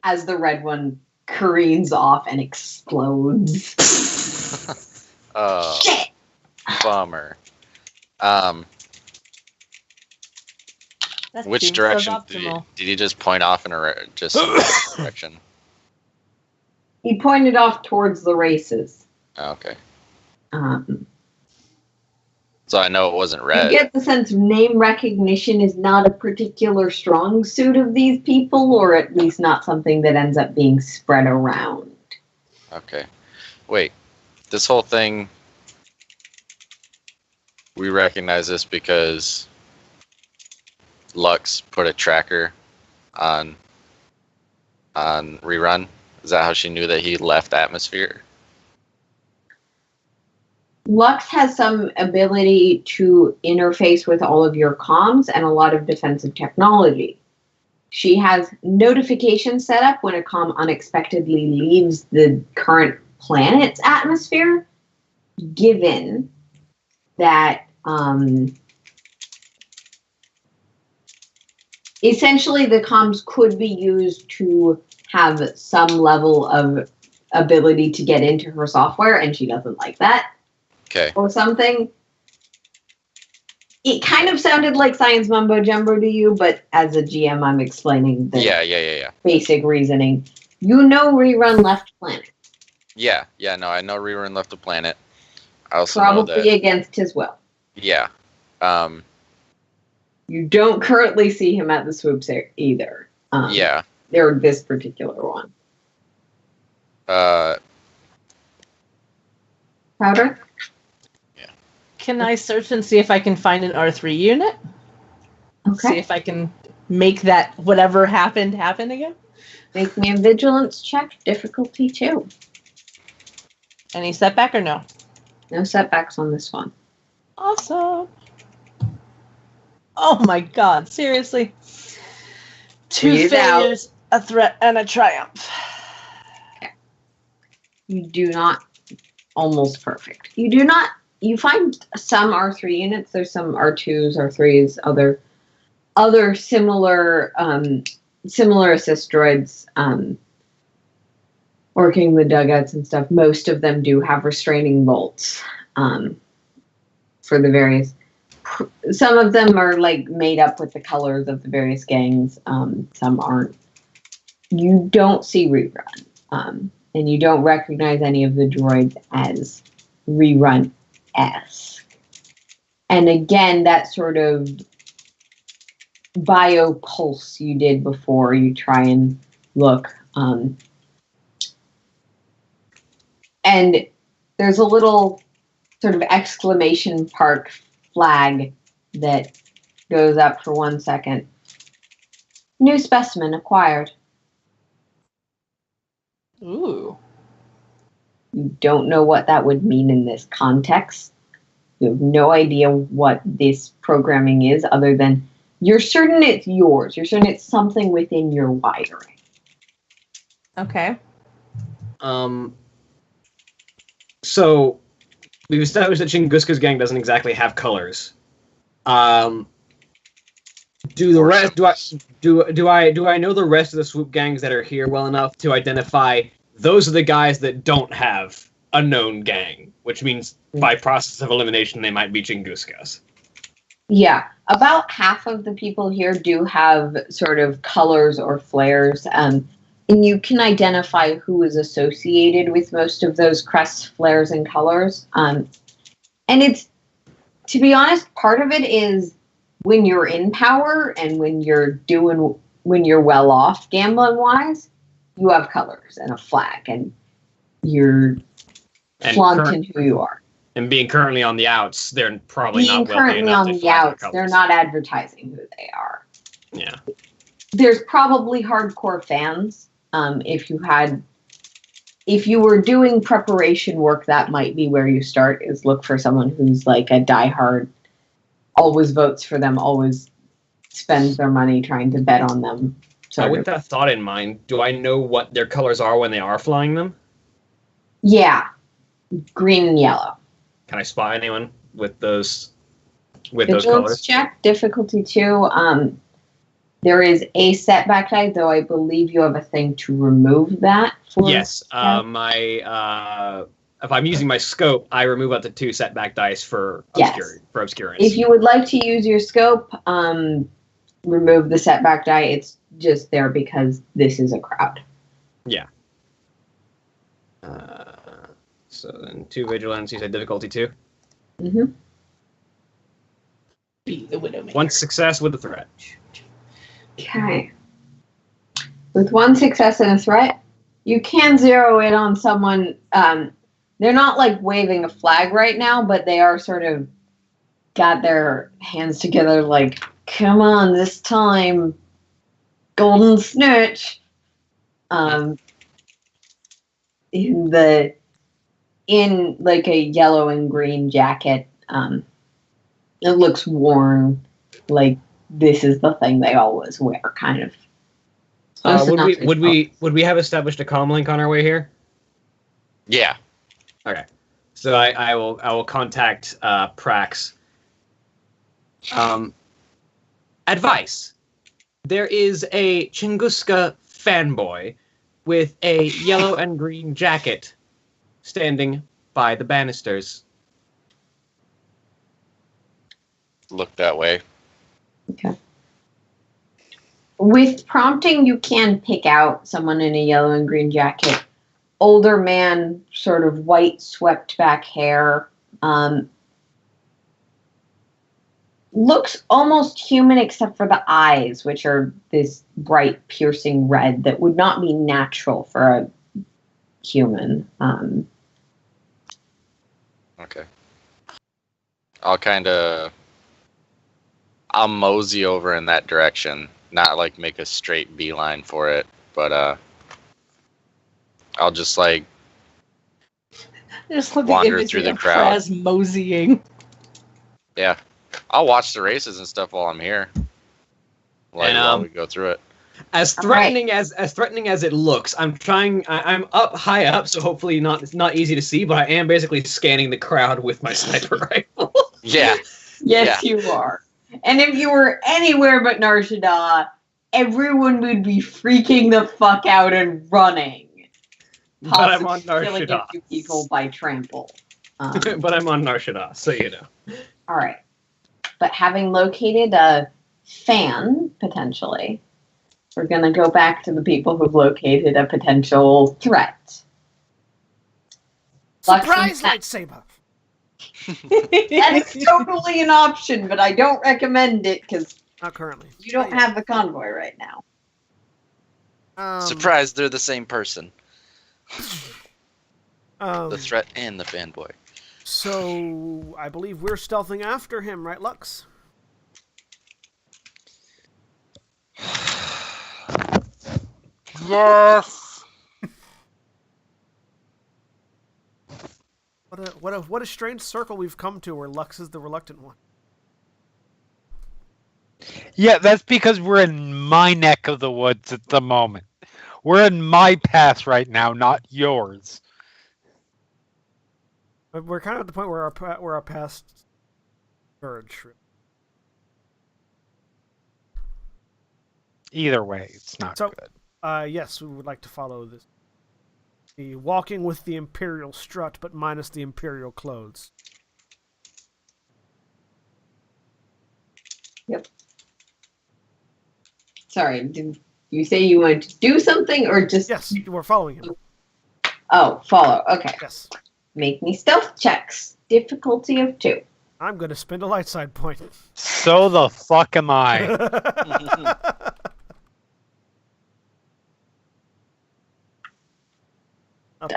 As the red one careens off and explodes. Shit! Bummer. That Which seems direction suboptimal. did he just point off in just direction? He pointed off towards the races. Oh, okay. Um, So I know it wasn't red. You get the sense name recognition is not a particular strong suit of these people, or at least not something that ends up being spread around. Okay. Wait. This whole thing, we recognize this because Lux put a tracker on Rerun. Is that how she knew that he left atmosphere? Lux has some ability to interface with all of your comms and a lot of defensive technology. She has notifications set up when a comm unexpectedly leaves the current planet's atmosphere, given that essentially the comms could be used to have some level of ability to get into her software, and she doesn't like that. Okay. Or something. It kind of sounded like science mumbo jumbo to you, but as a GM, I'm explaining the Yeah. basic reasoning. You know Rerun left planet. Yeah, no, I know Rerun left the planet. I also know Probably that. against his will. Yeah. You don't currently see him at the swoops either. Yeah. Or this particular one. Powder? Can I search and see if I can find an R3 unit? See Okay. if I can make that whatever happened happen again? Make me a vigilance check. Difficulty 2. Any setback or no? No setbacks on this one. Awesome. Oh my god, seriously? 2 Read it out. failures, a threat, and a triumph. You do not. Almost perfect. You do not. You find some R3 units. There's some R2s, R3s, other similar assist droids working the dugouts and stuff. Most of them do have restraining bolts for the various. Some of them are like made up with the colors of the various gangs. Some aren't. You don't see Rerun, and you don't recognize any of the droids as Rerun-esque. And again, that sort of biopulse you did before, you try and look. And there's a little sort of exclamation mark flag that goes up for 1 second. New specimen acquired. Ooh. You don't know what that would mean in this context. You have no idea what this programming is other than you're certain it's yours. You're certain it's something within your wiring. Okay. So we've established that Tunguska's gang doesn't exactly have colors. Do the rest? Do I know the rest of the swoop gangs that are here well enough to identify those are the guys that don't have a known gang, which means by process of elimination they might be Chinguskas. Yeah, about half of the people here do have sort of colors or flares, and you can identify who is associated with most of those crests, flares, and colors. And it's, to be honest, part of it is when you're in power and when you're well off gambling wise, you have colors and a flag and you're flaunting who you are. And being currently on the outs, they're probably Being not wealthy currently enough on to the fly their outs, they're colors. not advertising who they are. Yeah. There's probably hardcore fans. If you were doing preparation work, that might be where you start, is look for someone who's like a diehard, always votes for them, always spends their money trying to bet on them. With that thought in mind, do I know what their colors are when they are flying them? Yeah. Green and yellow. Can I spot anyone with those Vigilance colors? check, difficulty 2. There is a setback die, though I believe you have a thing to remove that. Yes. If I'm using my scope, I remove up to 2 setback dice for obscurance. If you would like to use your scope, remove the setback die. It's just there because this is a crowd. Yeah. So then 2 vigilance. You said difficulty 2. Mm-hmm. Be the Widowmaker. 1 success with a threat. Okay. With 1 success and a threat, you can zero in on someone. They're not like waving a flag right now, but they are sort of got their hands together like, come on, this time, golden snitch. In like a yellow and green jacket. It looks worn, like this is the thing they always wear, kind of. Would we have established a comm link on our way here? Yeah. Okay. So I will contact Prax. Advice. There is a Tunguska fanboy with a yellow and green jacket standing by the banisters. Look that way. Okay. With prompting, you can pick out someone in a yellow and green jacket. Older man, sort of white swept back hair. Looks almost human except for the eyes, which are this bright, piercing red that would not be natural for a human. Okay. I'll mosey over in that direction. Not like make a straight beeline for it, but I'll just like Just like wander the through the of crowd. Praz moseying. Yeah. I'll watch the races and stuff while I'm here. While we go through it. As threatening as it looks, I'm up high up, so hopefully it's not easy to see, but I am basically scanning the crowd with my sniper rifle. Yeah. Yes, you are. And if you were anywhere but Narshada, everyone would be freaking the fuck out and running. But I'm on Killing a Narshada. few people by trample. But I'm on Narshada, so you know. All right. But having located a fan, potentially, we're going to go back to the people who've located a potential threat. Surprise lightsaber! That's totally an option, but I don't recommend it because Not currently. you don't have the convoy right now. Surprise, they're the same person. The The threat and the fanboy. So, I believe we're stealthing after him, right, Lux? Yes. What a strange circle we've come to where Lux is the reluctant one. Yeah, that's because we're in my neck of the woods at the moment. We're in my path right now, not yours. But we're kind of at the point where our past merge. Either way, it's not So, good. yes, we would like to follow this. The walking with the Imperial strut, but minus the Imperial clothes. Yep. Sorry, did you say you wanted to do something or just... Yes, we're following him. Oh, follow. Okay. Yes. Make me stealth checks. Difficulty of 2. I'm going to spend a light side point. So the fuck am I?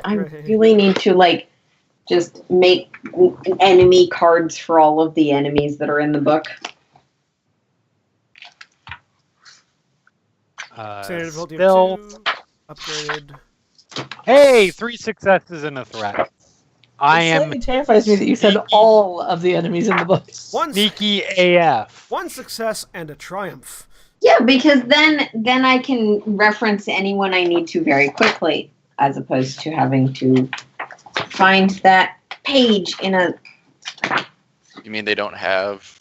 I really need to, just make enemy cards for all of the enemies that are in the book. Standard difficulty Still, of 2. Upgraded. hey, 3 successes and a threat. I It am slightly terrifies me that you said all of the enemies in the book. sneaky AF. 1 success and a triumph. Yeah, because then I can reference anyone I need to very quickly, as opposed to having to find that page in a. You mean they don't have?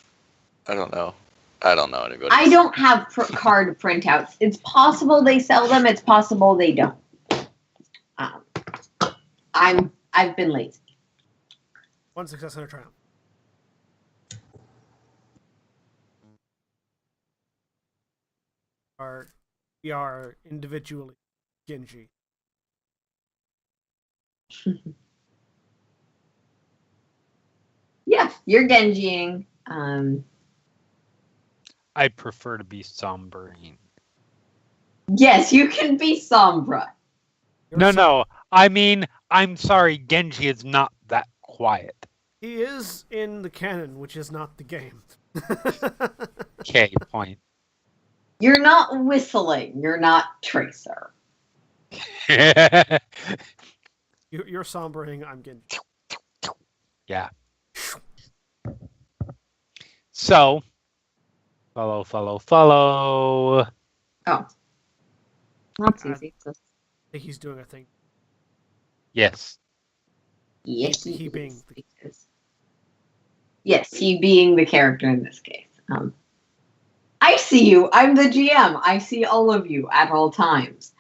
I don't know anybody. I don't have card printouts. It's possible they sell them. It's possible they don't. I've been lazy. 1 success and a triumph. We are individually Genji. Yeah, you're Genjiing. I prefer to be sombering. Yes, you can be Sombra. No. I mean, I'm sorry, Genji is not that quiet. He is in the canon, which is not the game. Okay, point. You're not whistling. You're not Tracer. You're sombering, I'm Genji. Yeah. So, follow. Oh. That's easy. I think he's doing a thing. Yes. Yes, He being Yes, he being the character in this case. I see you. I'm the GM. I see all of you at all times.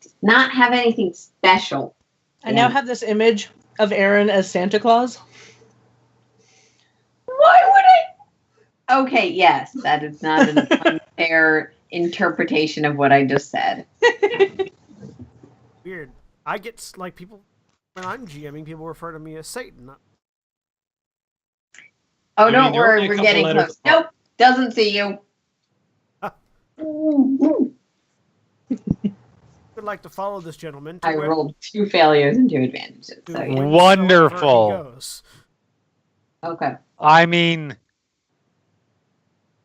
Does not have anything special. I now have this image of Aaron as Santa Claus. Why would I? Okay, yes, that is not an unfair interpretation of what I just said. Weird. I get, like, people, when I'm GMing, people refer to me as Satan. Oh, I don't mean, you're worry, only a we're couple getting letters close. apart. Nope, doesn't see you. Would like to follow this gentleman to I where- rolled 2 failures and 2 advantages. to So, yeah. wheresoever Wonderful. he goes. Okay. I mean,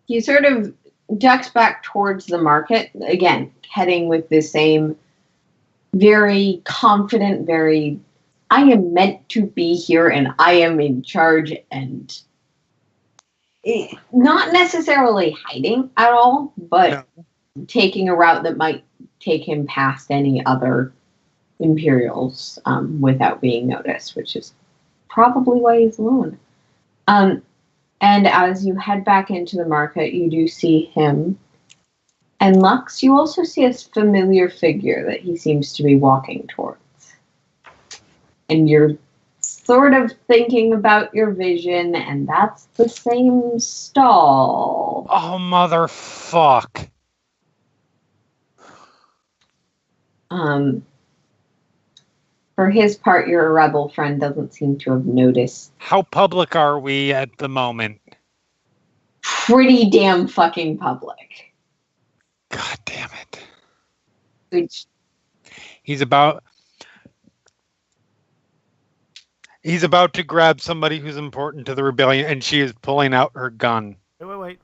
He sort of ducks back towards the market, again, heading with the same very confident, very, I am meant to be here and I am in charge, and not necessarily hiding at all, but taking a route that might take him past any other Imperials without being noticed, which is probably why he's alone. And as you head back into the market, you do see him. And Lux, you also see a familiar figure that he seems to be walking towards. And you're sort of thinking about your vision, and that's the same stall. oh motherfuck. For his part, your rebel friend doesn't seem to have noticed. How public are we at the moment? Pretty damn fucking public. God damn it. Which, He's about to grab somebody who's important to the rebellion, and she is pulling out her gun. Wait.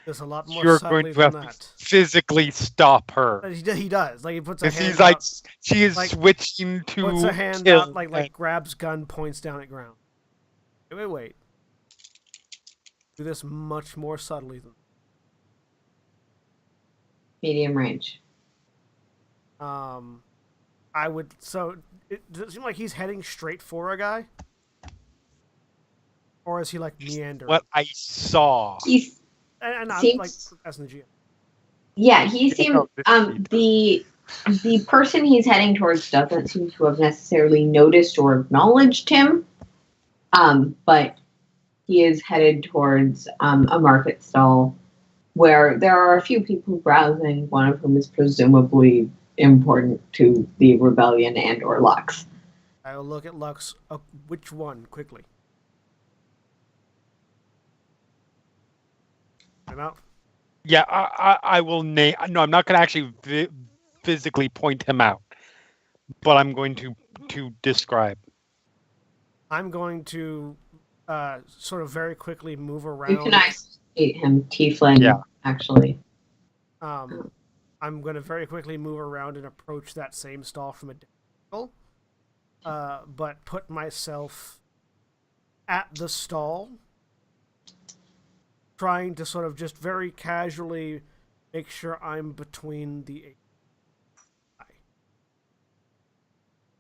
There's a lot more You're subtly going to have than to that. physically stop her. He does. Like, he puts a Because hand he's like, out, she is like, switching to puts a hand kill. out, like grabs gun, points down at ground. Wait. Do this much more subtly than medium range. I would. So, does it seem like he's heading straight for a guy, or is he like meandering? What I saw. He's And I'm seems- like as the GM. Yeah, he seems No, the person he's heading towards doesn't seem to have necessarily noticed or acknowledged him. But he is headed towards a market stall where there are a few people browsing, one of whom is presumably important to the rebellion and or Lux. I will look at Lux. Which one quickly? I'm out. Yeah, I will name. No, I'm not going to actually physically point him out, but I'm going to describe. I'm going to sort of very quickly move You around. can isolate him, Tiefling, Yeah. actually. I'm going to very quickly move around and approach that same stall from a different angle, but put myself at the stall, trying to sort of just very casually make sure I'm between the.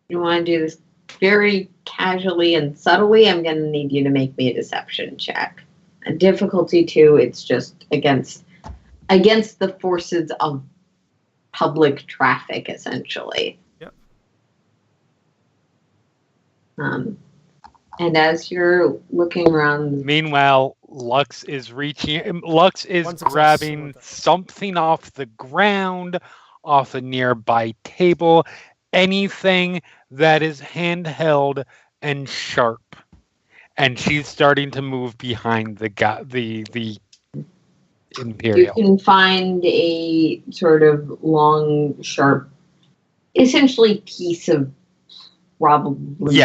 You want to do this very casually and subtly? I'm going to need you to make me a deception check. A difficulty 2. It's just against the forces of public traffic, essentially. Yep. And as you're looking around, Meanwhile, Lux is grabbing something off the ground, off a nearby table, anything that is handheld and sharp, and she's starting to move behind the Imperial. you can find a sort of long, sharp, essentially piece of probably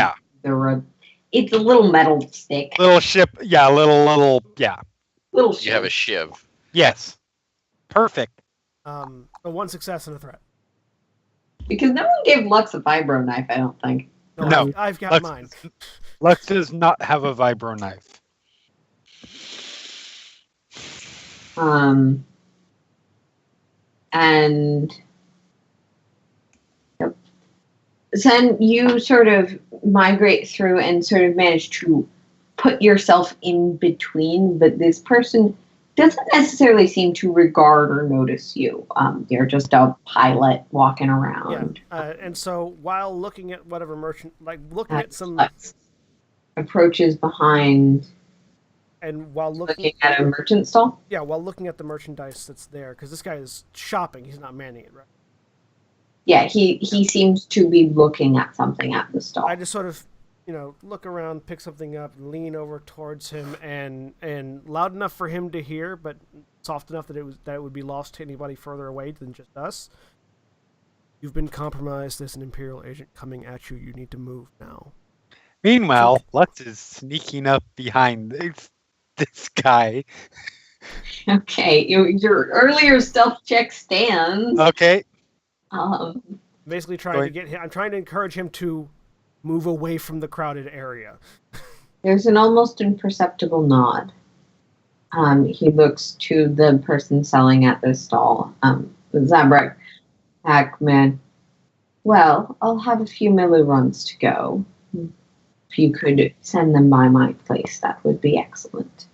it's a little metal stick. Little ship, little Little You have a shiv. Yes. Perfect. A 1 success and a threat. Because no one gave Lux a vibro knife, I don't think. No. I've got mine. Lux does not have a vibro knife. And then you sort of migrate through and sort of manage to put yourself in between, but this person doesn't necessarily seem to regard or notice you. They're just a pilot walking around. Yeah. And so while looking at whatever merchant, at some approaches behind, and while looking at a merchant stall. Yeah, while looking at the merchandise that's there, because this guy is shopping, he's not manning it, right? Yeah, he seems to be looking at something at the stall. I just sort of, look around, pick something up, lean over towards him, and loud enough for him to hear, but soft enough that it would be lost to anybody further away than just us. You've been compromised. There's an Imperial agent coming at you. You need to move now. Meanwhile, Lux is sneaking up behind this guy. Okay, your earlier stealth check stands. Okay. Basically trying to get him. I'm trying to encourage him to move away from the crowded area. There's an almost imperceptible nod. He looks to the person selling at the stall. Zabrak Hackman. Well, I'll have a few milli runs to go. If you could send them by my place, that would be excellent.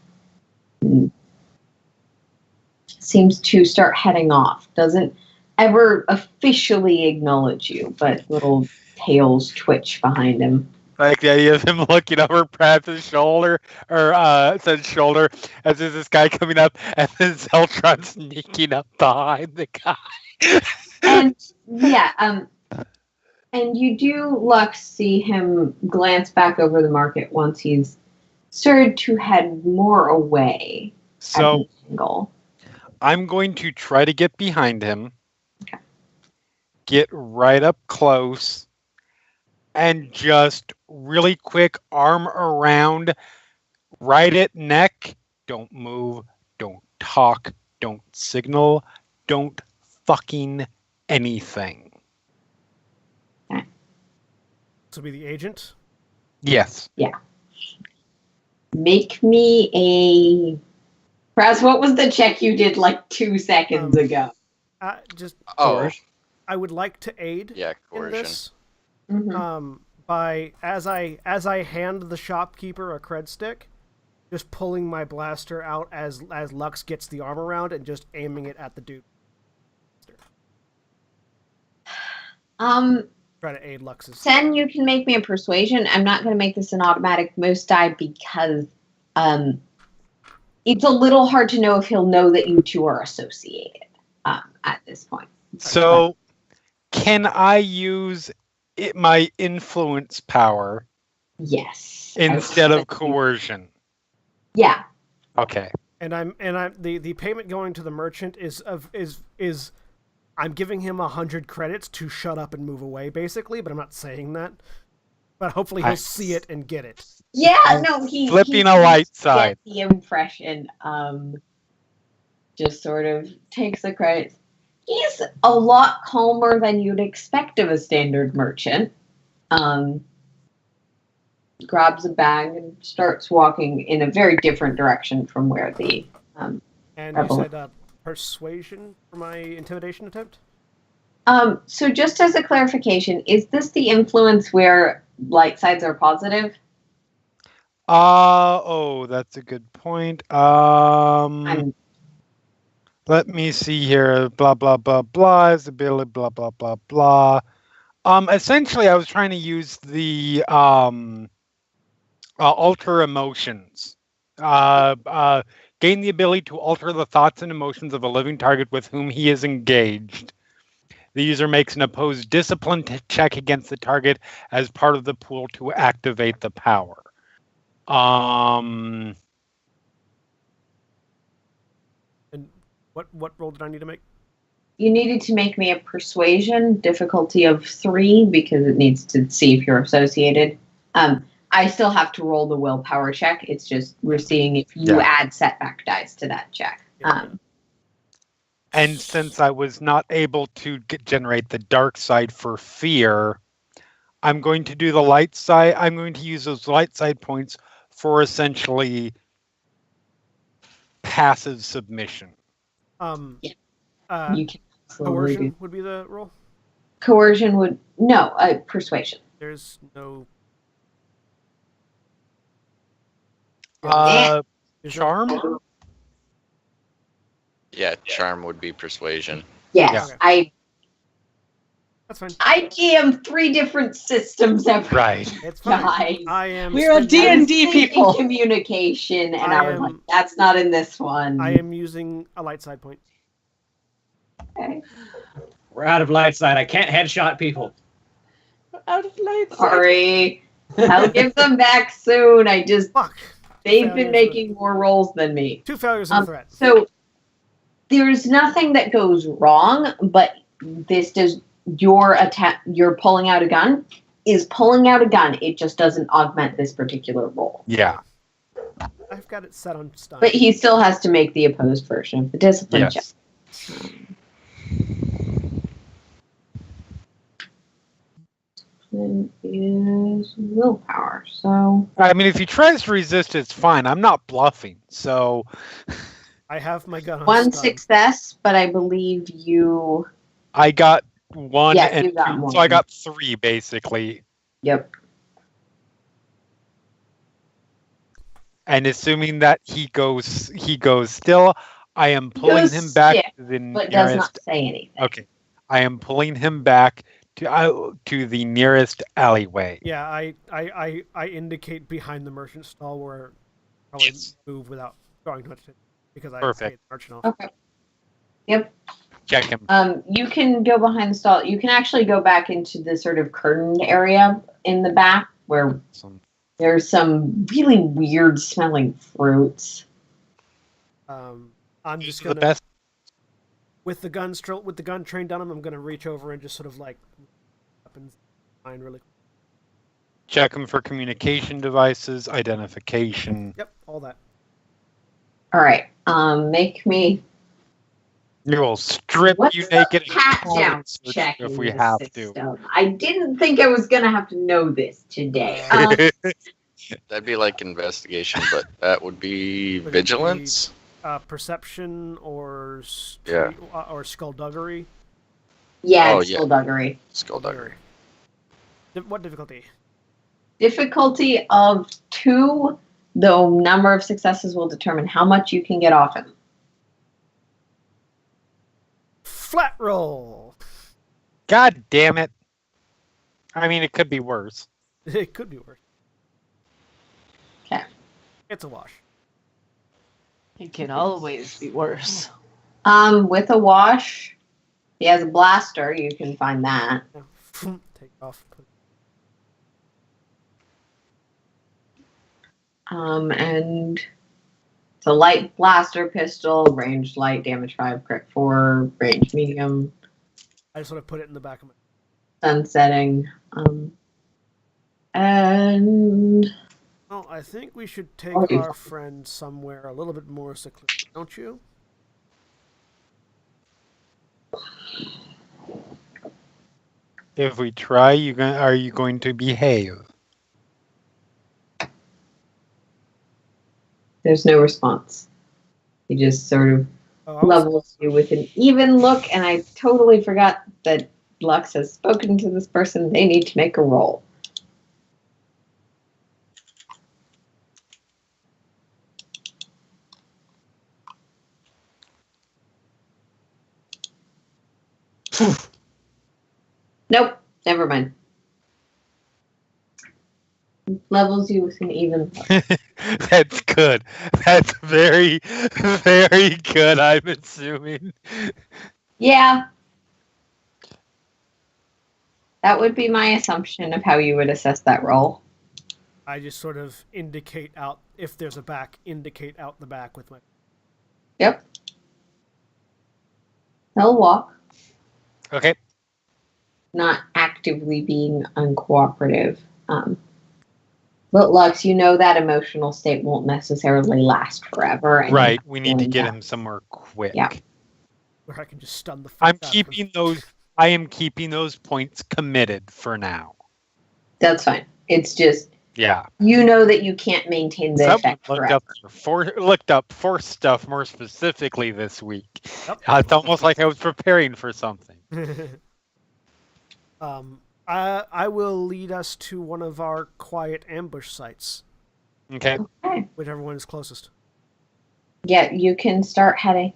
Seems to start heading off. Doesn't ever officially acknowledge you, but little tails twitch behind him. Like the idea of him looking over perhaps his shoulder, or said shoulder, as there's this guy coming up, and then Zeltron sneaking up behind the guy. And and you do, Lux, see him glance back over the market once he's started to head more away. So at the angle. I'm going to try to get behind him. Okay. Get right up close. And just really quick arm around, right at neck. Don't move. Don't talk. Don't signal. Don't fucking anything. Okay. This will be the agent? Yes. Yeah. Make me a... Raz, what was the check you did like 2 seconds ago? I would like to aid in coercion. this. Mm-hmm. By as I hand the shopkeeper a cred stick, just pulling my blaster out as Lux gets the arm around and just aiming it at the dude. Try to aid Lux's. Sen, you can make me a persuasion. I'm not going to make this an automatic most die because it's a little hard to know if he'll know that you two are associated at this point. So, can I use my influence power? Yes. Instead of coercion? Yeah. Okay. the payment going to the merchant is I'm giving him 100 credits to shut up and move away, basically, but I'm not saying that. But hopefully he'll see it and get it. Yeah, no, he Flipping a light side. Get the impression. Just sort of takes the credits. He's a lot calmer than you'd expect of a standard merchant. Grabs a bag and starts walking in a very different direction from where the And rebel. you said persuasion for my intimidation attempt? So just as a clarification, is this the influence where light sides are positive? That's a good point. I'm Let me see here. Blah blah blah blah. Is ability blah blah blah blah. Essentially, I was trying to use the alter emotions. Gain the ability to alter the thoughts and emotions of a living target with whom he is engaged. The user makes an opposed discipline check against the target as part of the pool to activate the power. And what roll did I need to make? You needed to make me a persuasion difficulty of 3 because it needs to see if you're associated. I still have to roll the willpower check. It's just we're seeing if you add setback dice to that check. And since I was not able to generate the dark side for fear, I'm going to do the light side. I'm going to use those light side points for essentially passive submission. You can Coercion would be the roll? Coercion would persuasion. There's no... Charm? Yeah, charm would be persuasion. Yes, Yeah. I That's fine. I GM 3 different systems every Right. It's fine. guys. I am... We're a spending- I was D&D thinking people. communication, and I I was like, am- that's not in this one. I am using a light side point. Okay. We're out of light side. I can't headshot people. Out of lights. Sorry. I'll give them back soon. Fuck! They've Failures been making more rolls than me. 2 failures and a threat. So there's nothing that goes wrong, but this does your attack. You're pulling out a gun. Is pulling out a gun. It just doesn't augment this particular roll. Yeah. I've got it set on stun. But he still has to make the opposed version of the discipline check. Yes. Is willpower. So I mean, if he tries to resist, it's fine. I'm not bluffing. So I have my gun on one stun. success, but I believe you. I got 1 Yeah, and you got 2. one. So I got 3 basically. Yep. And assuming that he goes still, I am pulling goes him back stiff, to the But does nearest. not say anything. Okay, I am pulling him back to the nearest alleyway. Yeah, I indicate behind the merchant stall where probably Yes. move without drawing too much attention because I Perfect. paid the merchant off. Okay. Yep. Check him. You can go behind the stall. You can actually go back into the sort of curtained area in the back where there's some really weird smelling fruits. I'm just The gonna best. with the gun trained on him. I'm gonna reach over and just sort of like weapons behind really. Check him for communication devices, identification. Yep, all that. All right. Make me. We will strip What's you the naked and pat call down and search check if in we the have system? I didn't think I was gonna have to know this today. to. That'd be like investigation, but that would be Would it be- vigilance. Perception or Yeah. or skullduggery. Yeah, Oh, it's yeah. skullduggery. Skullduggery. What difficulty? Difficulty of 2. The number of successes will determine how much you can get off him. Flat roll. God damn it! I mean, it could be worse. It could be worse. Okay. It's a wash. It can always be worse. With a wash, he has a blaster. You can find that. Yeah. Take off. And It's a light blaster pistol, range light, damage 5, crit 4, range medium, I just want to put it in the back of my. sunsetting. And Well, I think we should take Okay. our friend somewhere a little bit more secluded, don't you? If we try, are you going to behave? there's no response. He just sort of Oh, I was- levels you with an even look, and I totally forgot that Lux has spoken to this person. They need to make a roll. Nope, never mind. Levels you with an even look. That's good. That's very, very good, I'm assuming. Yeah. That would be my assumption of how you would assess that roll. I just sort of indicate out if there's a back, indicate out the back with my. Yep. He'll walk, Okay. not actively being uncooperative. But Lux, you know that emotional state won't necessarily last forever. And Right. We need to doing get that. him somewhere quick. Yeah. Where I can just stun the. I'm fuck out of keeping him. those. I am keeping those points committed for now. That's fine. It's just, Yeah. you know that you can't maintain the Someone effect looked up force stuff more specifically this week. Yep. It's almost like I was preparing for something. I will lead us to one of our quiet ambush sites, Okay. Okay. whichever one is closest. Yeah, you can start heading.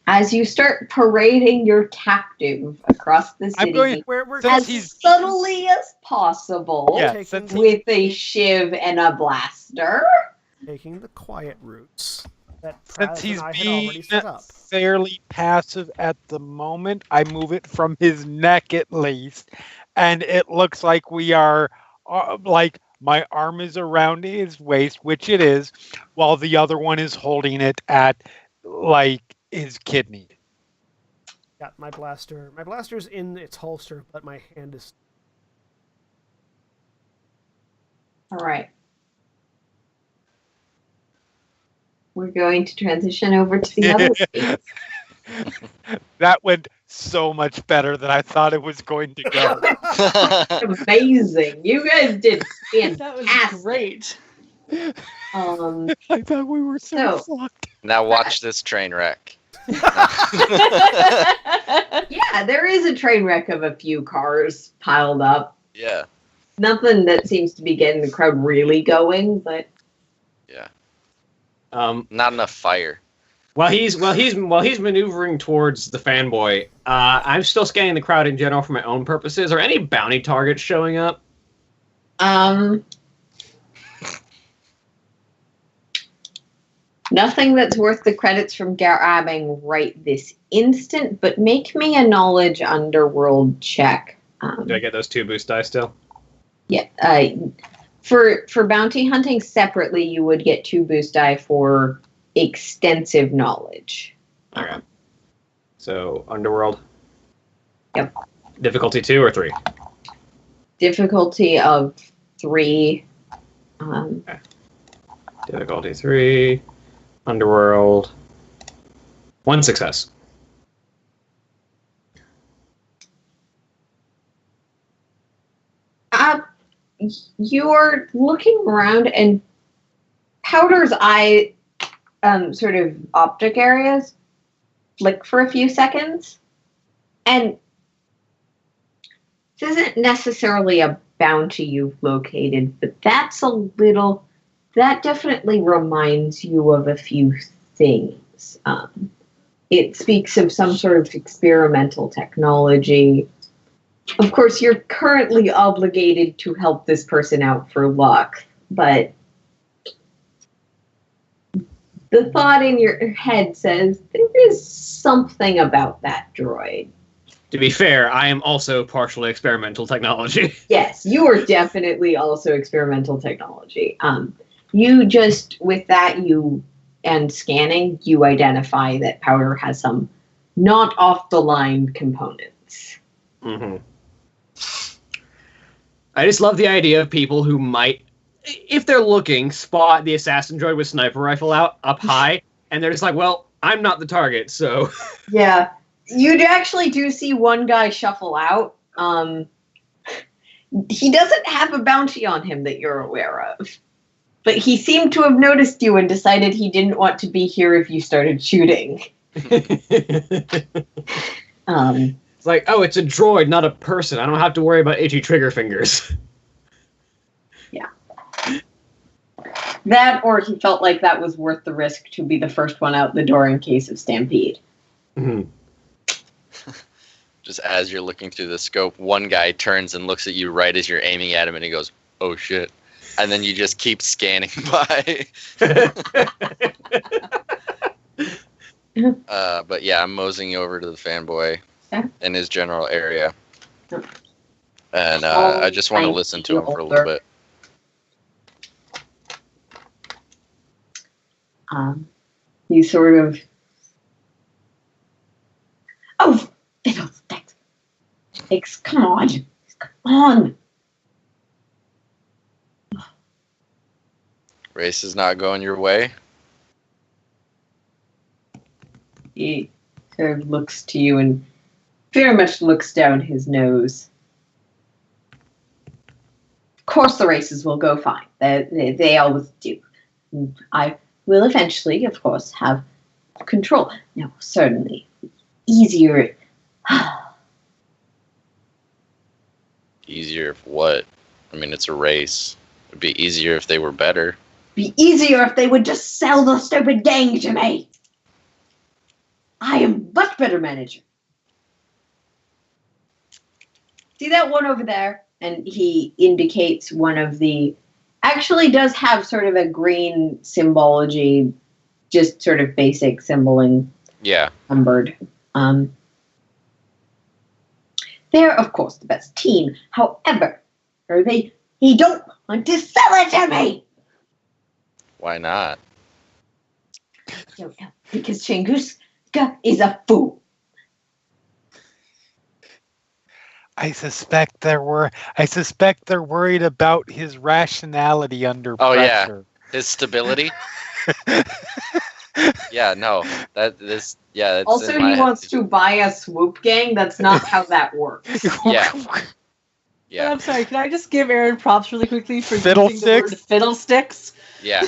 As you start parading your captive across the I'm city going. We're Since as he's- subtly as possible Yeah. taking- Since he- with a shiv and a blaster. taking the quiet routes that Since Praz he's and I had already being set up. fairly passive at the moment, I move it from his neck at least, and it looks like we are like my arm is around his waist, which it is, while the other one is holding it at like his kidney. Got my blaster. My blaster's in its holster, but my hand is. All right. We're going to transition over to the other state. That went so much better than I thought it was going to go. Amazing. You guys did That was fantastic. great. I thought we were so So- fucked. Now watch this train wreck. Yeah, there is a train wreck of a few cars piled up. Yeah. Nothing that seems to be getting the crowd really going, but Yeah. Not enough fire. While he's maneuvering towards the fanboy, I'm still scanning the crowd in general for my own purposes. Are any bounty targets showing up? nothing that's worth the credits from grabbing right this instant, but make me a knowledge underworld check. Do I get those 2 boost die still? Yeah. For bounty hunting separately, you would get 2 boost die for extensive knowledge. Okay. So underworld. Yep. Difficulty 2 or 3? Difficulty of 3. Difficulty 3. Underworld. 1 success. You're looking around, and Powder's eye, sort of optic areas, flick for a few seconds, and this isn't necessarily a bounty you've located, but that definitely reminds you of a few things. It speaks of some sort of experimental technology. Of course, you're currently obligated to help this person out for luck, but the thought in your head says there is something about that droid. To be fair, I am also partially experimental technology. Yes, you are definitely also experimental technology. You just, with that, you and scanning, you identify that Powder has some not off the line components. Mm-hmm. I just love the idea of people who might, if they're looking, spot the assassin droid with sniper rifle up high, and they're just like, well, I'm not the target, so... Yeah. You actually do see one guy shuffle out. He doesn't have a bounty on him that you're aware of. But he seemed to have noticed you and decided he didn't want to be here if you started shooting. It's like, oh, it's a droid, not a person. I don't have to worry about itchy trigger fingers. Yeah. That, or he felt like that was worth the risk to be the first one out the door in case of stampede. Mm-hmm. Just as you're looking through the scope, one guy turns and looks at you right as you're aiming at him, and he goes, "Oh shit!" And then you just keep scanning by. But yeah, I'm moseying over to the fanboy in his general area, and I just want to listen to him for a little bit. You sort of... Oh, fiddlesticks. Come on. Come on. Race is not going your way. He sort of looks to you and very much looks down his nose. Of course the races will go fine. They always do. I will eventually, of course, have control. No, certainly. Easier. Easier for what? I mean, it's a race. It'd be easier if they were better. Be easier if they would just sell the stupid gang to me. I am much better manager. See that one over there? And he indicates one of the... Actually does have sort of a green symbology, just sort of basic symboling. Yeah. Numbered. They're, of course, the best team. However, he don't want to sell it to me. Why not? No, because Chinguska is a fool. I suspect they're worried about his rationality under pressure. Yeah, his stability. Yeah, no, it's also, he wants to buy a swoop gang. That's not how that works. Yeah. Yeah. I'm sorry, can I just give Aaron props really quickly for using Fiddlesticks? the word fiddlesticks? Yeah.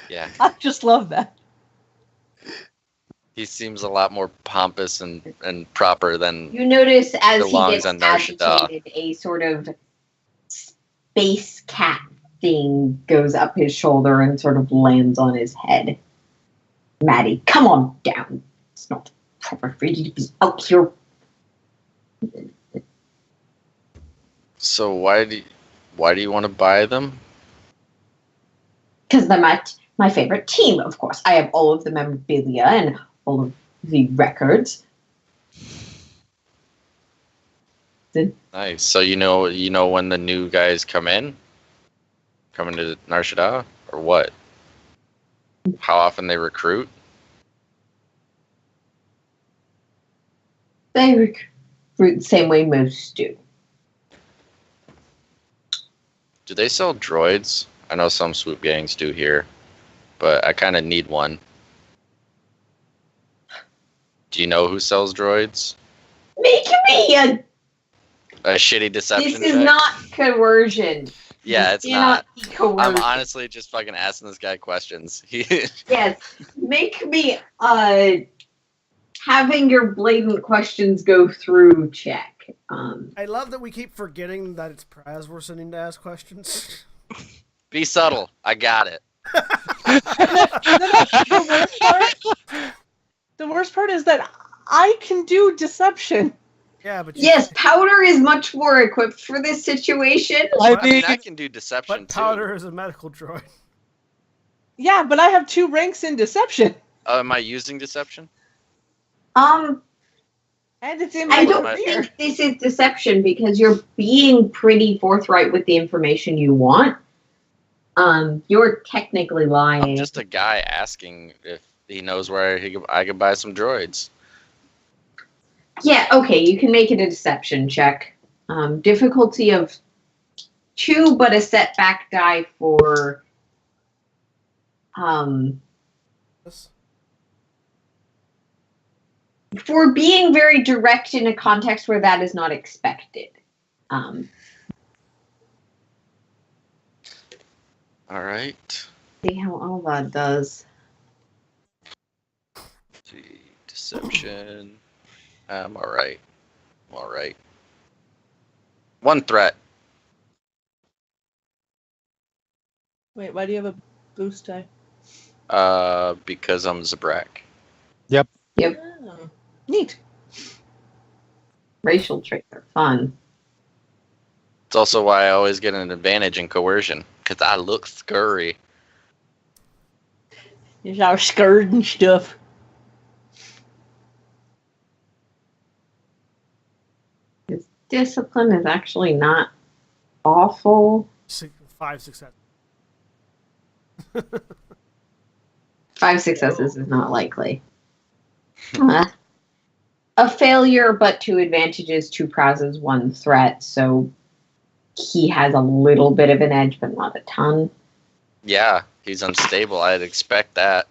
Yeah. I just love that. He seems a lot more pompous and proper than You notice as he belongs gets on Nar Shaddaa. agitated, a sort of space cat thing goes up his shoulder and sort of lands on his head. Maddie, come on down. It's not proper for you to be out here. So why do you want to buy them? Because they're my favorite team, of course. I have all of the memorabilia and all of the records. Nice. So you know when the new guys coming to Nar Shaddaa, or what? How often they recruit? They recruit the same way most do. Do they sell droids? I know some swoop gangs do here, but I kind of need one. Do you know who sells droids? Make me A shitty deception This is check? not coercion. Yeah, You it's cannot not. be coercion. I'm honestly just fucking asking this guy questions. Yes. Make me having your blatant questions go through check. I love that we keep forgetting that it's Praz we're sending to ask questions. Be subtle. I got it. The worst part is that I can do deception. Yeah, but Yes, Powder is much more equipped for this situation. I mean, I can do deception but Powder too. is a medical droid. Yeah, but I have 2 ranks in deception. Am I using deception? And it's in my I don't career. think this is deception because you're being pretty forthright with the information you want. You're technically lying. I'm just a guy asking if he knows where I could buy some droids. Yeah, okay, you can make it a deception check. Difficulty of 2, but a setback die for being very direct in a context where that is not expected. All right. See how all that does. See, deception. I'm all right. I'm all right. 1 threat. Wait, why do you have a boost die? Because I'm Zabrak. Yep. Oh, neat. Racial traits are fun. It's also why I always get an advantage in coercion, because I look scurry. There's our skirt and stuff. His discipline is actually not awful. 5 successes. 5 successes is not likely. A failure, but 2 advantages, 2 prizes, 1 threat. So he has a little bit of an edge, but not a ton. Yeah, he's unstable. I'd expect that.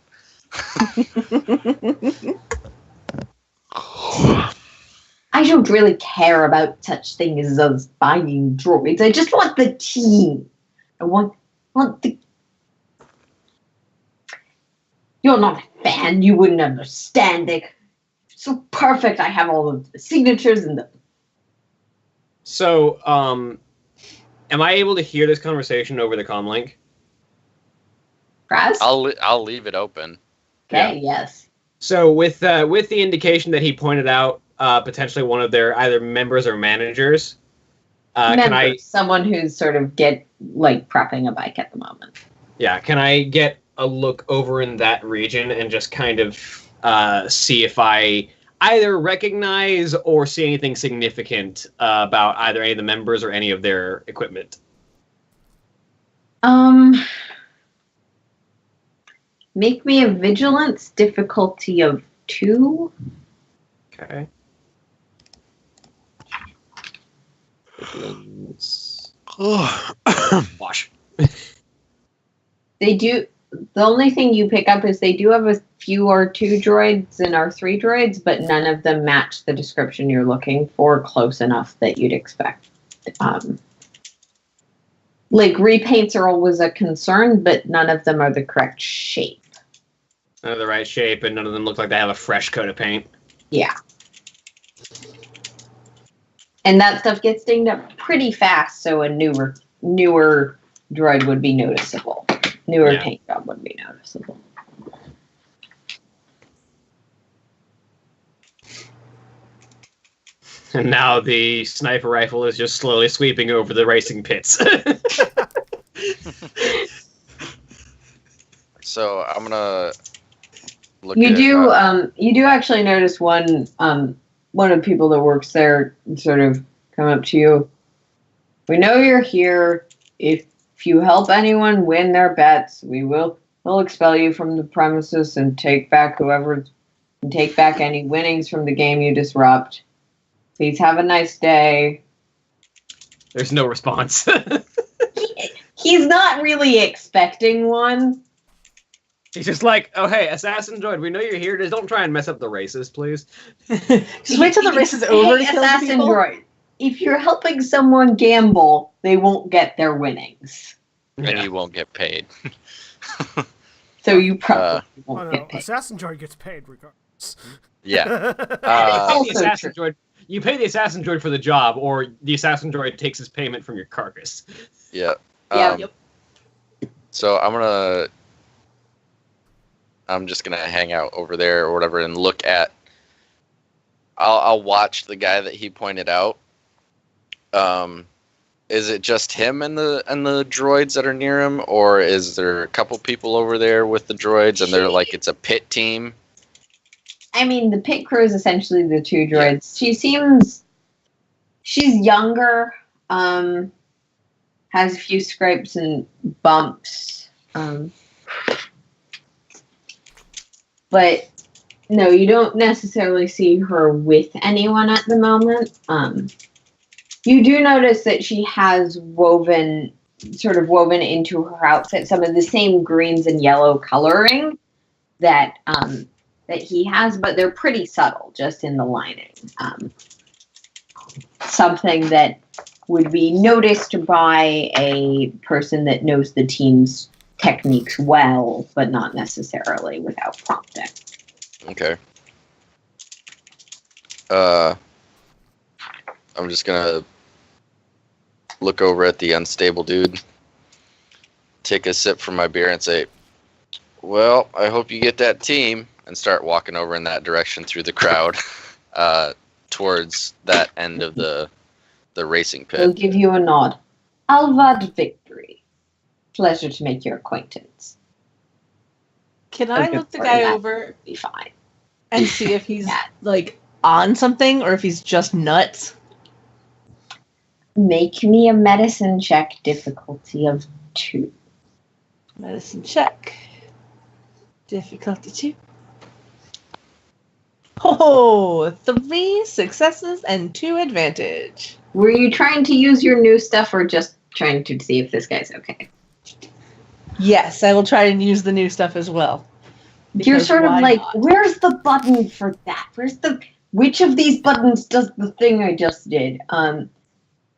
I don't really care about such things as buying droids. I just want the team. I want the... You're not a fan. You wouldn't understand it. So perfect. I have all of the signatures and the... So, am I able to hear this conversation over the comm link? Raz? I'll leave it open. Okay, yes. So with the indication that he pointed out potentially one of their either members or managers, can I? Someone who's sort of prepping a bike at the moment. Yeah, can I get a look over in that region and just kind of see if I either recognize or see anything significant about either any of the members or any of their equipment? Make me a vigilance difficulty of 2. Okay. Vigilance. Wash. They do. The only thing you pick up is they do have a few R2 droids and R3 droids, but none of them match the description you're looking for close enough that you'd expect. Repaints are always a concern, but none of them are the correct shape. None of the right shape, and none of them look like they have a fresh coat of paint. Yeah. And that stuff gets dinged up pretty fast, so a newer droid would be noticeable. Newer paint job would be noticeable. And now the sniper rifle is just slowly sweeping over the racing pits. So I'm gonna look. You do actually notice one of the people that works there sort of come up to you. We know you're here. If you help anyone win their bets, we'll expel you from the premises and take back any winnings from the game you disrupt. Please have a nice day. There's no response. He's not really expecting one. He's just like, oh, hey, Assassin Droid, we know you're here. Just don't try and mess up the races, please. Just wait till the race is over. Hey, Assassin Droid, if you're helping someone gamble, they won't get their winnings. And you won't get paid. So you probably won't get paid. Assassin Droid gets paid regardless. Yeah. You pay the Assassin Droid for the job, or the Assassin Droid takes his payment from your carcass. Yeah. Yep. So I'm just gonna hang out over there or whatever and look at. I'll watch the guy that he pointed out. Is it just him and the droids that are near him, or is there a couple people over there with the droids and they're like it's a pit team? I mean, the pit crew is essentially the 2 droids. She's younger. has a few scrapes and bumps. But no, you don't necessarily see her with anyone at the moment. You do notice that she has woven into her outfit some of the same greens and yellow coloring that he has, but they're pretty subtle, just in the lining. Something that would be noticed by a person that knows the team's techniques well, but not necessarily without prompting. Okay. I'm just gonna look over at the unstable dude, take a sip from my beer, and say, "Well, I hope you get that team," and start walking over in that direction through the crowd, towards that end of the racing pit. He'll give you a nod. Alvad Victory. Pleasure to make your acquaintance. Can I look the guy over Be fine. and see if he's like on something or if he's just nuts? Make me a medicine check, difficulty of 2. Medicine check. Difficulty 2. Oh, 3 successes and 2 advantage. Were you trying to use your new stuff or just trying to see if this guy's okay? Yes, I will try and use the new stuff as well. You're Because sort of why like, not? where's the button for that? Which of these buttons does the thing I just did?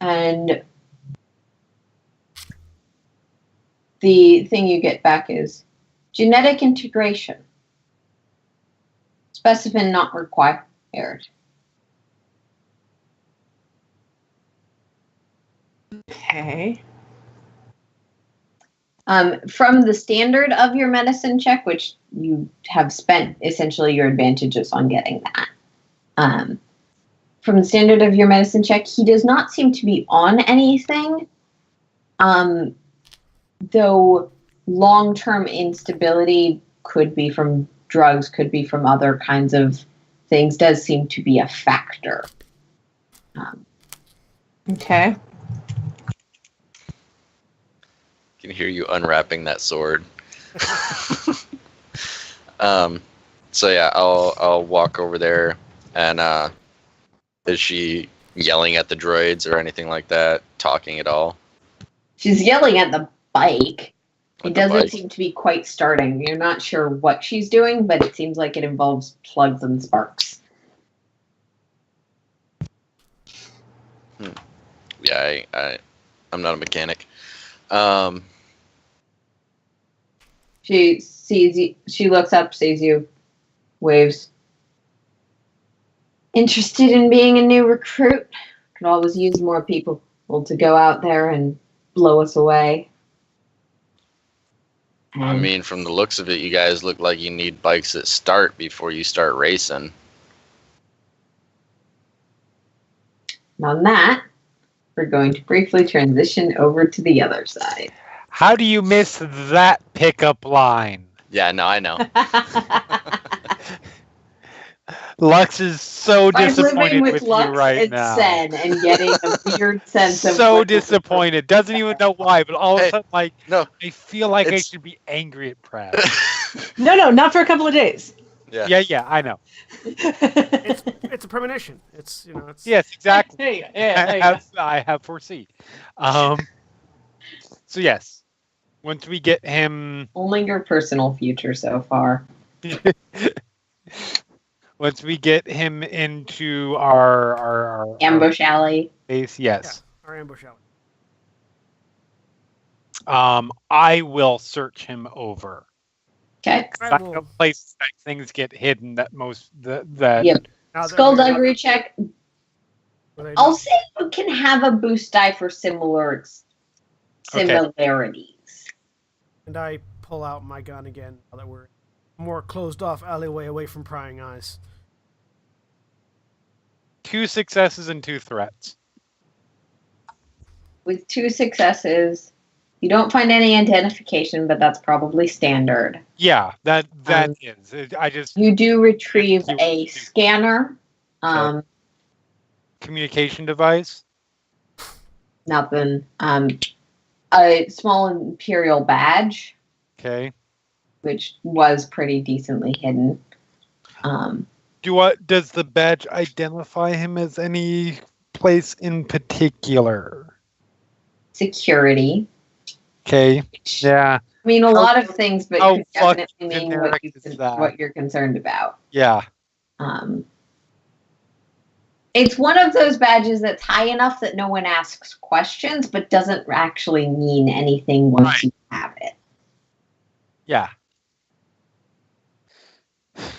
And the thing you get back is genetic integration. Specimen not required. Okay. From the standard of your medicine check, which you have spent essentially your advantages on getting that. From the standard of your medicine check, he does not seem to be on anything. Though long-term instability could be from drugs, could be from other kinds of things, does seem to be a factor. Okay. Can hear you unwrapping that sword. So yeah, I'll walk over there, and is she yelling at the droids or anything like that? Talking at all? She's yelling at the bike. It At the doesn't bike. seem to be quite starting. You're not sure what she's doing, but it seems like it involves plugs and sparks. Yeah, I'm not a mechanic. She sees you. She looks up, sees you, waves. Interested in being a new recruit? Could always use more people to go out there and blow us away. I mean, from the looks of it, you guys look like you need bikes that start before you start racing. And on that, we're going to briefly transition over to the other side. How do you miss that pickup line? Yeah, no, I know. Lux is so By disappointed living with you Lux right and now. Sen and getting a weird sense of So what this is. disappointed. Doesn't even know why, but all of Hey, a sudden, like, no, I feel like I it's- should be angry at Pratt. No, not for a couple of days. Yeah, I know. It's a premonition. It's it's Yes, exactly. Hey, yeah, I have foreseen. So yes, once we get him, Only your personal future so far. once we get him into our Ambush alley. base, yes. our ambush alley. I will search him over. Okay. I I will- know places that things get hidden that Yep. now that Skullduggery check. we're- I'll say you can have a boost die for similarities. And I pull out my gun again now that we're more closed off alleyway away from prying eyes. 2 successes and 2 threats. With 2 successes, you don't find any identification, but that's probably standard. Yeah, that is. I just You do retrieve a scanner. communication device. Nothing. a small Imperial badge, Okay. which was pretty decently hidden. Does the badge identify him as any place in particular? Security. Okay. Yeah. I mean, a How- lot of things, but how could definitely mean generic is that? what you're concerned about. Yeah. It's one of those badges that's high enough that no one asks questions, but doesn't actually mean anything once you have it. Yeah.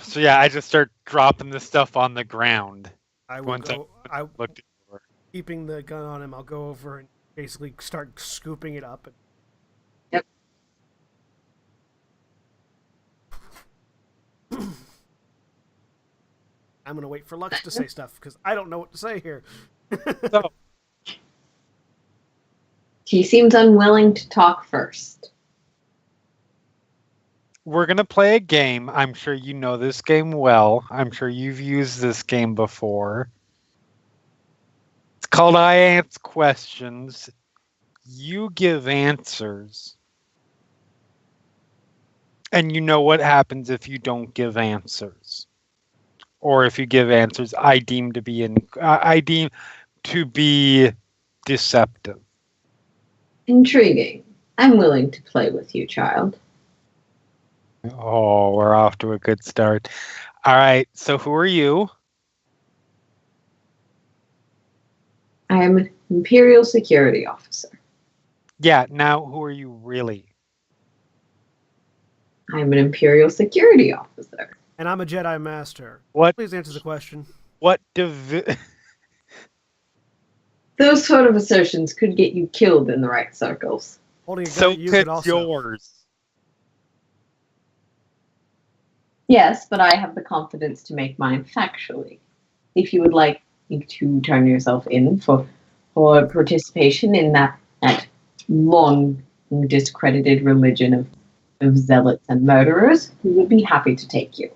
So yeah, I just start dropping the stuff on the ground. I will Once go. I looked it over. Keeping the gun on him, I'll go over and basically start scooping it up. Yep. I'm gonna wait for Lux to say stuff because I don't know what to say here. So He seems unwilling to talk first. we're gonna play a game. I'm sure you know this game well. I'm sure you've used this game before. It's called I Answer Questions. You give answers. And you know what happens if you don't give answers. Or if you give answers I deem to be deceptive. Intriguing. I'm willing to play with you, child. Oh, we're off to a good start. All right, so who are you? I am an Imperial security officer. Yeah, now who are you really? I'm an Imperial security officer. And I'm a Jedi Master. What? Please answer the question. What Those sort of assertions could get you killed in the right circles. Holding a gun So at you could could also. yours. Yes, but I have the confidence to make mine factually. If you would like to turn yourself in for participation in that long discredited religion of zealots and murderers, we would be happy to take you.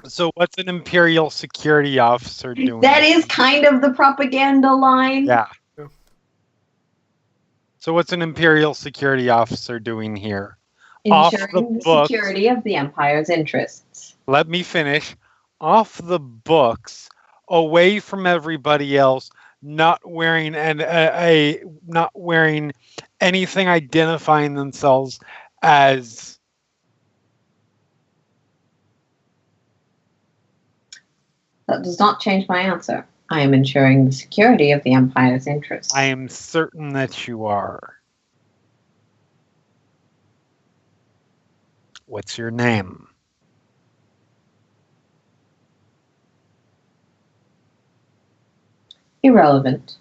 So what's an Imperial security officer doing? That is kind of the propaganda line. Yeah. So what's an Imperial security officer doing here? Ensuring the security of the Empire's interests. Let me finish. Off the books, away from everybody else, not wearing not wearing anything identifying themselves as. That does not change my answer. I am ensuring the security of the Empire's interests. I am certain that you are. What's your name? Irrelevant.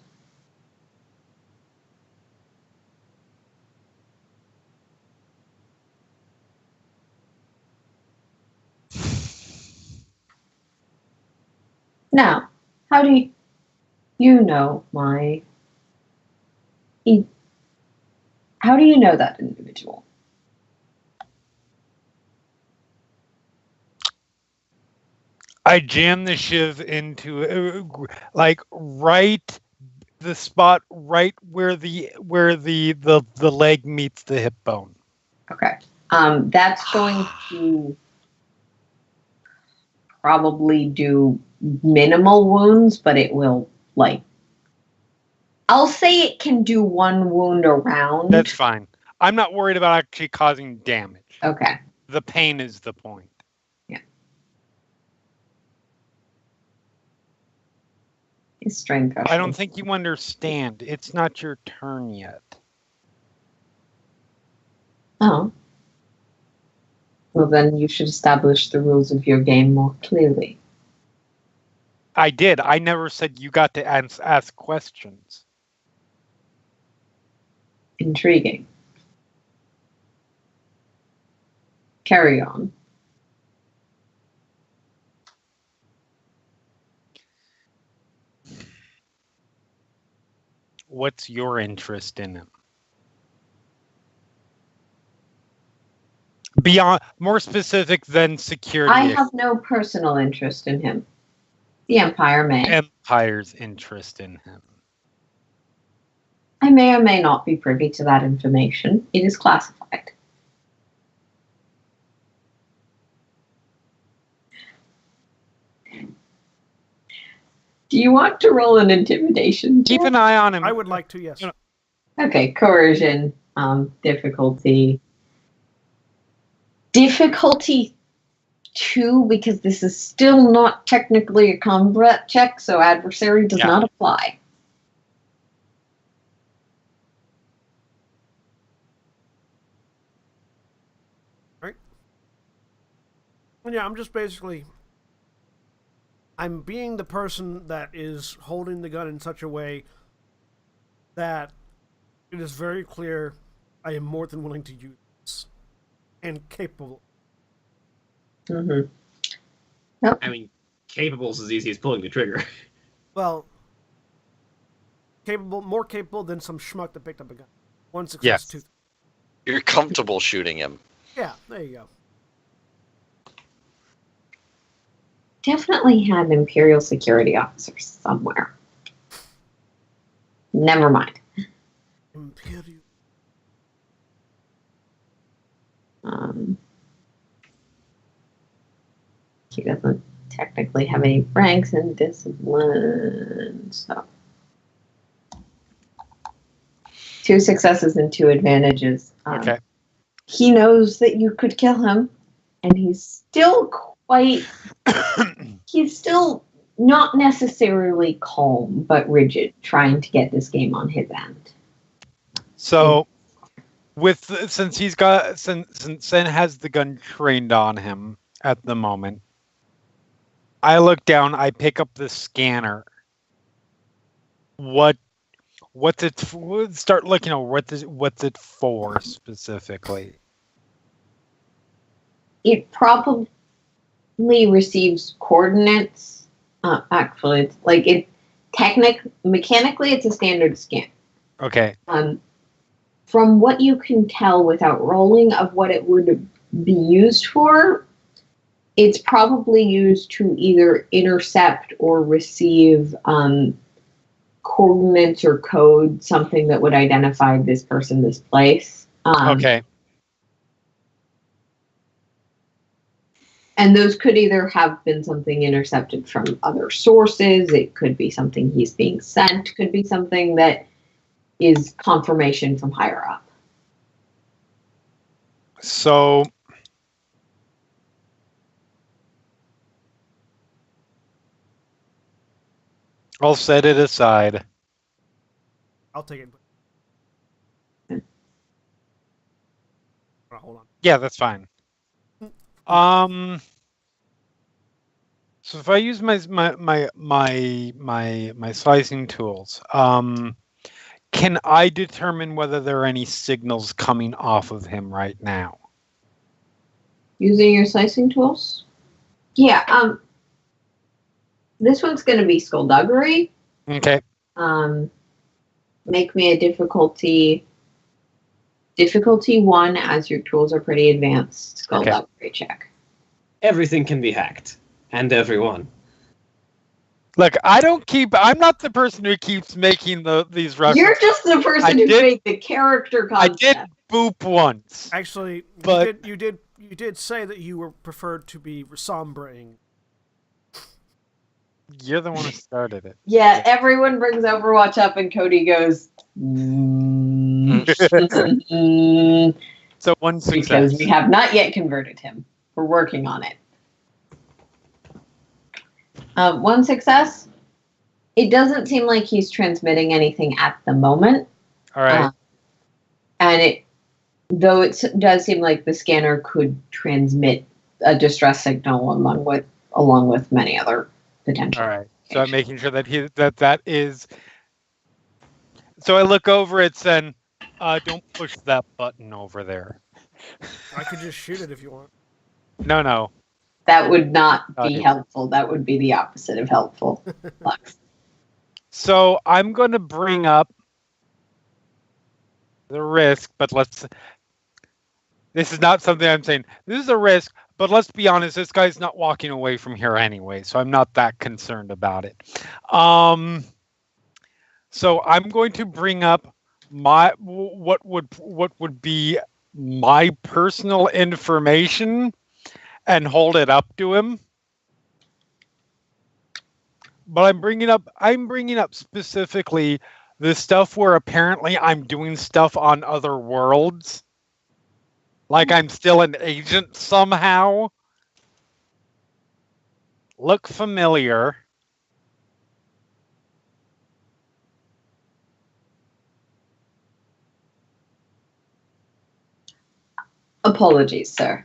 Now, how do you know my... How do you know that individual? I jammed the shiv into like right the spot right where the leg meets the hip bone. Okay. That's going to probably do minimal wounds, but it will, like... I'll say it can do one wound around. That's fine. I'm not worried about actually causing damage. Okay. The pain is the point. Yeah. It's strain pressure. I don't think you understand. It's not your turn yet. Oh. Well, then you should establish the rules of your game more clearly. I did. I never said you got to ask questions. Intriguing. Carry on. What's your interest in him? Beyond, more specific than security. I have no personal interest in him. The Empire may. Empire's interest in him. may or may not be privy to that information. It is classified. Do you want to roll an intimidation? Keep an eye on him. I would like to, yes. Okay, coercion, difficulty. Difficulty 2, because this is still not technically a combat check, so adversary does not apply. Right. Well, yeah, I'm just basically... I'm being the person that is holding the gun in such a way that it is very clear I am more than willing to use this. And capable. Mm-hmm. I mean, capable is as easy as pulling the trigger. Well, more capable than some schmuck that picked up a gun. 1 success, 2. You're comfortable shooting him. Yeah, there you go. Definitely had Imperial security officers somewhere. Never mind. Imperial. He doesn't technically have any ranks in discipline, so 2 successes and 2 advantages. Okay. He knows that you could kill him, and he's still he's still not necessarily calm, but rigid, trying to get this game on his end. So, since Sen has the gun trained on him at the moment, I look down. I pick up the scanner. What's it? Start looking over. What's it for specifically? It probably receives coordinates. Actually, it's like mechanically, it's a standard scan. Okay. From what you can tell without rolling of what it would be used for, it's probably used to either intercept or receive coordinates or code, something that would identify this person, this place. Okay. And those could either have been something intercepted from other sources. It could be something he's being sent. Could be something that is confirmation from higher up. So, I'll set it aside. I'll take it. Hold on. Yeah, that's fine. So if I use my slicing tools, can I determine whether there are any signals coming off of him right now? Using your slicing tools? Yeah, this one's going to be skullduggery. Okay. Make me a difficulty 1, as your tools are pretty advanced. Skullduggery check. Everything can be hacked. And everyone. Look, I'm not the person who keeps making these references. You're just the person who made the character concept. I did boop once. Actually, but you did say that you were preferred to be sombering. You're the one who started it. Yeah, everyone brings Overwatch up and Cody goes... So 1 success. Because we have not yet converted him. We're working on it. 1 success. It doesn't seem like he's transmitting anything at the moment. All right. And though it does seem like the scanner could transmit a distress signal along with many other potential. All right. So I'm making sure that that is. So I look over at Sen. Don't push that button over there. I could just shoot it if you want. No. That would not be helpful. That would be the opposite of helpful. So I'm going to bring up the risk, but this is not something I'm saying. This is a risk, but let's be honest, this guy's not walking away from here anyway, so I'm not that concerned about it. So I'm going to bring up what would be my personal information and hold it up to him. But I'm bringing up specifically the stuff where apparently I'm doing stuff on other worlds. Like I'm still an agent somehow. Look familiar. Apologies, sir.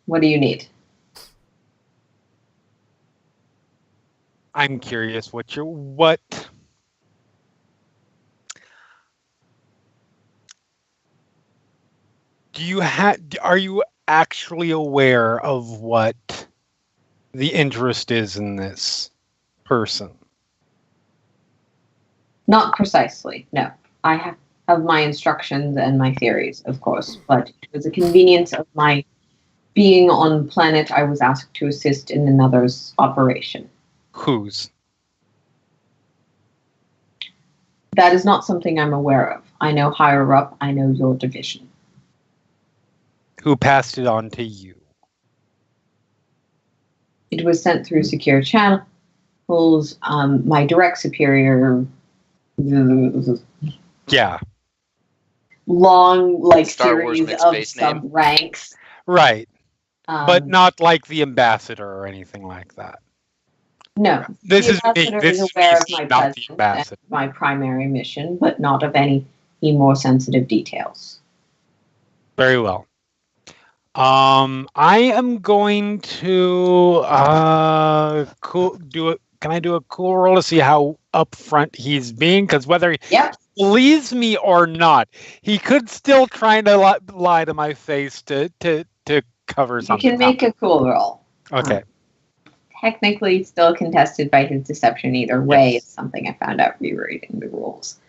What do you need? I'm curious what do you are you actually aware of what the interest is in this person? Not precisely, no. I have my instructions and my theories, of course, but it was a convenience of my being on planet. I was asked to assist in another's operation. Whose? That is not something I'm aware of. I know higher up, I know your division. Who passed it on to you? It was sent through secure channels. My direct superior. Yeah. Long, Star Wars series mixed of base name. sub-ranks. Right. But not like the ambassador or anything like that. No. This the is me. ambassador This is is aware me, of my not the presence ambassador. and my primary mission, but not of any more sensitive details. Very well. I am going to Can I do a cool roll to see how upfront he's being? Because whether he believes me or not, he could still try to lie to my face to cover something. You can make a cool roll. Okay. Technically, still contested by his deception either way. Yes. It's something I found out rereading the rules.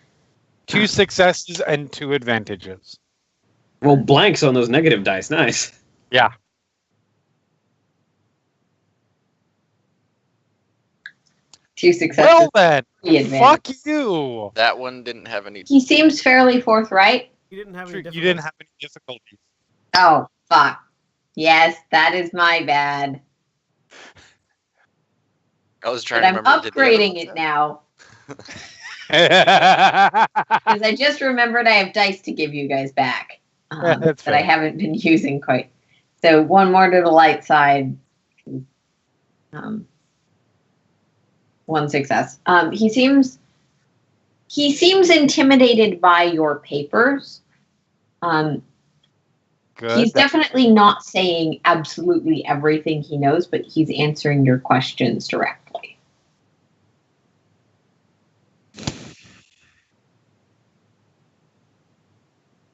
2 successes and 2 advantages. Roll blanks on those negative dice. Nice. Yeah. Two successes. Well then, fuck you. That one didn't have any. He seems fairly forthright. You didn't have any difficulties. Oh, fuck. Yes, that is my bad. I was trying but to remember. I'm upgrading it now. Because I just remembered I have dice to give you guys back. That I haven't been using quite. So one more to the light side. 1 success. He seems intimidated by your papers. Good. He's definitely not saying absolutely everything he knows, but he's answering your questions directly.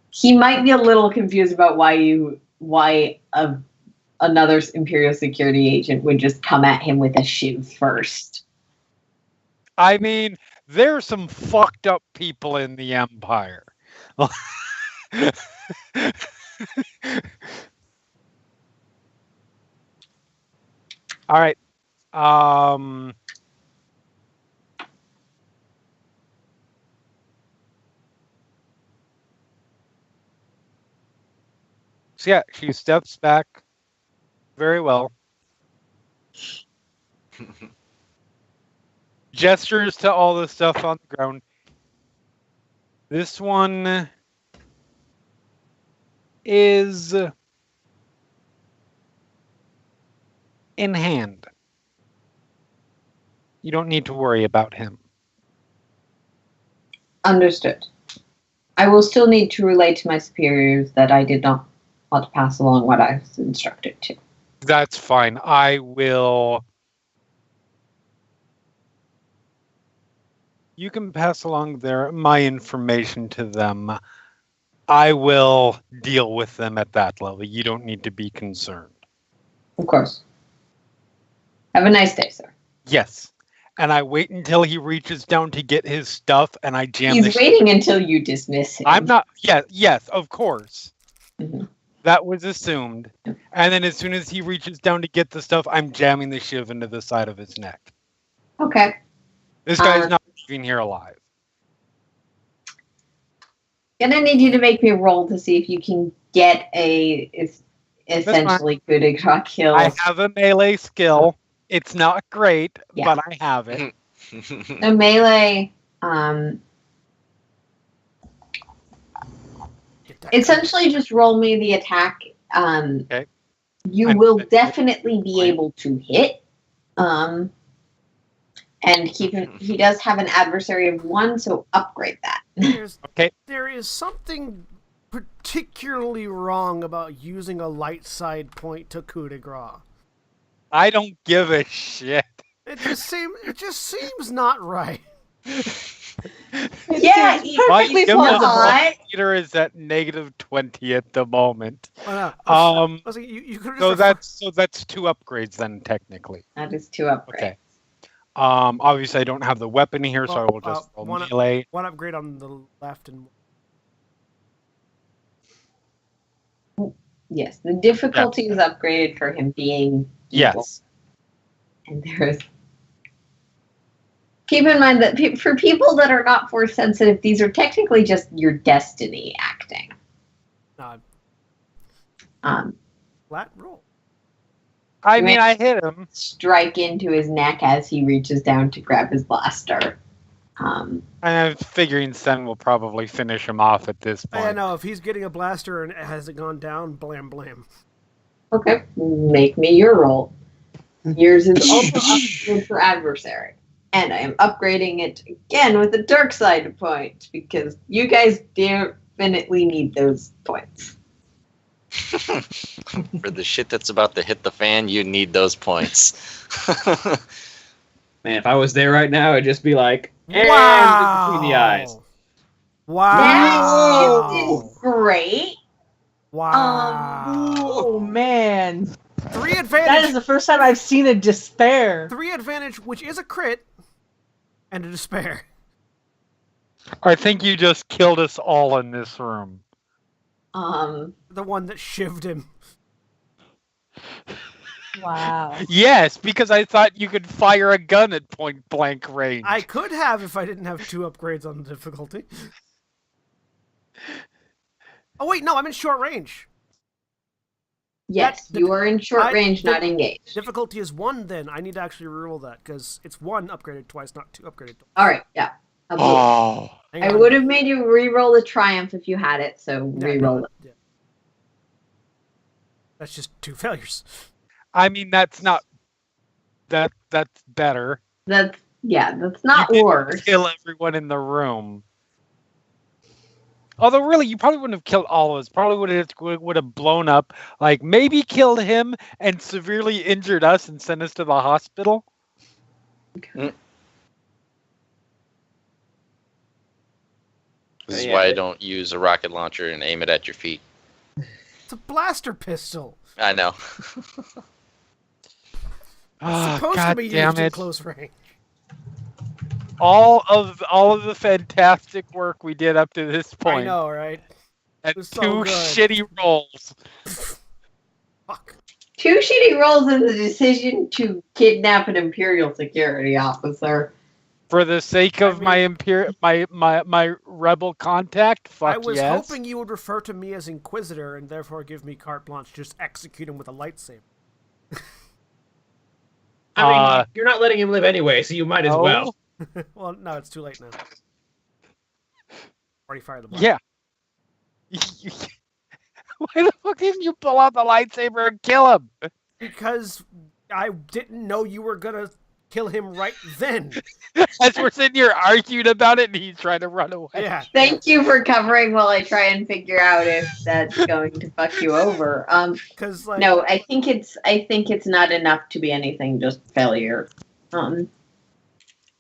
He might be a little confused about why another Imperial security agent would just come at him with a shiv first. I mean, there's some fucked up people in the Empire. All right. So yeah, she steps back very well. Gestures to all the stuff on the ground. This one is in hand. You don't need to worry about him. Understood. I will still need to relay to my superiors that I did not want to pass along what I was instructed to. That's fine. I will. You can pass along my information to them. I will deal with them at that level. You don't need to be concerned. Of course. Have a nice day, sir. Yes. And I wait until he reaches down to get his stuff, and I jam. He's waiting until you dismiss him. I'm not. Yes, of course. Mm-hmm. That was assumed. And then as soon as he reaches down to get the stuff, I'm jamming the shiv into the side of his neck. Okay. This guy's not leaving here alive. Gonna need you to make me roll to see if you can get essentially coup de grace kill. I have a melee skill. It's not great, Yeah. but I have it. The melee, Get that essentially just roll me the attack. Okay. You will definitely be able to hit. And he does have an adversary of 1, so upgrade that. Okay. There is something particularly wrong about using a light side point to coup de grace. I don't give a shit. It just seems not right. Yeah, It's perfectly give plausible. Meter is at -20 at the moment. Oh, no. Um, you could So that's 2 upgrades then technically. that is 2 upgrades. Okay. Obviously I don't have the weapon here, so I will just roll melee. One upgrade on the left and Yes, the difficulty is upgraded for him being evil. Yes. And there's. Keep in mind that for people that are not force sensitive, these are technically just your destiny acting. flat roll. I mean, I hit him. Strike into his neck as he reaches down to grab his blaster. I'm figuring Sen will probably finish him off at this point. I know, if he's getting a blaster and it hasn't gone down, blam blam. Okay, make me your roll. Yours is also upgraded for adversary. And I am upgrading it again with a dark side point because you guys definitely need those points. For the shit that's about to hit the fan, you need those points. Man, if I was there right now, I'd just be like, and Wow! between the eyes. Wow! That is great. Wow! Oh man, 3 that advantage. is the first time I've seen a despair. 3 advantage, which is a crit, and a despair. I think you just killed us all in this room. The one that shivved him. Wow. Yes, because I thought you could fire a gun at point blank range. I could have if I didn't have 2 upgrades on the difficulty. Oh wait, no, I'm in short range. Yes, you are in short range, not the engaged. Difficulty is 1 then. I need to actually reroll that, because it's 1 upgraded twice, not 2 upgraded twice. Alright, yeah. Oh. I would have made you re-roll the triumph if you had it, so re-roll it. Yeah. That's just 2 failures. I mean, that's not... That's better. That's not You worse. didn't kill everyone in the room. Although, really, you probably wouldn't have killed all of us. Probably would have blown up. Like, maybe killed him and severely injured us and sent us to the hospital. This is why I don't use a rocket launcher and aim it at your feet. It's a blaster pistol. I know. It's supposed to be used at close range. All of the fantastic work we did up to this point. I know, right? And was so 2 good. shitty rolls. Fuck. 2 shitty rolls in the decision to kidnap an Imperial security officer. For the sake of my rebel contact, fuck I was yes. hoping you would refer to me as Inquisitor and therefore give me carte blanche. Just execute him with a lightsaber. I mean, you're not letting him live anay, so you might as well. Well, no, it's too late now. Already fired the blast. Yeah. Why the fuck didn't you pull out the lightsaber and kill him? Because I didn't know you were gonna kill him right then. As we're sitting here arguing about it, and he's trying to run away. Yeah. Thank you for covering while I try and figure out if that's going to fuck you over. Because like, No, I think it's not enough to be anything, just failure.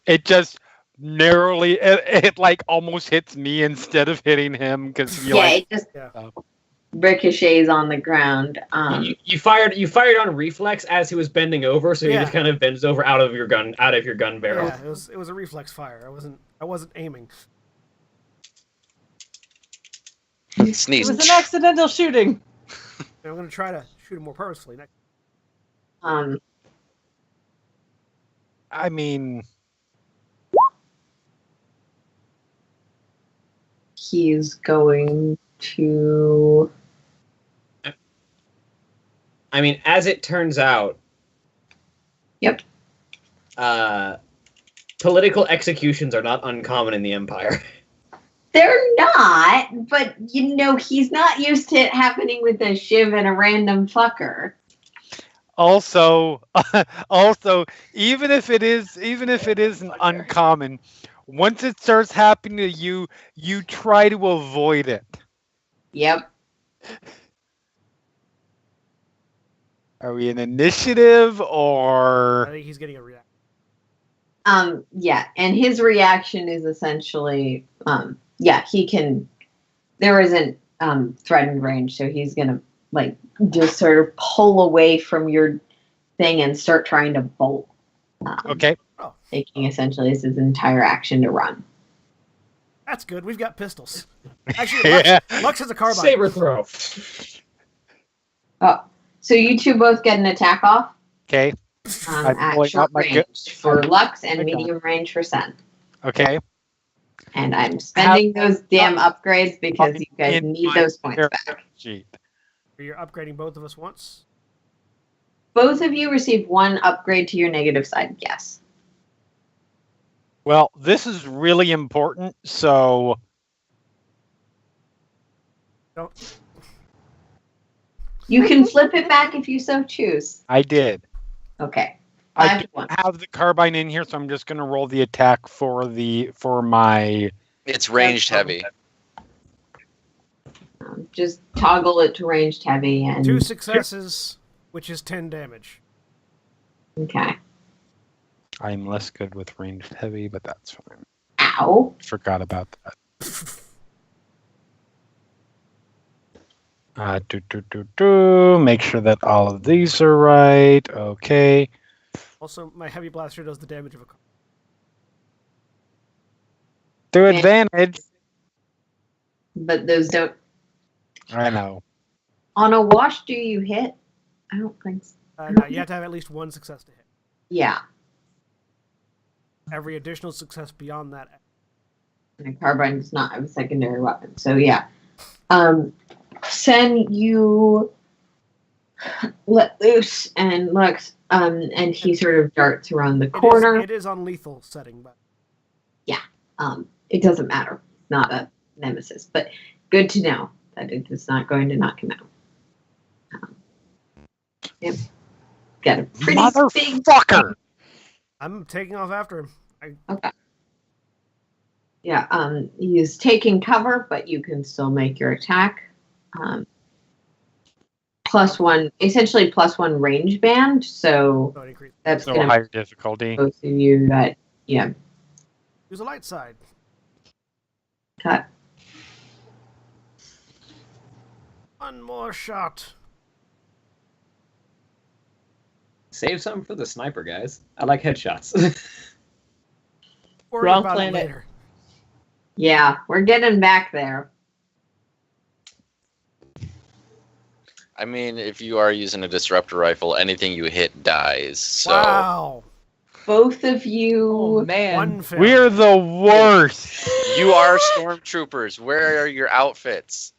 It just narrowly, it like almost hits me instead of hitting him because It just ricochets on the ground. You fired on reflex as he was bending over, so he just kind of bends over out of your gun barrel. Yeah, it was a reflex fire. I wasn't aiming. Sneeze. It was an accidental shooting. I'm gonna try to shoot him more purposefully next. I mean, he's going to. I mean, as it turns out. Yep. Political executions are not uncommon in the Empire. They're not, but he's not used to it happening with a shiv and a random fucker. Also, even if it isn't uncommon, once it starts happening to you, you try to avoid it. Yep. Are we in initiative I or? think he's getting a reaction. Yeah, and his reaction is essentially, he can. There isn't threatened range, so he's gonna just sort of pull away from your thing and start trying to bolt. Okay. Taking essentially his entire action to run. That's good. We've got pistols. Actually, Lux has a carbine. Saber throw. Oh, so you two both get an attack off. Okay. I'm At pulling short out my range for Lux and Okay. medium range for Sen. Okay. And I'm spending those damn upgrades because you guys In need my those points character back. sheet. You're upgrading both of us once. Both of you receive one upgrade to your negative side, yes. Well, this is really important, so Don't. You can flip it back if you so choose. I did. Okay. I 5 do to 1. have the carbine in here, so I'm just going to roll the attack for my. It's ranged heavy. Just toggle it to ranged heavy and 2 successes, which is 10 damage. okay. I'm less good with ranged heavy, but that's fine. Ow. Forgot about that. Make sure that all of these are right. Okay. Also, my heavy blaster does the damage of a car. To advantage. But those don't. I know. On a wash, do you hit? I don't think so. No, you have to have at least 1 success to hit. Yeah. Every additional success beyond that. And a carbine does not have a secondary weapon. So yeah. Sen, you let loose and looks, and he sort of darts around the corner. It is on lethal setting, but It doesn't matter. It's not a nemesis, but good to know that it is not going to knock him out. Yep. Got a pretty big. Motherfucker! I'm taking off after him. Okay. Yeah. He's taking cover, but you can still make your attack. +1, essentially +1 range band. So So it increases. that's So going to higher difficulty. both of you that Use a light side. cut. One more shot. Save something for the sniper, guys. I like headshots. Worry Wrong about planet. it later. Yeah, we're getting back there. I mean, if you are using a disruptor rifle, anything you hit dies. So Wow. Both of you. Oh man. One fail. We're the worst. you are stormtroopers. Where are your outfits?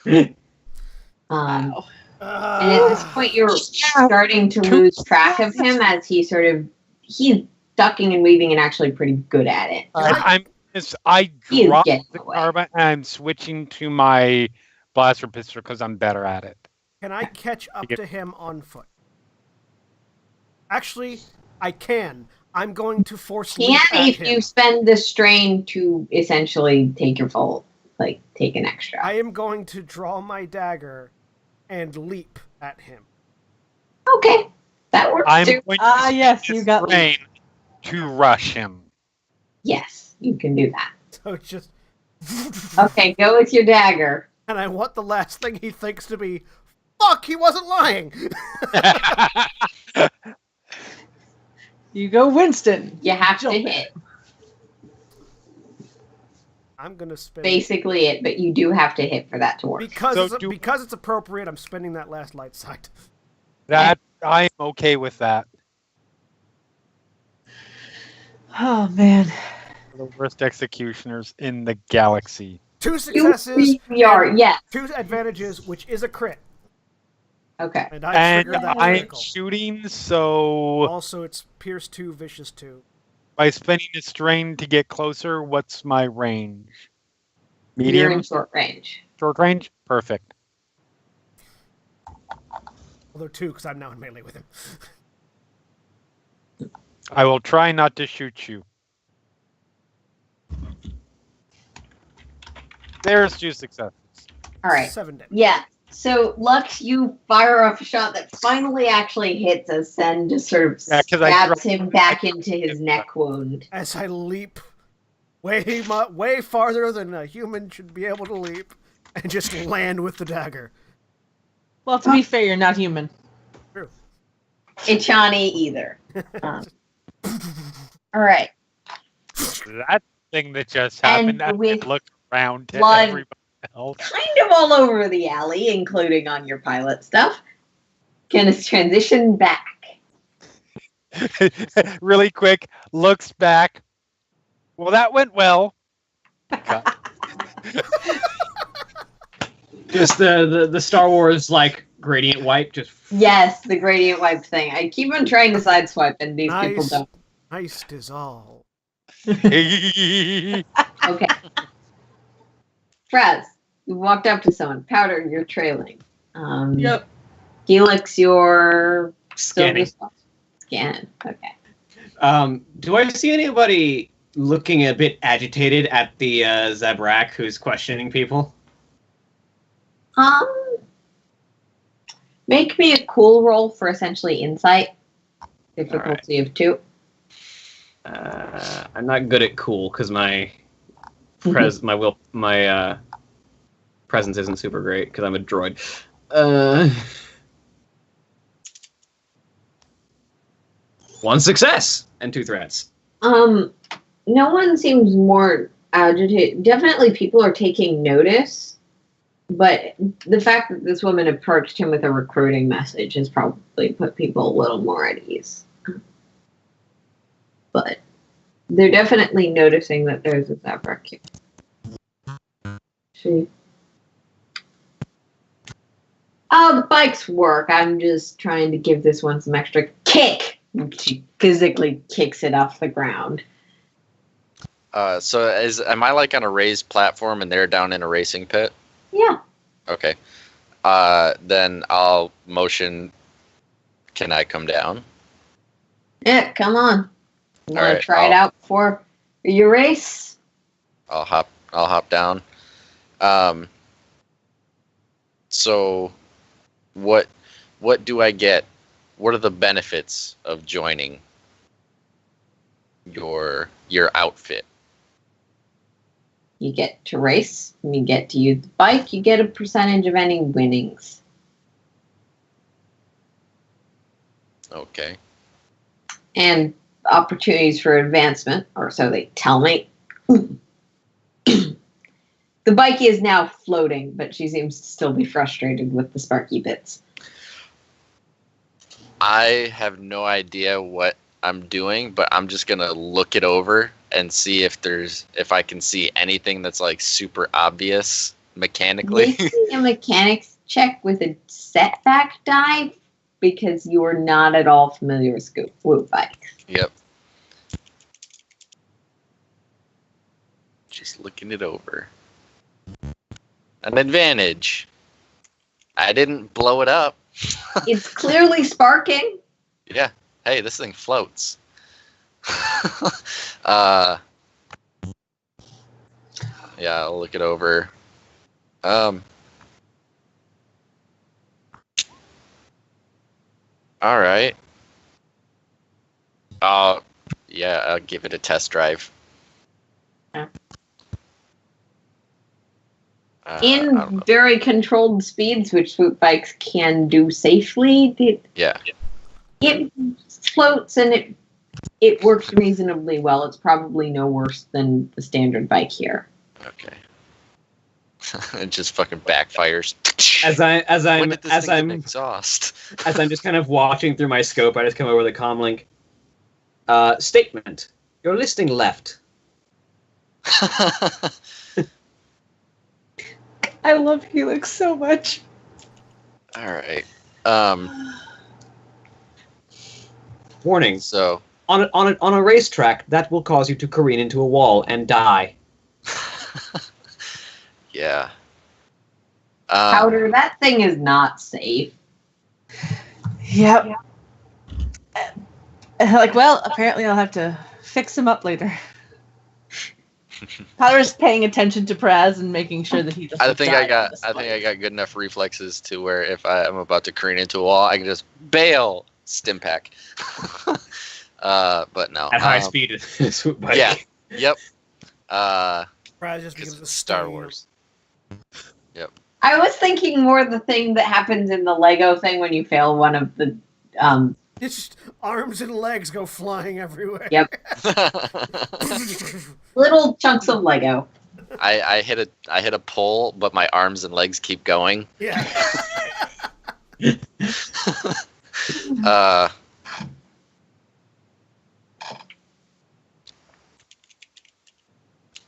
Wow. And at this point, you're starting to lose track of him as he's ducking and weaving and actually pretty good at it. I He is dropped getting the away. carbine and I'm switching to my blaster pistol because I'm better at it. Can I catch up to him on foot? Actually, I can. I'm going to force leap Can at if him. you spend the strain to essentially take your full, take an extra. I am going to draw my dagger and leap at him. Okay, that works I'm too. going Ah, to yes, you got train to rush him. Yes, you can do that. So it's just... Okay, go with your dagger. And I want the last thing he thinks to be, fuck, he wasn't lying! You go, Winston. You have to Jump hit. I'm going to spend... Basically it, but you do have to hit for that to work. Because, So because it's appropriate, I'm spending that last light side. That I'm okay with that. Oh man. the worst executioners in the galaxy. 2 successes. We are, and yes. 2 advantages, which is a crit. Okay. And I And triggered that I'm critical. shooting, so Also, it's Pierce 2, Vicious 2. by spending a strain to get closer, what's my range? You're Medium? in short range. Short range? Perfect. Although 2, because I'm now in melee with him. I will try not to shoot you. There's 2 successes. All right. 7 damage. Yeah. So, Lux, you fire off a shot that finally actually hits us and just sort of Yeah, 'cause I stabs dropped- him back into his neck wound. As I leap way farther than a human should be able to leap, and just land with the dagger. Well, to be fair, you're not human. True. Ichani either. All right. That thing that just happened, I with look around to blood everybody else. kind of all over the alley, including on your pilot stuff. Gonna transition back. Really quick, looks back. Well, that went well. Cut. Just the Star Wars like gradient wipe. Just Yes, the gradient wipe thing. I keep on trying to sideswipe, and these people Nice. don't. Nice dissolve. Okay. Fraz, you walked up to someone. Powder, you're trailing. Yep. Helix, you're still Scanning. Scan. Okay. do I see anybody looking a bit agitated at the Zabrak who's questioning people? Make me a cool roll for essentially insight. Difficulty of 2. I'm not good at cool because my presence isn't super great because I'm a droid. 1 success and 2 threats. No one seems more agitated. Definitely people are taking notice, but the fact that this woman approached him with a recruiting message has probably put people a little more at ease. But they're definitely noticing that there's a Zabrak here. The bikes work. I'm just trying to give this one some extra kick. She physically kicks it off the ground. So am I like on a raised platform and they're down in a racing pit? Yeah. Okay. Then I'll motion. Can I come down? Yeah, come on. You want Alright, to try it out before you race? I'll hop down. So what do I get? What are the benefits of joining your outfit? You get to race, and you get to use the bike, you get a percentage of any winnings. Okay. And opportunities for advancement, or so they tell me. The bike is now floating, but she seems to still be frustrated with the sparky bits. I have no idea what I'm doing, but I'm just gonna look it over and see if I can see anything that's like super obvious mechanically. Making a mechanics check with a setback die because you are not at all familiar with swoop bikes. Yep. Just looking it over. An advantage. I didn't blow it up. It's clearly sparking. Yeah. Hey, this thing floats. Yeah, I'll look it over. All right. Yeah, I'll give it a test drive. Yeah. I don't In know. very controlled speeds, which swoop bikes can do safely, Yeah. it floats and it works reasonably well. It's probably no worse than the standard bike here. Okay. It just fucking backfires. As When did this thing get exhaust? as I'm just kind of watching through my scope, I just come over the comlink. Statement. Your listing left. I love Helix so much. All right. Warning. So On a racetrack, that will cause you to careen into a wall and die. yeah. Powder, that thing is not safe. Yep. Like, well, apparently I'll have to fix him up later. Powder's paying attention to Praz and making sure that he doesn't. I think I got die. good enough reflexes to where if I'm about to careen into a wall, I can just bail stim pack. But no. At high speed, swoop bike. Yeah. Yep. Praz just becomes a Star Wars. Yep. I was thinking more the thing that happens in the Lego thing when you fail one of the. It's just arms and legs go flying everywhere. Yep. Little chunks of Lego. I hit a pole, but my arms and legs keep going. Yeah.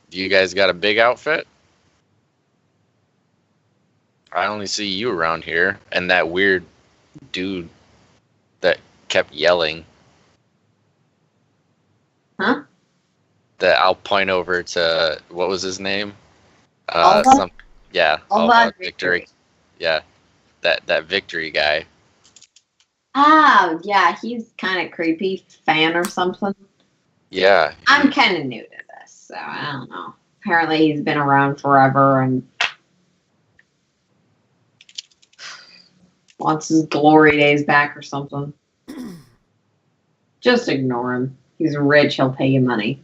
Do you guys got a big outfit? I only see you around here and that weird dude that kept yelling. Huh? That I'll point over to, what was his name? Alva? Yeah, Alva Alva Victory. Victory. Yeah, that Victory guy. Ah, yeah, he's kind of creepy. Fan or something. Yeah. I'm kind of new to this, so I don't know. Apparently he's been around forever and wants his glory days back or something. Just ignore him. He's rich, he'll pay you money.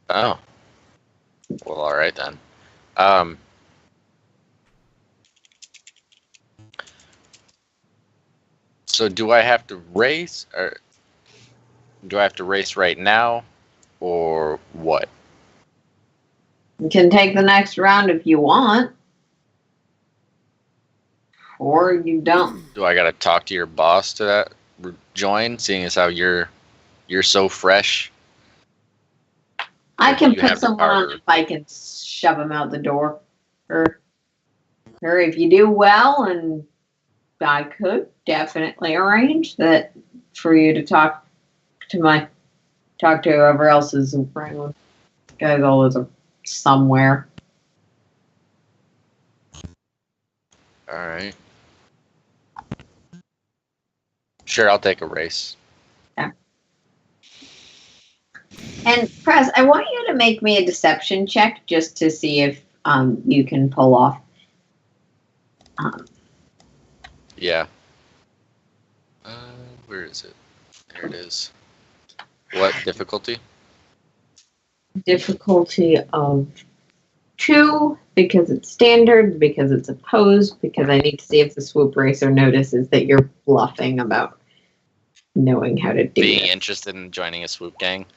Oh. Well, all right then. So do I have to race, or do I have to race right now, or what? You can take the next round if you want. Or you don't. Do I gotta talk to your boss to that join, seeing as how you're so fresh? I can You have put the someone on power. the bike and shove him out the door. Or if you do well, and I could definitely arrange that for you to talk to whoever else is around. Guys always are somewhere. All right. Sure, I'll take a race. Yeah. And Prez, I want you to make me a deception check just to see if you can pull off. Yeah. Where is it? There it is. What difficulty? Difficulty of 2 because it's standard, because it's opposed, because I need to see if the swoop racer notices that you're bluffing about knowing how to do Being it. interested in joining a swoop gang?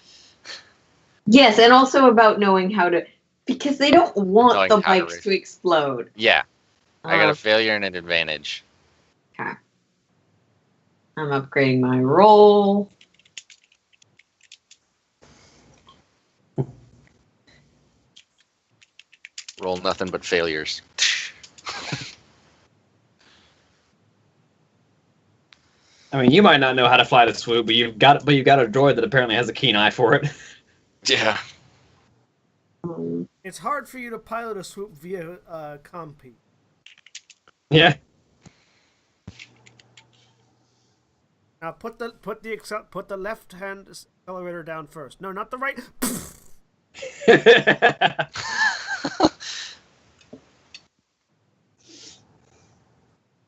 Yes, and also about knowing how to, because they don't want Knowing the how to bikes race. to explode. Yeah. I got a Um, failure and an advantage. Okay. I'm upgrading my roll. Roll nothing but failures. I mean, you might not know how to fly the swoop, but you've got a droid that apparently has a keen eye for it. Yeah. It's hard for you to pilot a swoop via Comp. Yeah. Now put the left hand accelerator down first. No, not the right.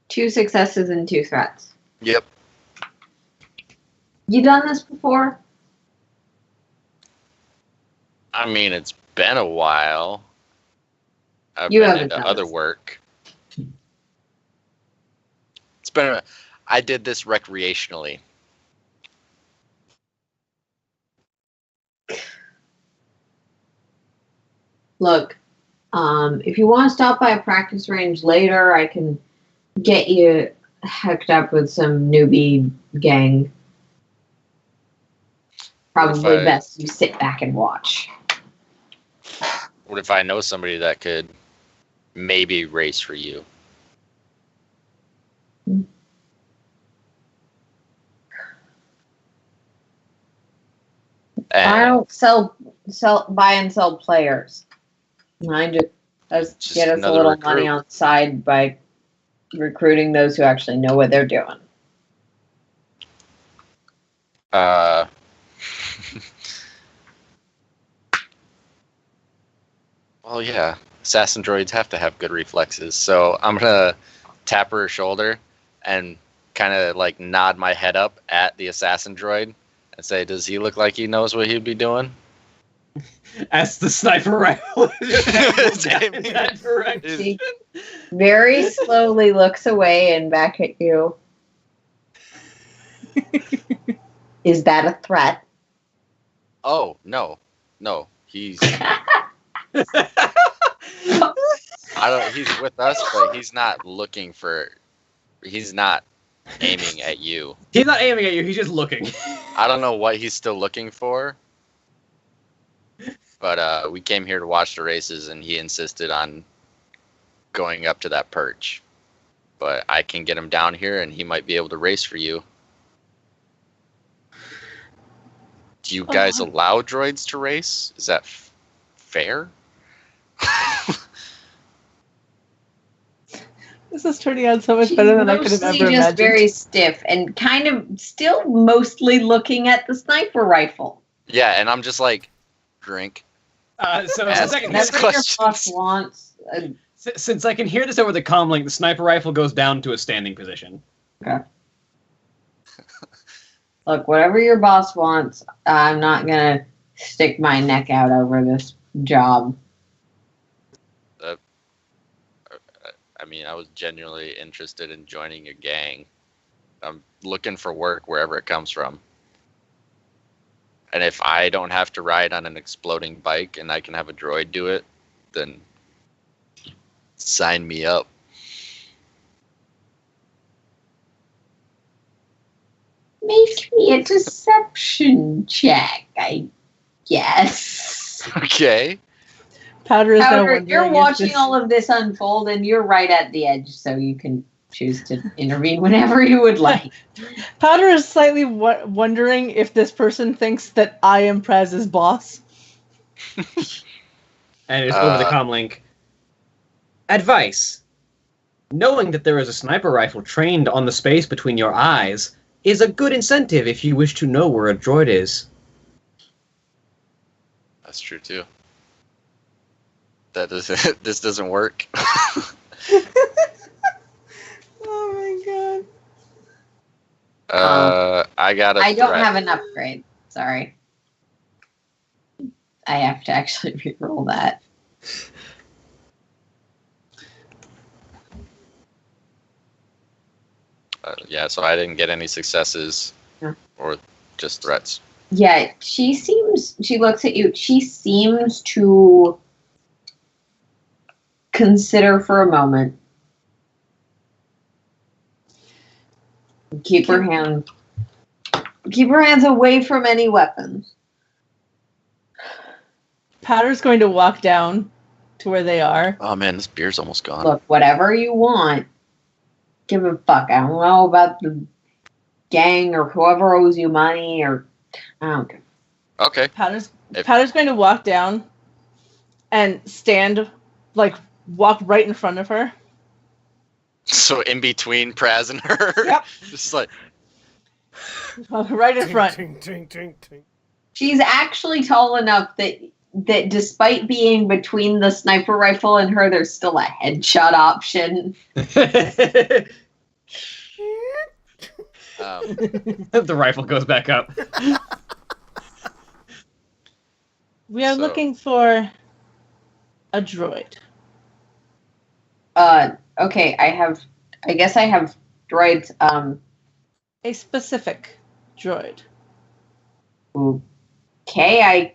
2 successes and 2 threats. Yep. You done this before? I mean, it's been a while. I've You been haven't into done other this. work. It's been. I did this recreationally. Look, if you want to stop by a practice range later, I can get you hooked up with some newbie gang. Probably If I- best you sit back and watch. What if I know somebody that could maybe race for you? I don't buy and sell players. I just get us a another little recruit. money on the side by recruiting those who actually know what they're doing. Well, yeah. Assassin droids have to have good reflexes. So I'm going to tap her shoulder and kind of like nod my head up at the assassin droid and say, does he look like he knows what he'd be doing? As the sniper rifle is Aiming in that direction. She very slowly looks away and back at you. Is that a threat? Oh, no. No. He's he's with us, but he's not aiming at you. He's not aiming at you, he's just looking. I don't know what he's still looking for. But we came here to watch the races, and he insisted on going up to that perch. But I can get him down here, and he might be able to race for you. Do you guys allow droids to race? Is that fair? This is turning out so much better than I could have ever Mostly just imagined. very stiff and kind of still mostly looking at the sniper rifle. Yeah, and I'm just like, drink. So Ask since I, can, these That's what your questions. boss wants. since I can hear this over the comm link, the sniper rifle goes down to a standing position. Okay. Look, whatever your boss wants, I'm not going to stick my neck out over this job. I mean, I was genuinely interested in joining a gang. I'm looking for work wherever it comes from. And if I don't have to ride on an exploding bike and I can have a droid do it, then sign me up. Make me a deception check, I guess. Okay. Powder is now Powder, wondering you're if watching this- all of this unfold, and you're right at the edge, so you can choose to intervene whenever you would like. Powder is slightly wondering if this person thinks that I am Prez's boss. And it's over the comm link. Advice. Knowing that there is a sniper rifle trained on the space between your eyes is a good incentive if you wish to know where a droid is. That's true too. This doesn't work. Oh my I got a I don't threat. have an upgrade. Sorry. I have to actually re-roll that. Yeah, so I didn't get any successes Yeah. or just threats. Yeah, she looks at you. She seems to consider for a moment. Keep her hands away from any weapons. Powder's going to walk down to where they are. Oh man, this beer's almost gone. Look, whatever you want. Give a fuck. I don't know about the gang or whoever owes you money or I don't care. Okay. Powder's going to walk down and stand, like, walk right in front of her. So in between Praz and her. Yep. Just like Right in front. Ting, ting, ting, ting. She's actually tall enough that despite being between the sniper rifle and her, there's still a headshot option. The rifle goes back up. We are So- looking for a droid. Okay, I guess I have droids. A specific droid. Okay, I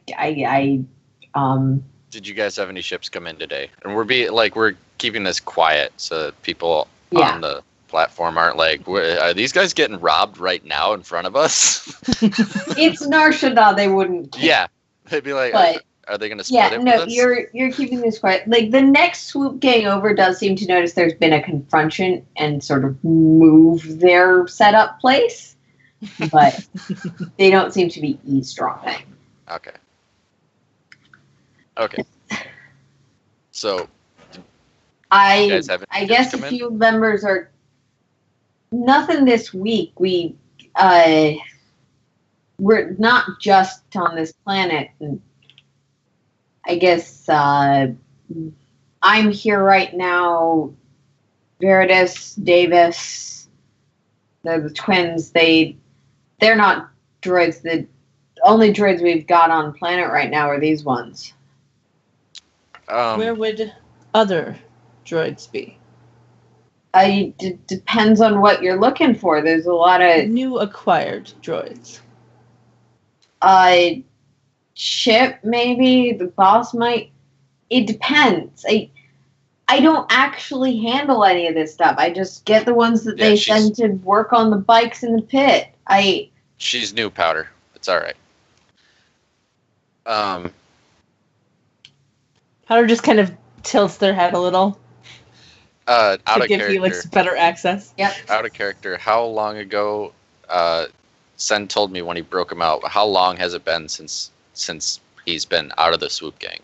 did you guys have any ships come in today? And we're keeping this quiet so that people Yeah. on the platform aren't like, are these guys getting robbed right now in front of us? it's Narshada, they wouldn't care. Yeah. They'd be like, But Are they gonna split it with us? you're keeping this quiet. Like the next swoop gang over does seem to notice there's been a confrontation and sort of move their setup place, but they don't seem to be eavesdropping. Okay. Okay. So, you guys have I any guess a come in? few members are nothing this week. We're not just on this planet. And I guess I'm here right now. Veritas, Davis, they're the twins. They're not droids. The only droids we've got on planet right now are these ones. Where would other droids be? Depends on what you're looking for. There's a lot of New acquired droids. Chip, maybe the boss might. It depends. I don't actually handle any of this stuff. I just get the ones that they send to work on the bikes in the pit. She's new, Powder. It's all right. Powder just kind of tilts their head a little Out to of give character. Helix better access. Yep. Out of character. How long ago? Sen told me when he broke him out. How long has it been since he's been out of the swoop gang?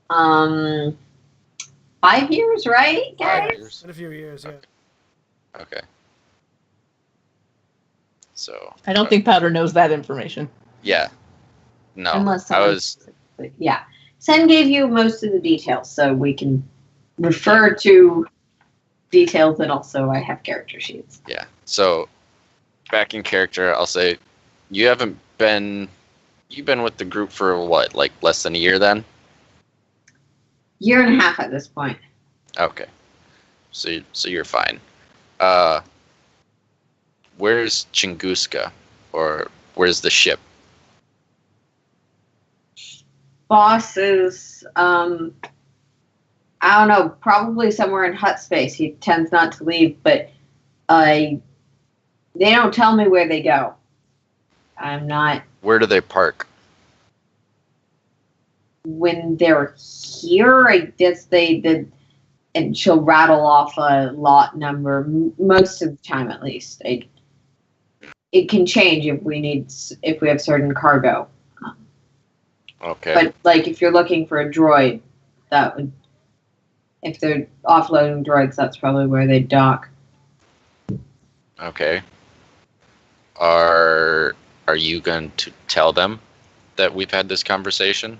5 years, right, guys? 5 years. In a few years, yeah. Okay. So. I don't think Powder knows that information. Yeah. No. Unless I was. Yeah. Sen gave you most of the details, so we can refer to details, and also I have character sheets. Yeah. So, back in character, I'll say, you've been with the group for what, like less than a year then? Year and a half at this point. Okay. So you're fine. Where's Chunguska? Or where's the ship? Boss is, I don't know, probably somewhere in hut space. He tends not to leave, but they don't tell me where they go. I'm not. Where do they park? When they're here, I guess they did, and she'll rattle off a lot number, most of the time at least. It can change if we have certain cargo. Okay. But like if you're looking for a droid, if they're offloading droids, that's probably where they dock. Okay. Are you going to tell them that we've had this conversation?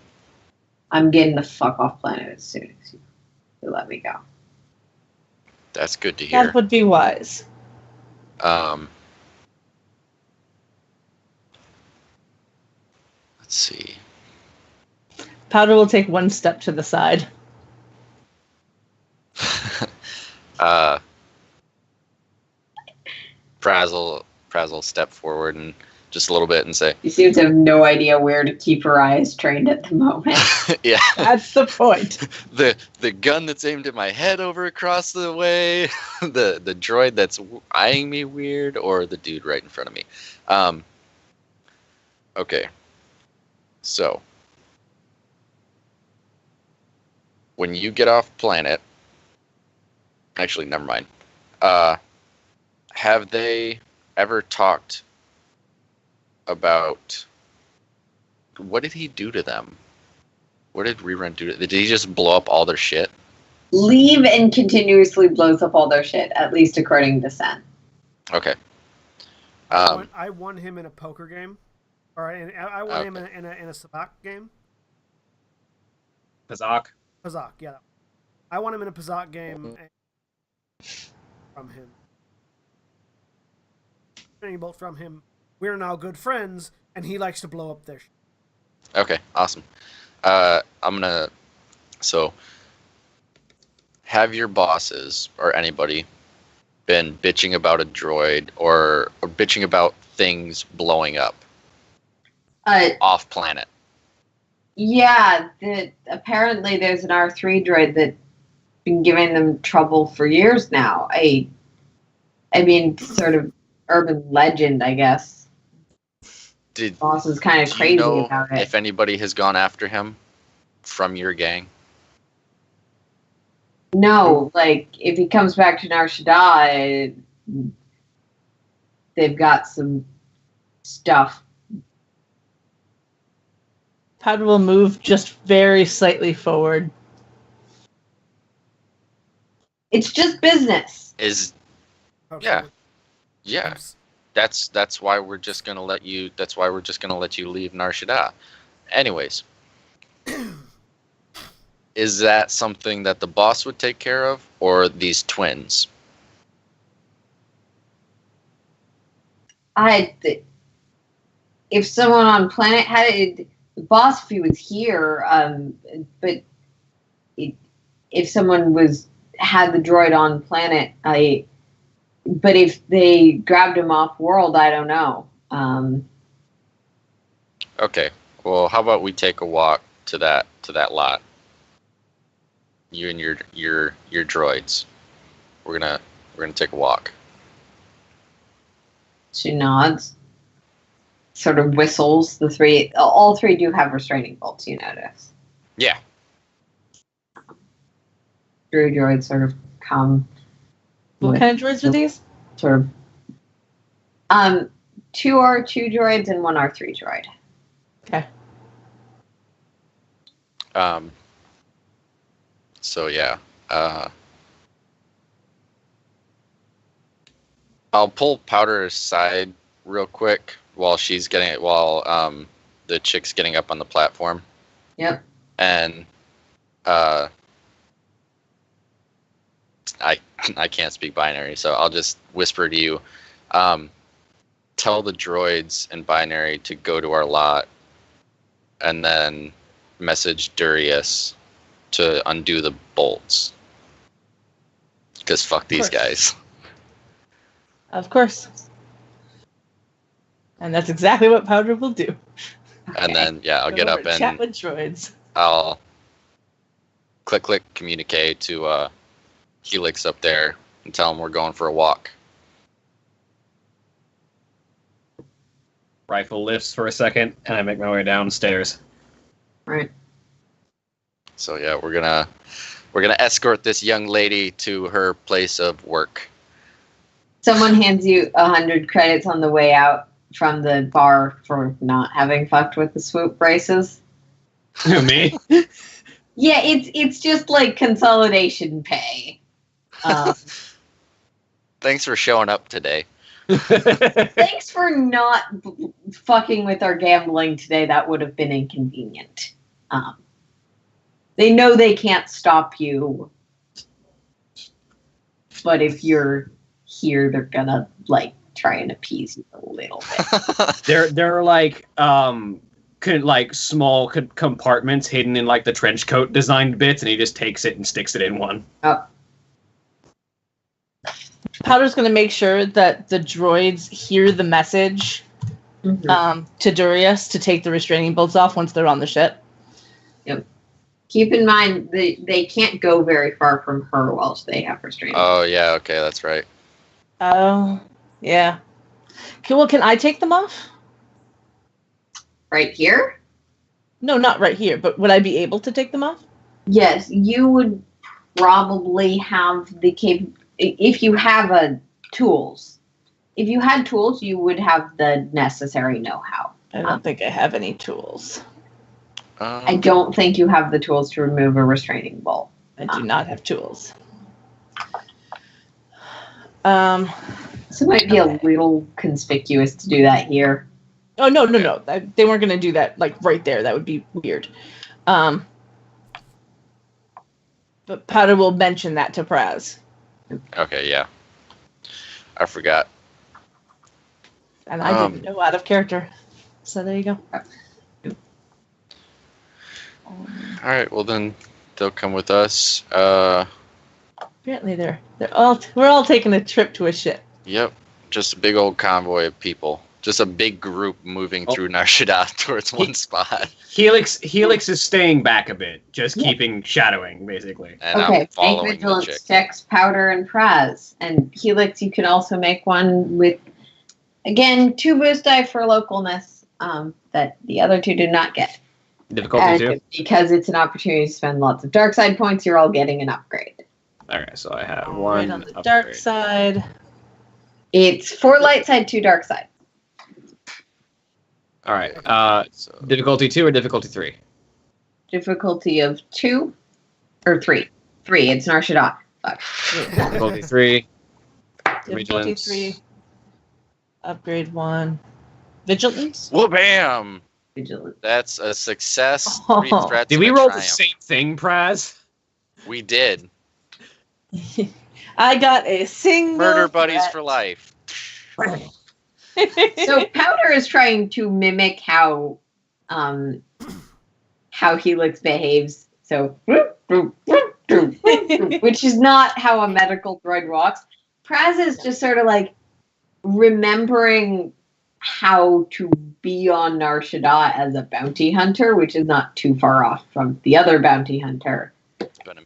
I'm getting the fuck off planet as soon as you let me go. That's good to hear. That would be wise. Let's see. Powder will take one step to the side. Prazel step forward and just a little bit and say, She seems to have no idea where to keep her eyes trained at the moment. yeah, That's the point. the gun that's aimed at my head over across the way, the droid that's eyeing me weird, or the dude right in front of me. Okay. So, when you get off planet, actually, never mind. Have they ever talked about what did he do to them? What did Rerun do to? Did he just blow up all their shit? Leave and continuously blows up all their shit, at least according to Sen. Okay. I won him in a poker game. I won him in a sabacc game. Kazak. Pazak, yeah. I won him in a Pazak game from him. Training bolt from him. We're now good friends, and he likes to blow up their shit. Okay, awesome. I'm gonna. So, have your bosses or anybody been bitching about a droid or bitching about things blowing up off planet? Yeah, apparently there's an R3 droid that's been giving them trouble for years now. I mean, sort of urban legend, I guess. Boss is kind of Do crazy you know about it. if anybody has gone after him from your gang? No, like if he comes back to Nar Shaddaa, they've got some stuff. Powder will move just very slightly forward. It's just business. Yeah. That's why we're just gonna let you. That's why we're just gonna let you leave Nar Shaddaa. Anyways, is that something that the boss would take care of, or these twins? If someone on planet had it, the boss, if he was here, but if someone had the droid on planet, but if they grabbed him off world, I don't know. Okay. Well, how about we take a walk to that lot? You and your droids. We're gonna take a walk. She nods, sort of whistles. All three do have restraining bolts, you notice. Yeah. Droids sort of come. What kind of droids are these? Sort of. 2 R2 droids and 1 R3 droid. Okay. So yeah. I'll pull Powder aside real quick while the chick's getting up on the platform. Yep. And I can't speak binary, so I'll just whisper to you. Tell the droids in binary to go to our lot, and then message Durius to undo the bolts. Because fuck these guys. Of course. And that's exactly what Powder will do. And then, yeah, I'll get up and chat with droids. I'll click communicate to Helix up there and tell him we're going for a walk. Rifle lifts for a second, and I make my way downstairs. Right. So yeah, we're gonna escort this young lady to her place of work. Someone hands you 100 credits on the way out from the bar for not having fucked with the swoop braces. Me? Yeah, it's just like consolidation pay. Thanks for showing up today. Thanks for not fucking with our gambling today. That would have been inconvenient. They know they can't stop you, but if you're here, they're gonna like try and appease you a little bit. There are like small compartments hidden in like the trench coat designed bits, and he just takes it and sticks it in one. Oh. Powder's going to make sure that the droids hear the message to Durius to take the restraining bolts off once they're on the ship. Yep. Keep in mind, they can't go very far from her whilst they have restraining bolts. Oh, yeah, okay, that's right. Oh, yeah. Okay, well, can I take them off? Right here? No, not right here, but would I be able to take them off? Yes, you would probably have the if you have tools. If you had tools, you would have the necessary know-how. I don't think I have any tools. I don't think you have the tools to remove a restraining bolt. I do not have tools. So it might be a little conspicuous to do that here. Oh, no. They weren't going to do that, like, right there. That would be weird. But Powder will mention that to Praz. Okay, yeah. I forgot. And I didn't know out of character. So there you go. Alright, well then they'll come with us. Apparently we're all taking a trip to a ship. Yep. Just a big old convoy of people. Just a big group moving through Nar Shaddaa towards one spot. Helix is staying back a bit, just keeping shadowing, basically. And okay, I'm following make vigilance the chick. checks, Powder and Praz. And Helix, you can also make one with, again, 2 boost die for localness. that the other two did not get. Difficulty And 2? because it's an opportunity to spend lots of dark side points, you're all getting an upgrade. Okay, so I have Right one on the upgrade. dark side. It's 4 light side, 2 dark side. All right. So Difficulty 2 or difficulty 3? Difficulty of 2 or 3. 3. It's Nar Shaddaa. Fuck. Difficulty 3. Difficulty Vigilance. 3. Upgrade 1. Vigilance? whoa, bam! Vigilance. That's a success. Oh. 3 threats. Did and we a roll the triumph. same thing, Praz? We did. I got a single Murder buddies threat. for life. So Powder is trying to mimic how Helix behaves. So which is not how a medical droid walks. Praz is just sort of like remembering how to be on Nar Shaddaa as a bounty hunter, which is not too far off from the other bounty hunter.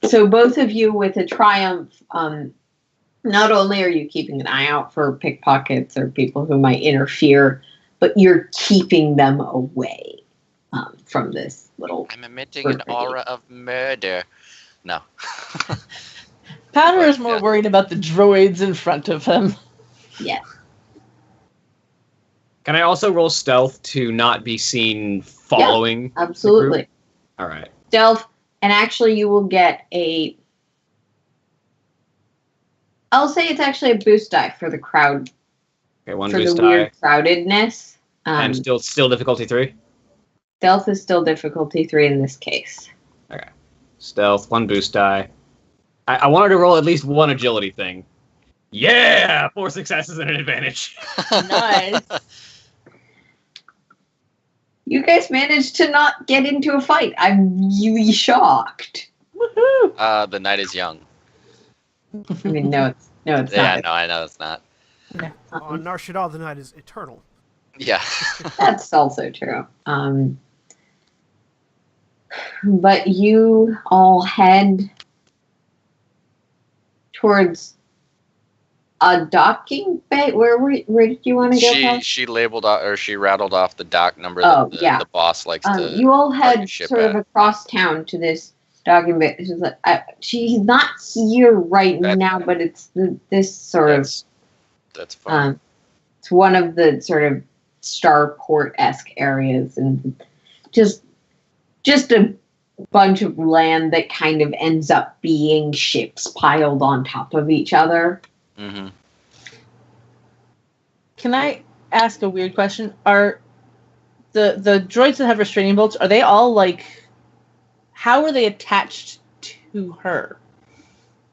So both of you with a triumph, not only are you keeping an eye out for pickpockets or people who might interfere, but you're keeping them away from this little... I'm emitting an aura of murder. No. Powder But, is more yeah. worried about the droids in front of him. Yes. Can I also roll stealth to not be seen following? Absolutely. All right. Stealth, and actually you will get a... I'll say it's actually a boost die for the crowd, Okay, one for boost the die. weird crowdedness. And still difficulty 3? Stealth is still difficulty 3 in this case. Stealth, one boost die. I wanted to roll at least one agility thing. Yeah! 4 successes and an advantage. Nice. You guys managed to not get into a fight. I'm really shocked. Woohoo! The night is young. I mean, no, it's Yeah, not. no, I know it's not. On Nar Shaddaa, the night is eternal. Yeah. That's also true. But you all head towards a docking bay. Where did you want to go? She labeled off, or she rattled off the dock number Oh, that yeah. the boss likes to. You all head partnership sort of at. across town to this docking bay. She's like, she's not here right That- now, but it's this sort of. That's fine. It's one of the sort of starport-esque areas, and just a bunch of land that kind of ends up being ships piled on top of each other. Mm-hmm. Can I ask a weird question? Are the droids that have restraining bolts, are they all like, how are they attached to her?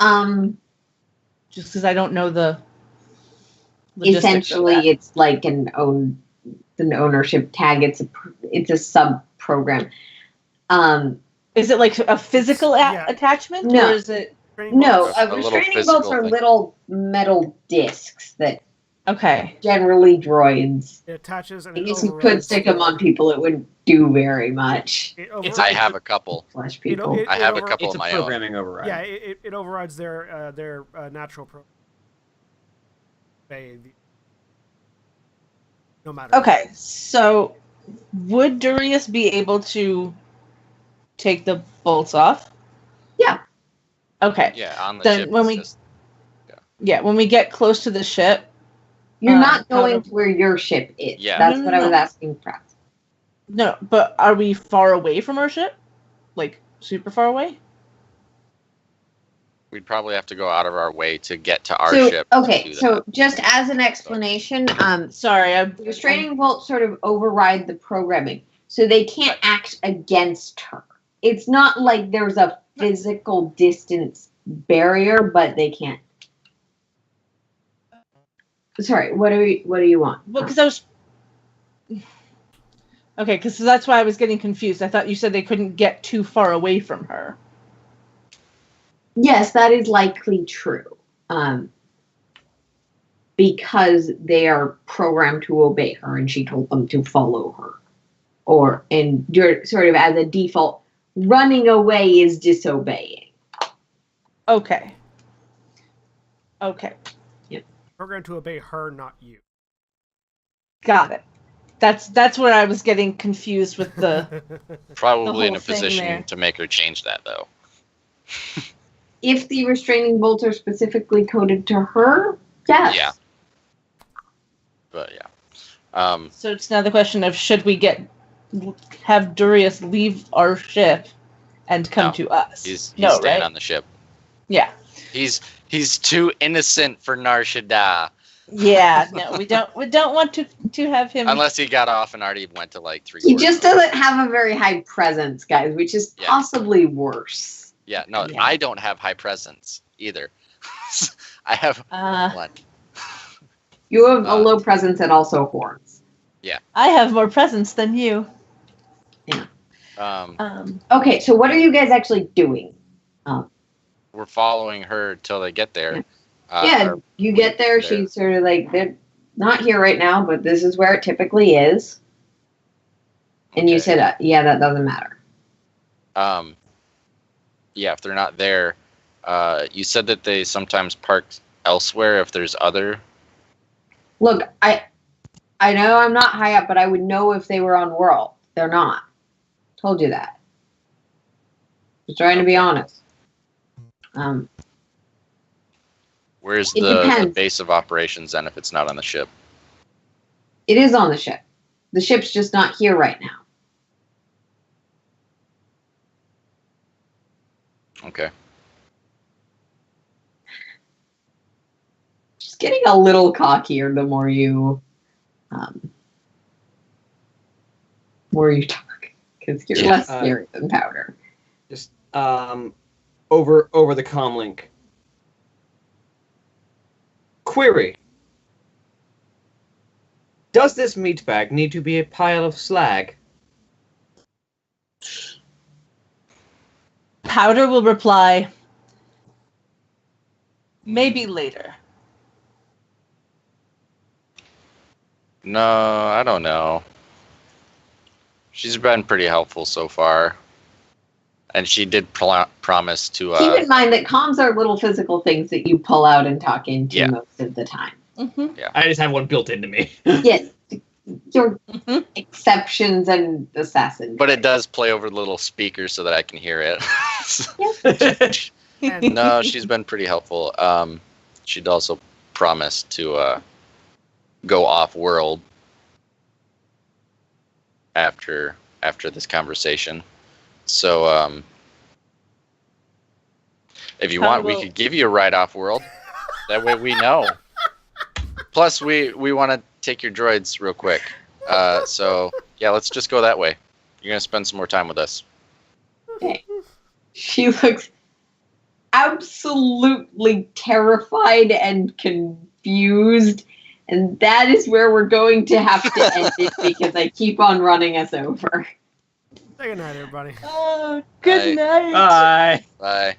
Just because I don't know the logistics of Essentially, that. it's like an ownership tag. It's a sub program. Is it like a physical Yeah. attachment? No. Or is it No, A little restraining bolts physical are thing. little metal discs that okay? generally droids. It attaches and I it guess you could overrides stick them on people. It wouldn't do very much. It It's- overrides I have a couple. Flesh people. I have a over- couple It's of a my own. programming override. Yeah, it overrides their natural no matter. Okay, so would Durius be able to take the bolts off? Yeah. Okay. Yeah, on the Then ship. when it's we- just- Yeah, when we get close to the ship. You're not how going do- to where your ship is. Yeah. That's No, what no, I was no. asking Pratt. No, but are we far away from our ship? Like super far away? We'd probably have to go out of our way to get to our So, ship. to okay, do so that. just as an explanation, Sorry, the restraining bolts sort of override the programming, so they can't act against her. It's not like there's a physical distance barrier, but they can't. Sorry, what do you want? Well, because I was. Okay, because that's why I was getting confused. I thought you said they couldn't get too far away from her. Yes, that is likely true. Because they are programmed to obey her, and she told them to follow her. And you're sort of as a default, running away is disobeying. Okay. Okay. Programmed to obey her, not you. Got it. That's where I was getting confused with the. Probably in whole a thing position there. to make her change that, though. If the restraining bolts are specifically coded to her, yes. Yeah. But yeah. So it's now the question of should we have Durius leave our ship and come No. to us? He's no, staying right? on the ship. Yeah. He's too innocent for Nar Shaddaa. Yeah. No, we don't want to have him. Unless he got off and already went to like 3. He just doesn't have a very high presence, guys, which is Yeah. possibly worse. Yeah, no, Yeah. I don't have high presence either. I have one. You have a low presence and also horns. I have more presence than you. Okay, so what are you guys actually doing? We're following her till they get there. Yeah, you get there, there. she's sort of like, they're not here right now, but this is where it typically is. And you Okay. said, yeah, that doesn't matter. Yeah, if they're not there, you said that they sometimes park elsewhere if there's other. Look, I know I'm not high up, but I would know if they were on world. They're not. Told you that. Just trying to be honest. Where's It the depends. base of operations then if it's not on the ship? It is on the ship. The ship's just not here right now. Okay. Just getting a little cockier the more you talk, because you're Yeah. less scary than Powder. Just over the comm link. Query. Does this meat bag need to be a pile of slag? Powder will reply, maybe later. No, I don't know. She's been pretty helpful so far. And she did promise to... Keep in mind that comms are little physical things that you pull out and talk into Yeah. most of the time. Mm-hmm. I just have one built into me. Yes, your Mhm. exceptions and assassin. But it does play over the little speaker so that I can hear it. And No, she's been pretty helpful. She'd also promised to go off world after this conversation. So if you want, we could give you a ride off world. That way we know. Plus, we want to take your droids real quick. So yeah, let's just go that way. You're gonna spend some more time with us. She looks absolutely terrified and confused. And that is where we're going to have to end it because I keep on running us over. say goodnight, everybody. Oh, good Bye. night. Bye. Bye.